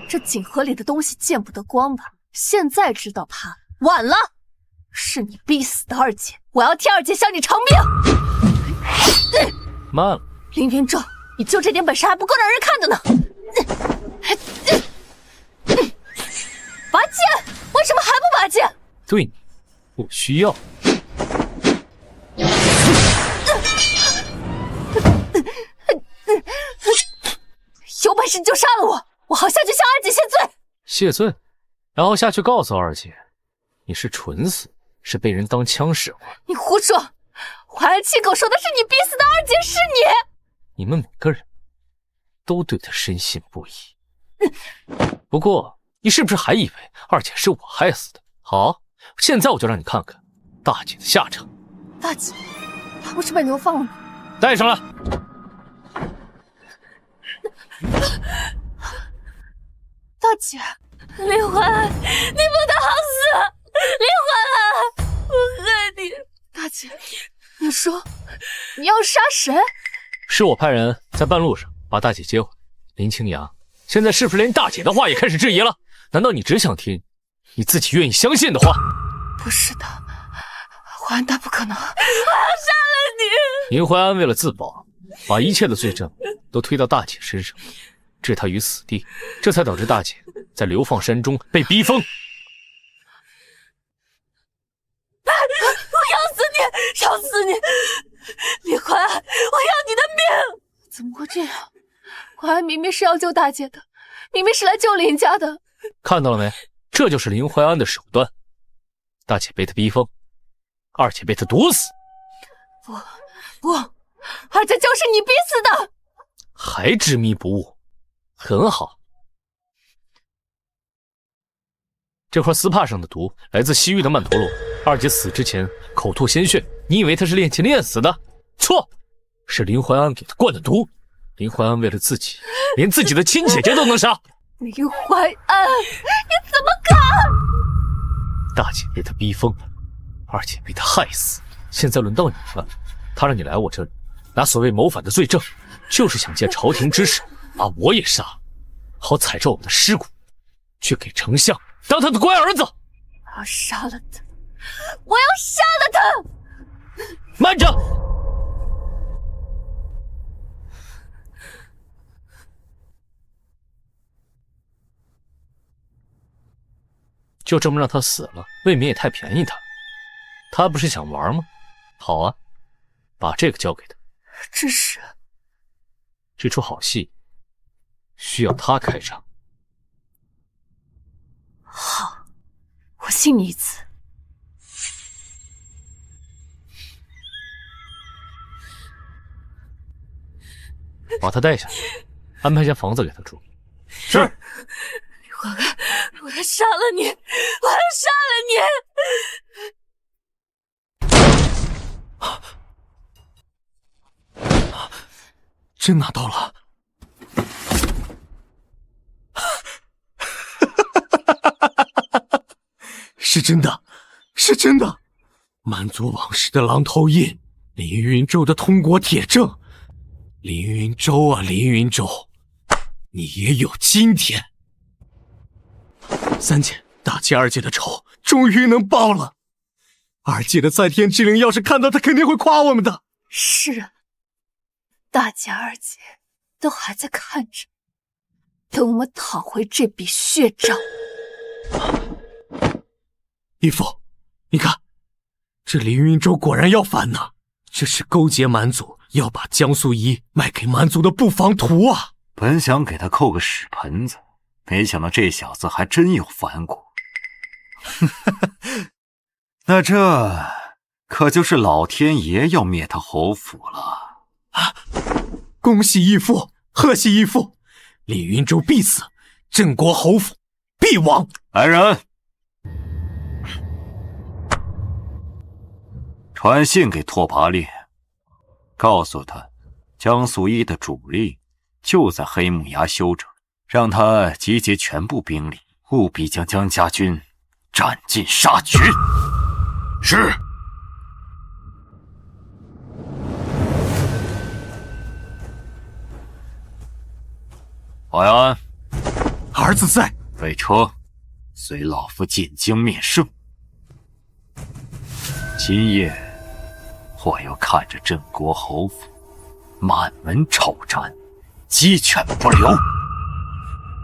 这锦盒里的东西见不得光吧？现在知道怕晚了。是你逼死的二姐，我要替二姐向你偿命。慢了，林云舟，你就这点本事还不够让人看的呢。拔剑，为什么还不拔剑？对你不需要。有本事你就杀了我，我好下去向二姐谢罪。谢罪，然后下去告诉二姐，你是蠢死，是被人当枪使唤。你胡说！怀安七狗说的是你逼死的二姐，是你。你们每个人都对他深信不疑。不过，你是不是还以为二姐是我害死的？好，现在我就让你看看大姐的下场。大姐，她不是被流放了吗？带上来。大姐，林怀安，你不得好死！林怀安，我恨你！大姐，你说你要杀谁？是我派人在半路上把大姐接回。林清扬，现在是不是连大姐的话也开始质疑了？难道你只想听你自己愿意相信的话？不是的，怀安他不可能。我要杀了你！林怀安为了自保，把一切的罪证都推到大姐身上，置她于死地，这才导致大姐在流放山中被逼疯。我要死你！要死你！林怀安，我要你的命！怎么会这样？怀安明明是要救大姐的，明明是来救林家的。看到了没？这就是林怀安的手段。大姐被他逼疯，二姐被他毒死。不，二姐就是你逼死的。还执迷不悟，很好。这块丝帕上的毒来自西域的曼陀罗，二姐死之前口吐鲜血，你以为她是练琴练死的？错，是林怀安给她灌的毒。林怀安为了自己，连自己的亲姐姐都能杀。林怀安，你怎么敢？大姐被他逼疯，二姐被他害死，现在轮到你了。他让你来我这里，拿所谓谋反的罪证，就是想借朝廷之势把我也杀，好踩着我们的尸骨，去给丞相当他的乖儿子。我要杀了他！我要杀了他！慢着！就这么让他死了，未免也太便宜他了。他不是想玩吗？好啊，把这个交给他。这出好戏需要他开场。好，我信你一次。把他带下去，安排间房子给他住。是。我要杀了你！我要杀了你！真拿到了！是真的，是真的！满族王室的狼头印，林云舟的通国铁证。林云舟啊，林云舟，你也有今天！三姐，大姐二姐的仇终于能报了。二姐的在天之灵要是看到，她肯定会夸我们的。是啊，大姐、二姐都还在看着，等我们讨回这笔血账。义父，你看，这林云州果然要反呢，这是勾结蛮族，要把江素仪卖给蛮族的布防图啊！本想给他扣个屎盆子，没想到这小子还真有反骨。那这可就是老天爷要灭他侯府了啊！恭喜义父，贺喜义父，李云州必死，镇国侯府必亡。来人，传信给拓跋烈，告诉他江素一的主力就在黑木崖休整，让他集结全部兵力，务必将江家军斩尽杀绝。是。淮安，儿子在。备车，随老夫进京面圣。今夜我要看着镇国侯府满门抄斩，鸡犬不留。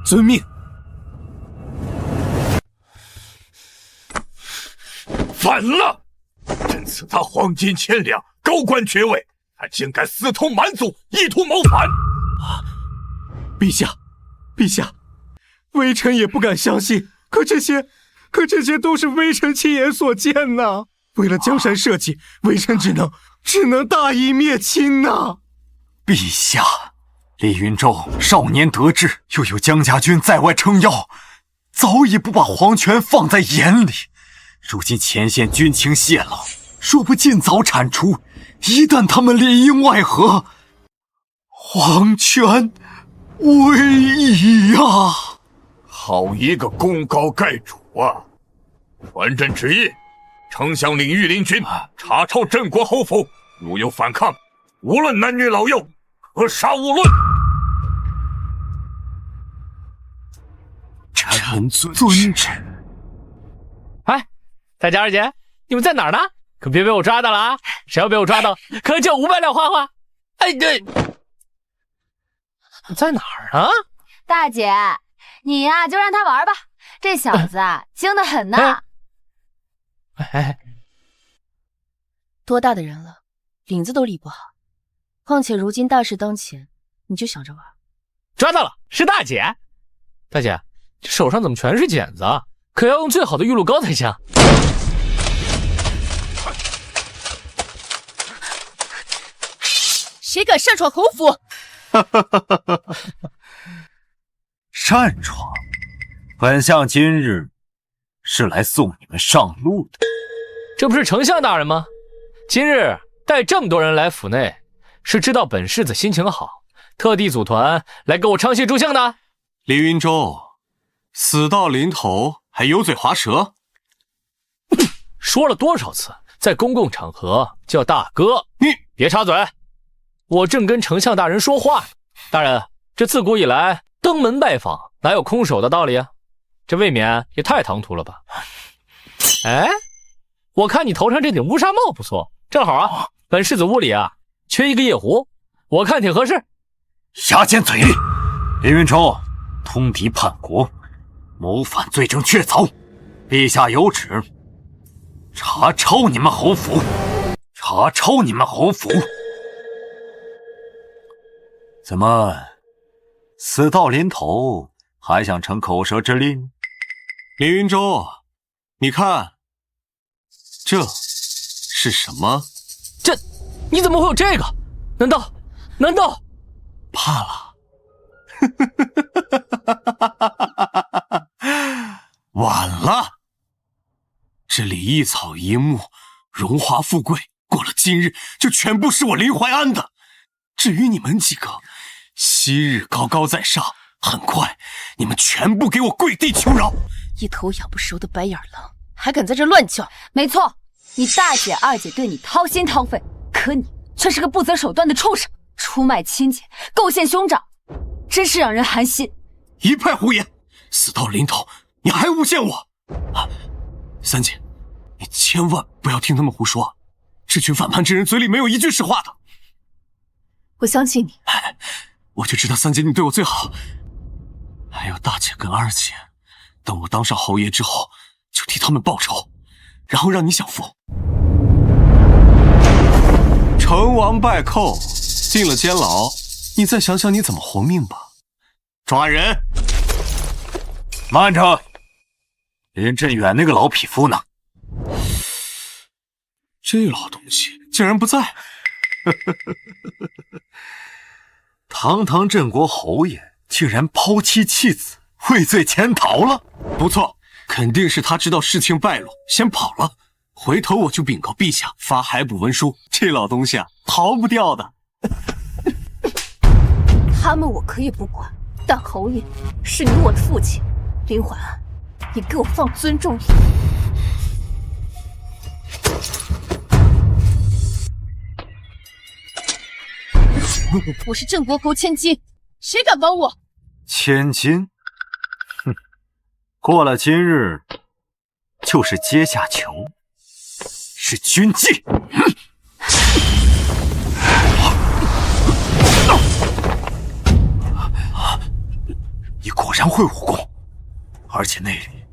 遵命。反了！朕赐他黄金千两，高官爵位，他竟敢私通蛮族，意图谋反！陛下，陛下，微臣也不敢相信，可这些都是微臣亲眼所见呐！为了江山社稷，微臣只能大义灭亲呐！陛下，李云州少年得志，又有江家军在外撑腰，早已不把皇权放在眼里。如今前线军情泄露，若不尽早铲除，一旦他们里应外合，皇权危矣啊！好一个功高盖主啊！传朕旨意，丞相领御林军查抄镇国侯府，如有反抗，无论男女老幼，可杀勿论。臣遵旨。哎，大姐二姐，你们在哪儿呢？可别被我抓到了啊！谁要被我抓到，可就500两花花。哎，对，在哪儿呢？大姐，你呀就让他玩吧，这小子啊精得很呢。哎，多大的人了，领子都理不好，况且如今大事当前，你就想着玩？抓到了，是大姐。大姐，这手上怎么全是茧子啊？可要用最好的玉露膏才行。谁敢擅闯侯府？擅闯？本相今日是来送你们上路的。这不是丞相大人吗？今日带这么多人来府内，是知道本世子心情好，特地组团来给我唱戏助兴的。林云州，死到临头还油嘴滑舌。说了多少次，在公共场合叫大哥，你别插嘴。我正跟丞相大人说话呢。大人，这自古以来登门拜访哪有空手的道理啊？这未免也太唐突了吧。哎，我看你头上这顶乌纱帽不错，正好啊，本世子屋里啊缺一个夜壶，我看挺合适。牙尖嘴利，林云州通敌叛国，谋反罪证确凿，陛下有旨，查抄你们侯府，查抄你们侯府。怎么，死到临头还想逞口舌之令？林云州，你看，这是什么？这，你怎么会有这个？难道？怕了？晚了！这里一草一木，荣华富贵，过了今日就全部是我林淮安的。至于你们几个，昔日高高在上，很快你们全部给我跪地求饶！一头养不熟的白眼狼，还敢在这乱叫？没错，你大姐二姐对你掏心掏肺，可你却是个不择手段的畜生，出卖亲姐，构陷兄长，真是让人寒心。一派胡言！死到临头，你还诬陷我！啊，三姐，你千万不要听他们胡说，这群反叛之人嘴里没有一句实话的。我相信你。我就知道三姐你对我最好，还有大姐跟二姐，等我当上侯爷之后，就替他们报仇，然后让你享福。成王败寇，进了监牢，你再想想你怎么活命吧。抓人！慢着，林振远那个老匹夫呢？这老东西竟然不在！堂堂镇国侯爷竟然抛妻弃子，畏罪潜逃了。不错，肯定是他知道事情败露，先跑了。回头我就禀告陛下，发海捕文书。这老东西啊，逃不掉的。他们我可以不管，但侯爷是你我的父亲，林怀安，你给我放尊重一点。我是镇国侯千金，谁敢帮我？千金？哼，过了今日，就是阶下囚，是军纪。你果然会武功，而且内力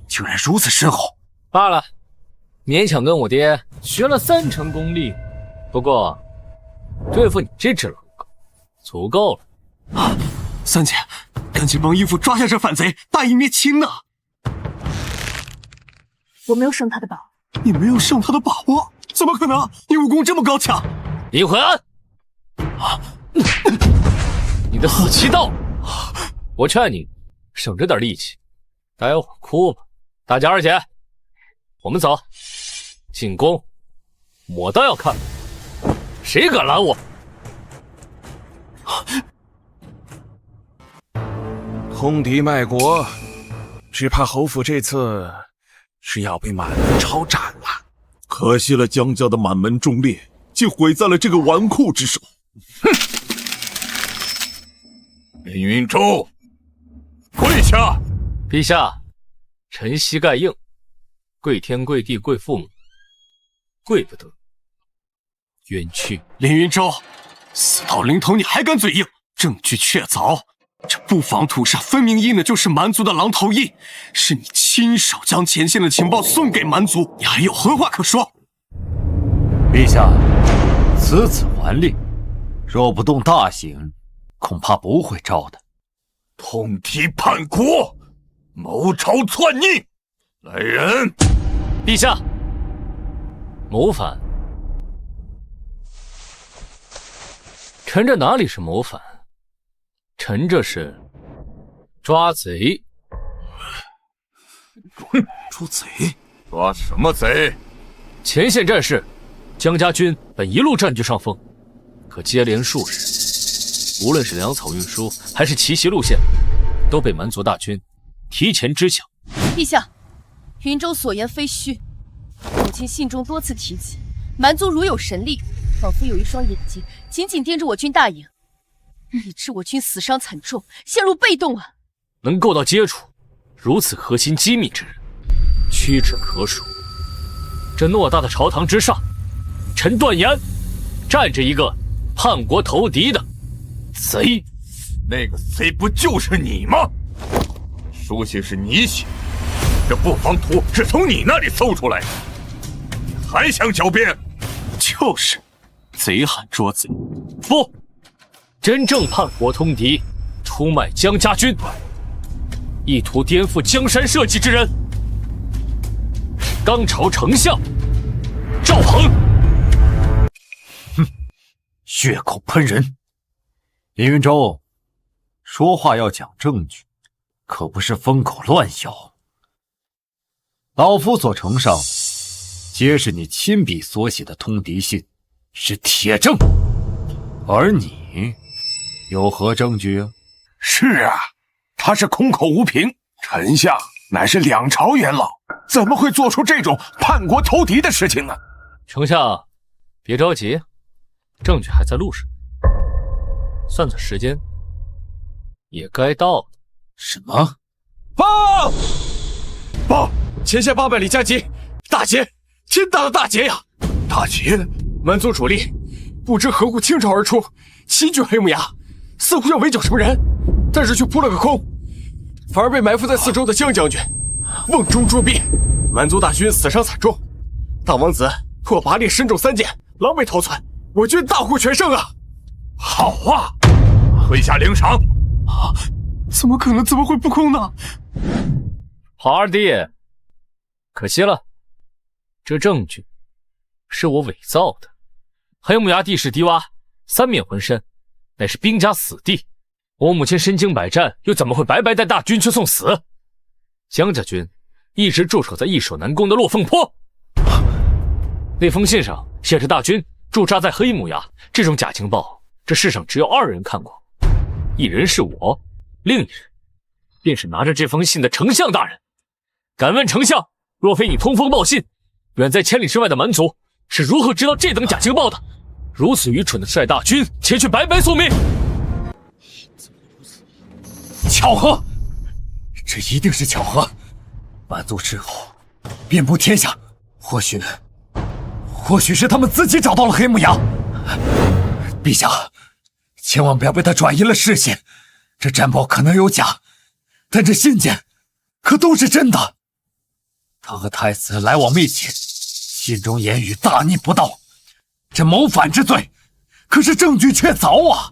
竟然如此深厚。罢了，勉强跟我爹学了3成功力，不过对付你这只狼狗足够了。三姐，赶紧帮义父抓下这反贼，大义灭亲呢！我没有胜他的把握。你没有胜他的把握？怎么可能？你武功这么高强！林怀安，你的死期到了，我劝你省着点力气，待会儿哭吧。大姐二姐，我们走，进宫，我倒要看谁敢拦我。通敌卖国，只怕侯府这次是要被满门抄斩了。可惜了江家的满门忠烈，竟毁在了这个纨绔之手。哼！林云洲，跪下！陛下，臣膝盖硬，跪天跪地跪父母，跪不得。冤屈！林云洲，死到临头你还敢嘴硬？证据确凿，这布防土上分明印的就是蛮族的狼头印，是你亲手将前线的情报送给蛮族，你还有何话可说？陛下，此子还令，若不动大刑，恐怕不会招的。通敌叛国，谋朝篡逆，来人！陛下，谋反？臣这哪里是谋反？臣这是抓贼。抓贼？抓什么贼？前线战事，江家军本一路占据上风，可接连数日，无论是粮草运输还是奇袭路线，都被蛮族大军提前知晓。陛下，云州所言非虚，母亲信中多次提及，蛮族如有神力，仿佛有一双眼睛紧紧盯着我军大营，以致我军死伤惨重，陷入被动啊！能够到接触如此核心机密之人，屈指可数。这偌大的朝堂之上，臣断言，站着一个叛国投敌的贼。那个贼不就是你吗？书信是你写，这布防图是从你那里搜出来的，你还想狡辩？就是，贼喊捉贼。不，真正叛国通敌、出卖江家军、意图颠覆江山社稷之人，是刚朝丞相赵恒。哼，血口喷人！林云洲，说话要讲证据，可不是疯狗乱咬。老夫所呈上，皆是你亲笔所写的通敌信，是铁证。而你有何证据啊？是啊，他是空口无凭。丞相乃是2朝元老，怎么会做出这种叛国投敌的事情呢？丞相，别着急，证据还在路上，算算时间，也该到了。什么？报！前线800里加急，大劫！天大的大劫呀！大劫！蛮族主力不知何故倾巢而出，袭击黑木崖，似乎要围剿什么人，但是却扑了个空，反而被埋伏在四周的江将军瓮中捉鳖，蛮族大军死伤惨重。大王子拓跋烈身中3箭，狼狈逃窜，我军大获全胜啊！好啊，麾下领赏。啊，怎么可能？怎么会不空呢？好二弟，可惜了，这证据是我伪造的。黑木崖地势低洼，3面环山，乃是兵家死地。我母亲身经百战，又怎么会白白带大军去送死？江家军一直驻守在易守难攻的落凤坡。那封信上写着大军驻扎在黑木崖，这种假情报，这世上只有2人看过，一人是我，另一人便是拿着这封信的丞相大人。敢问丞相，若非你通风报信，远在千里之外的蛮族是如何知道这等假情报的？如此愚蠢的率大军前去白白送命，巧合，这一定是巧合。蛮族之后遍布天下，或许是他们自己找到了黑木崖。陛下，千万不要被他转移了视线。这战报可能有假，但这信件可都是真的。他和太子来往密切，信中言语大逆不道，这谋反之罪，可是证据确凿啊！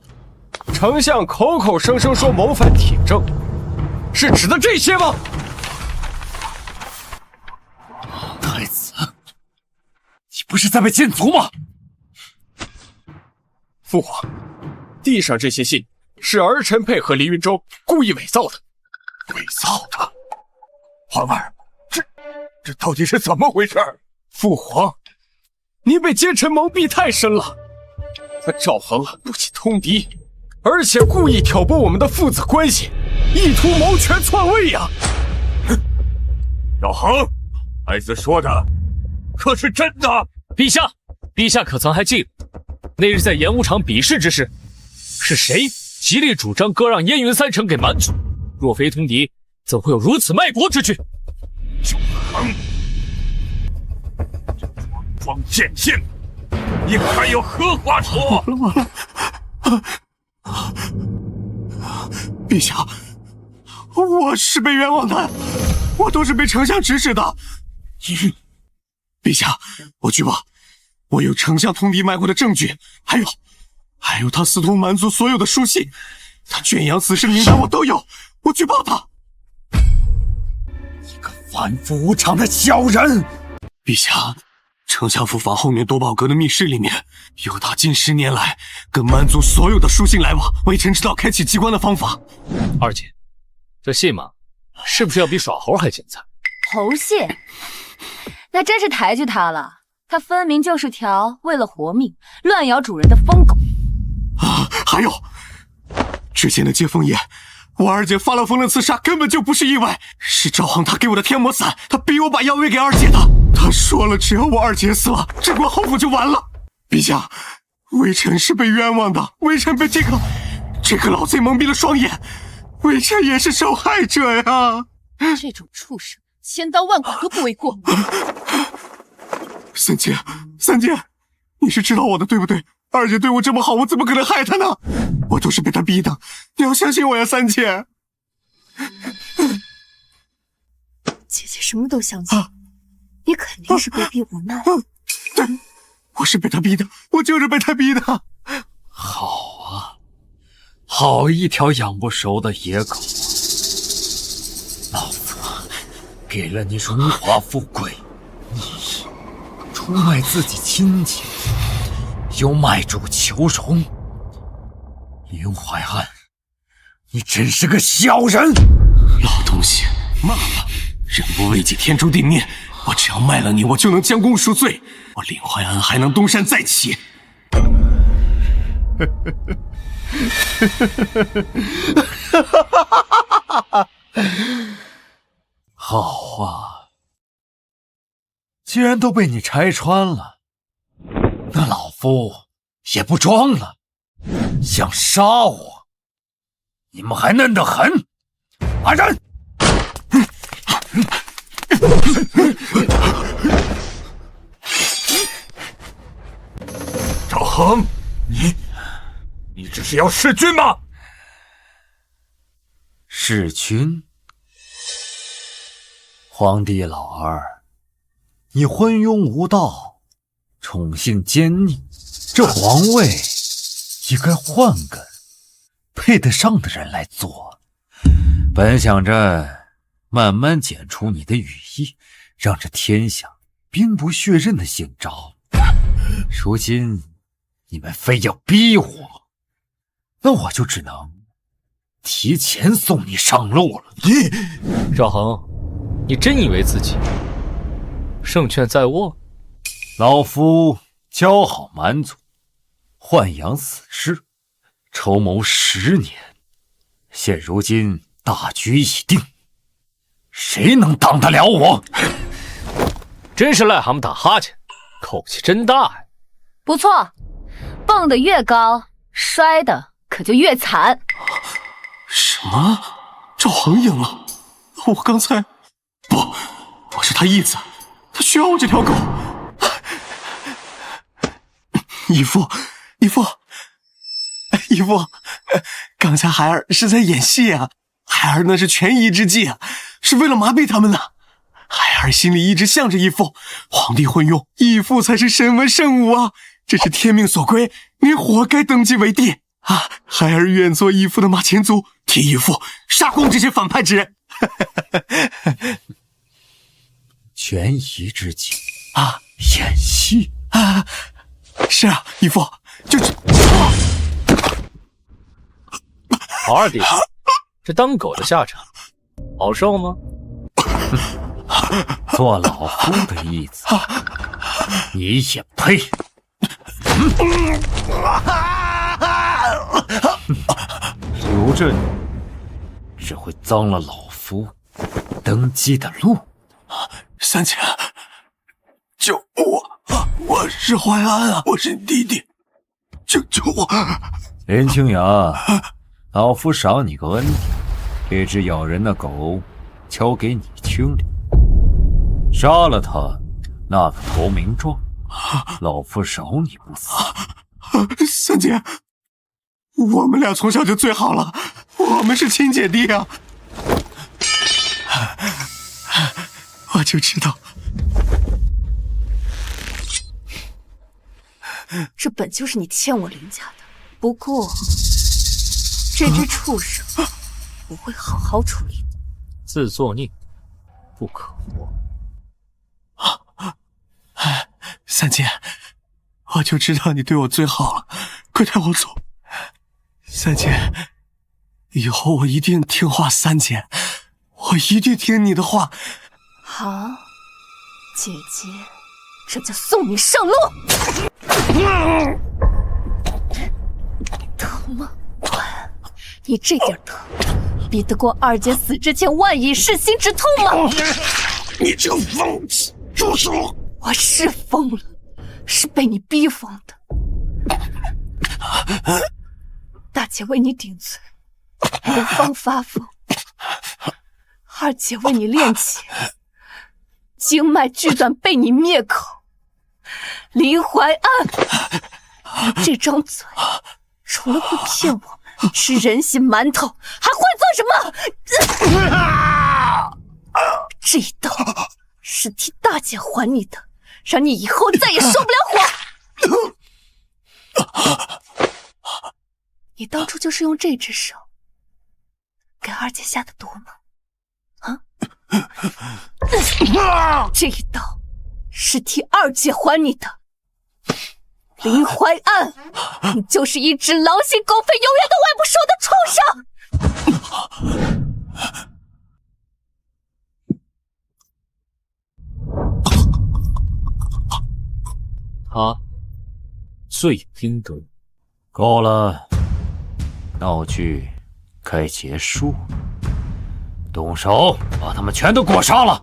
丞相口口声声说谋反铁证，是指的这些吗？太子，你不是在被禁足吗？父皇，地上这些信是儿臣配合林云洲故意伪造的。伪造的？皇儿，这到底是怎么回事？父皇，您被奸臣蒙蔽太深了。他赵恒不仅通敌，而且故意挑拨我们的父子关系，意图谋权篡位呀！赵恒，孩子说的可是真的？陛下可曾还记得那日在演武场比试之时，是谁极力主张割让燕云3城给蛮族？若非通敌，怎会有如此卖国之举？赵恒，装贱信，你还有何话说？完了！陛下，我是被冤枉的，我都是被丞相指使的。陛下，我举报，我有丞相通敌卖国的证据，还有他私通蛮族所有的书信，他圈养死士的名单我都有，我举报他。一个反复无常的小人！陛下，丞相府房后面多宝阁的密室里面有他近10年来跟蛮族所有的书信来往，微臣知道开启机关的方法。二姐，这信嘛，是不是要比耍猴还精彩？猴信，那真是抬举他了。他分明就是条为了活命乱咬主人的疯狗。还有，之前的接风宴，我二姐发了疯的刺杀根本就不是意外，是赵恒他给我的天魔伞，他逼我把药喂给二姐的。他说了，只要我二姐死了，镇国侯府就完了。陛下，微臣是被冤枉的，微臣被这个老贼蒙蔽了双眼，微臣也是受害者呀。这种畜生，千刀万剐都不为过。三姐，你是知道我的对不对？二姐对我这么好，我怎么可能害她呢？我都是被她逼的，你要相信我呀，三姐。姐姐什么都相信，你肯定是被逼无奈。对，我是被她逼的，我就是被她逼的。好啊，好一条养不熟的野狗！老子给了你荣华富贵，你出卖自己亲戚，又卖主求荣。林怀安，你真是个小人！老东西，骂吧，人不为己，天诛地灭。我只要卖了你，我就能将功赎罪，我林怀安还能东山再起。好话，既然都被你拆穿了，那老夫也不装了。想杀我，你们还嫩得很！二人！恒，你只是要弑君吗？弑君？皇帝老儿，你昏庸无道，宠幸奸佞，这皇位应该换个配得上的人来做。本想着慢慢剪除你的羽翼，让这天下兵不血刃的姓赵。如今你们非要逼我，那我就只能提前送你上路了。赵恒，你真以为自己胜券在握？老夫姣好蛮族，豢养死士，筹谋10年，现如今大局已定，谁能挡得了我？真是癞蛤蟆打哈欠，口气真大呀！不错，蹦得越高，摔的可就越惨。什么？赵恒赢了？我刚才不，我是他义子，他需要我这条狗。义父，刚才孩儿是在演戏啊，孩儿那是权宜之计啊，是为了麻痹他们呢。孩儿心里一直向着义父，皇帝昏庸，义父才是神文圣武啊，这是天命所归，您活该登基为帝啊！孩儿愿做义父的马前卒，替义父杀光这些反叛之人。权宜之计啊，演戏啊？是啊，义父，就是好二弟，这当狗的下场好受吗？做老夫的义子，你也配？留着你，只会脏了老夫登基的路。三姐，救我！我是淮安啊，我是你弟弟，救我！林清雅，老夫赏你个恩典，这只咬人的狗交给你清理，杀了他，那个投名状，老夫饶你不死。三姐，我们俩从小就最好了，我们是亲姐弟啊！我就知道，这本就是你欠我林家的。不过，这只畜生我会好好处理的。自作孽不可活。三姐，我就知道你对我最好了，快带我走。三姐，以后我一定听话三姐，我一定听你的话。好，姐姐，这就送你上路。疼吗？你这点疼，比得过二姐死之前万蚁噬心之痛吗？你这个疯子，住手！我是疯了，是被你逼疯的。大姐为你顶罪，无方发疯；二姐为你练琴，经脉锯断被你灭口。林淮安，你这张嘴，除了会骗我们吃人心馒头，还会做什么？这一刀是替大姐还你的，让你以后再也受不了火。你当初就是用这只手给二姐下的毒吗？啊！这一刀是替二姐还你的。林淮安，你就是一只狼心狗肺、永远都喂不熟的畜生！他罪应得。够了，闹剧该结束，动手把他们全都给我杀了！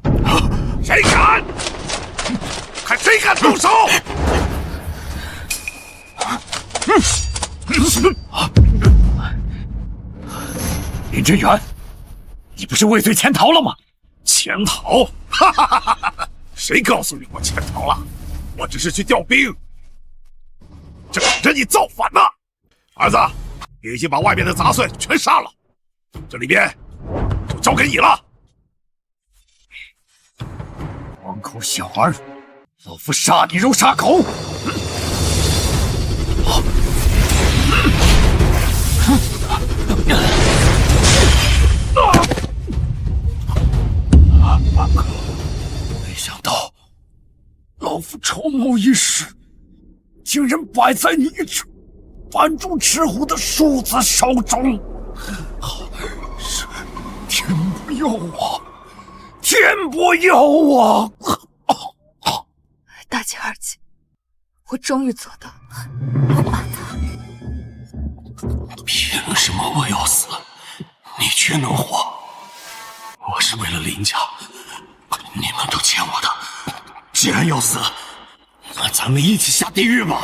谁敢？看谁敢动手！林真远，你不是畏罪潜逃了吗？潜逃？哈哈哈哈！谁告诉你我潜逃了？我只是去调兵。就等着你造反呢！儿子，已经把外面的杂碎全杀了，这里边就交给你了。黄口小儿，老夫杀你如杀狗！没想到，老夫筹谋一时，竟然败在你这扮猪吃虎的庶子手中。是天不佑我，天不佑我！大姐、二姐，我终于做到了，我把他。凭什么我要死，你却能活？我是为了林家，你们都欠我的。既然要死，那咱们一起下地狱吧！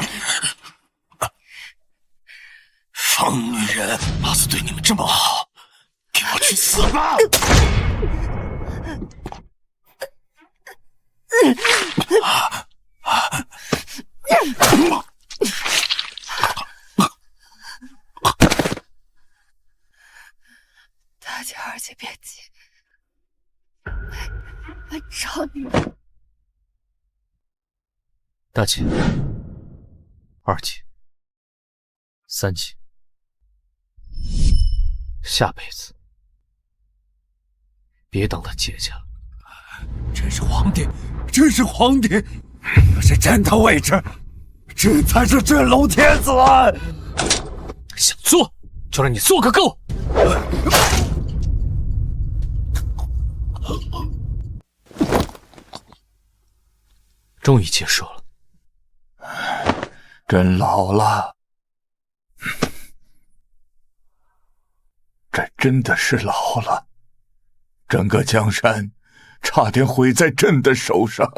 疯女人，老子对你们这么好，给我去死吧！大姐、二姐别急，我找你。大姐、二姐、三姐，下辈子别当他姐姐了。这是皇帝，这是皇帝，这是朕的位置，这才是真龙天子。想做就让你做个够！终于结束了。朕老了，这真的是老了，整个江山差点毁在朕的手上。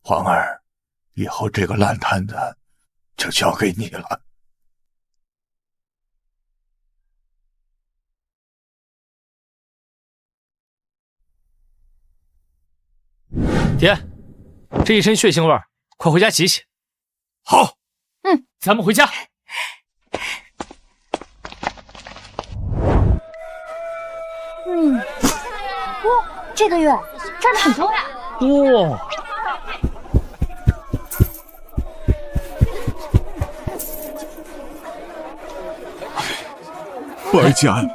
皇儿，以后这个烂摊子就交给你了。爹，这一身血腥味儿，快回家洗洗。好，咱们回家。这个月赚的很多呀。哇！败家呀！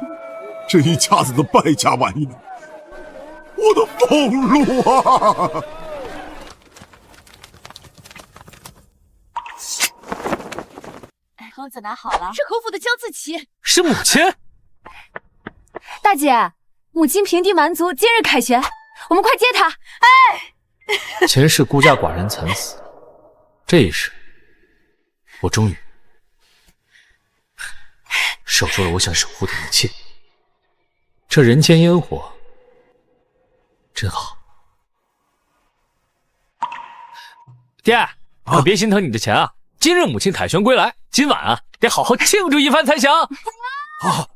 这一家子的败家玩意，我的俸禄啊！公子拿好了，是侯府的江自琪，是母亲。大姐，母亲平地蛮族，今日凯旋，我们快接她！哎，前世孤家寡人惨死，这一世，我终于守住了我想守护的一切。这人间烟火真好。爹，可别心疼你的钱啊！今日母亲凯旋归来，今晚啊得好好庆祝一番才行。好，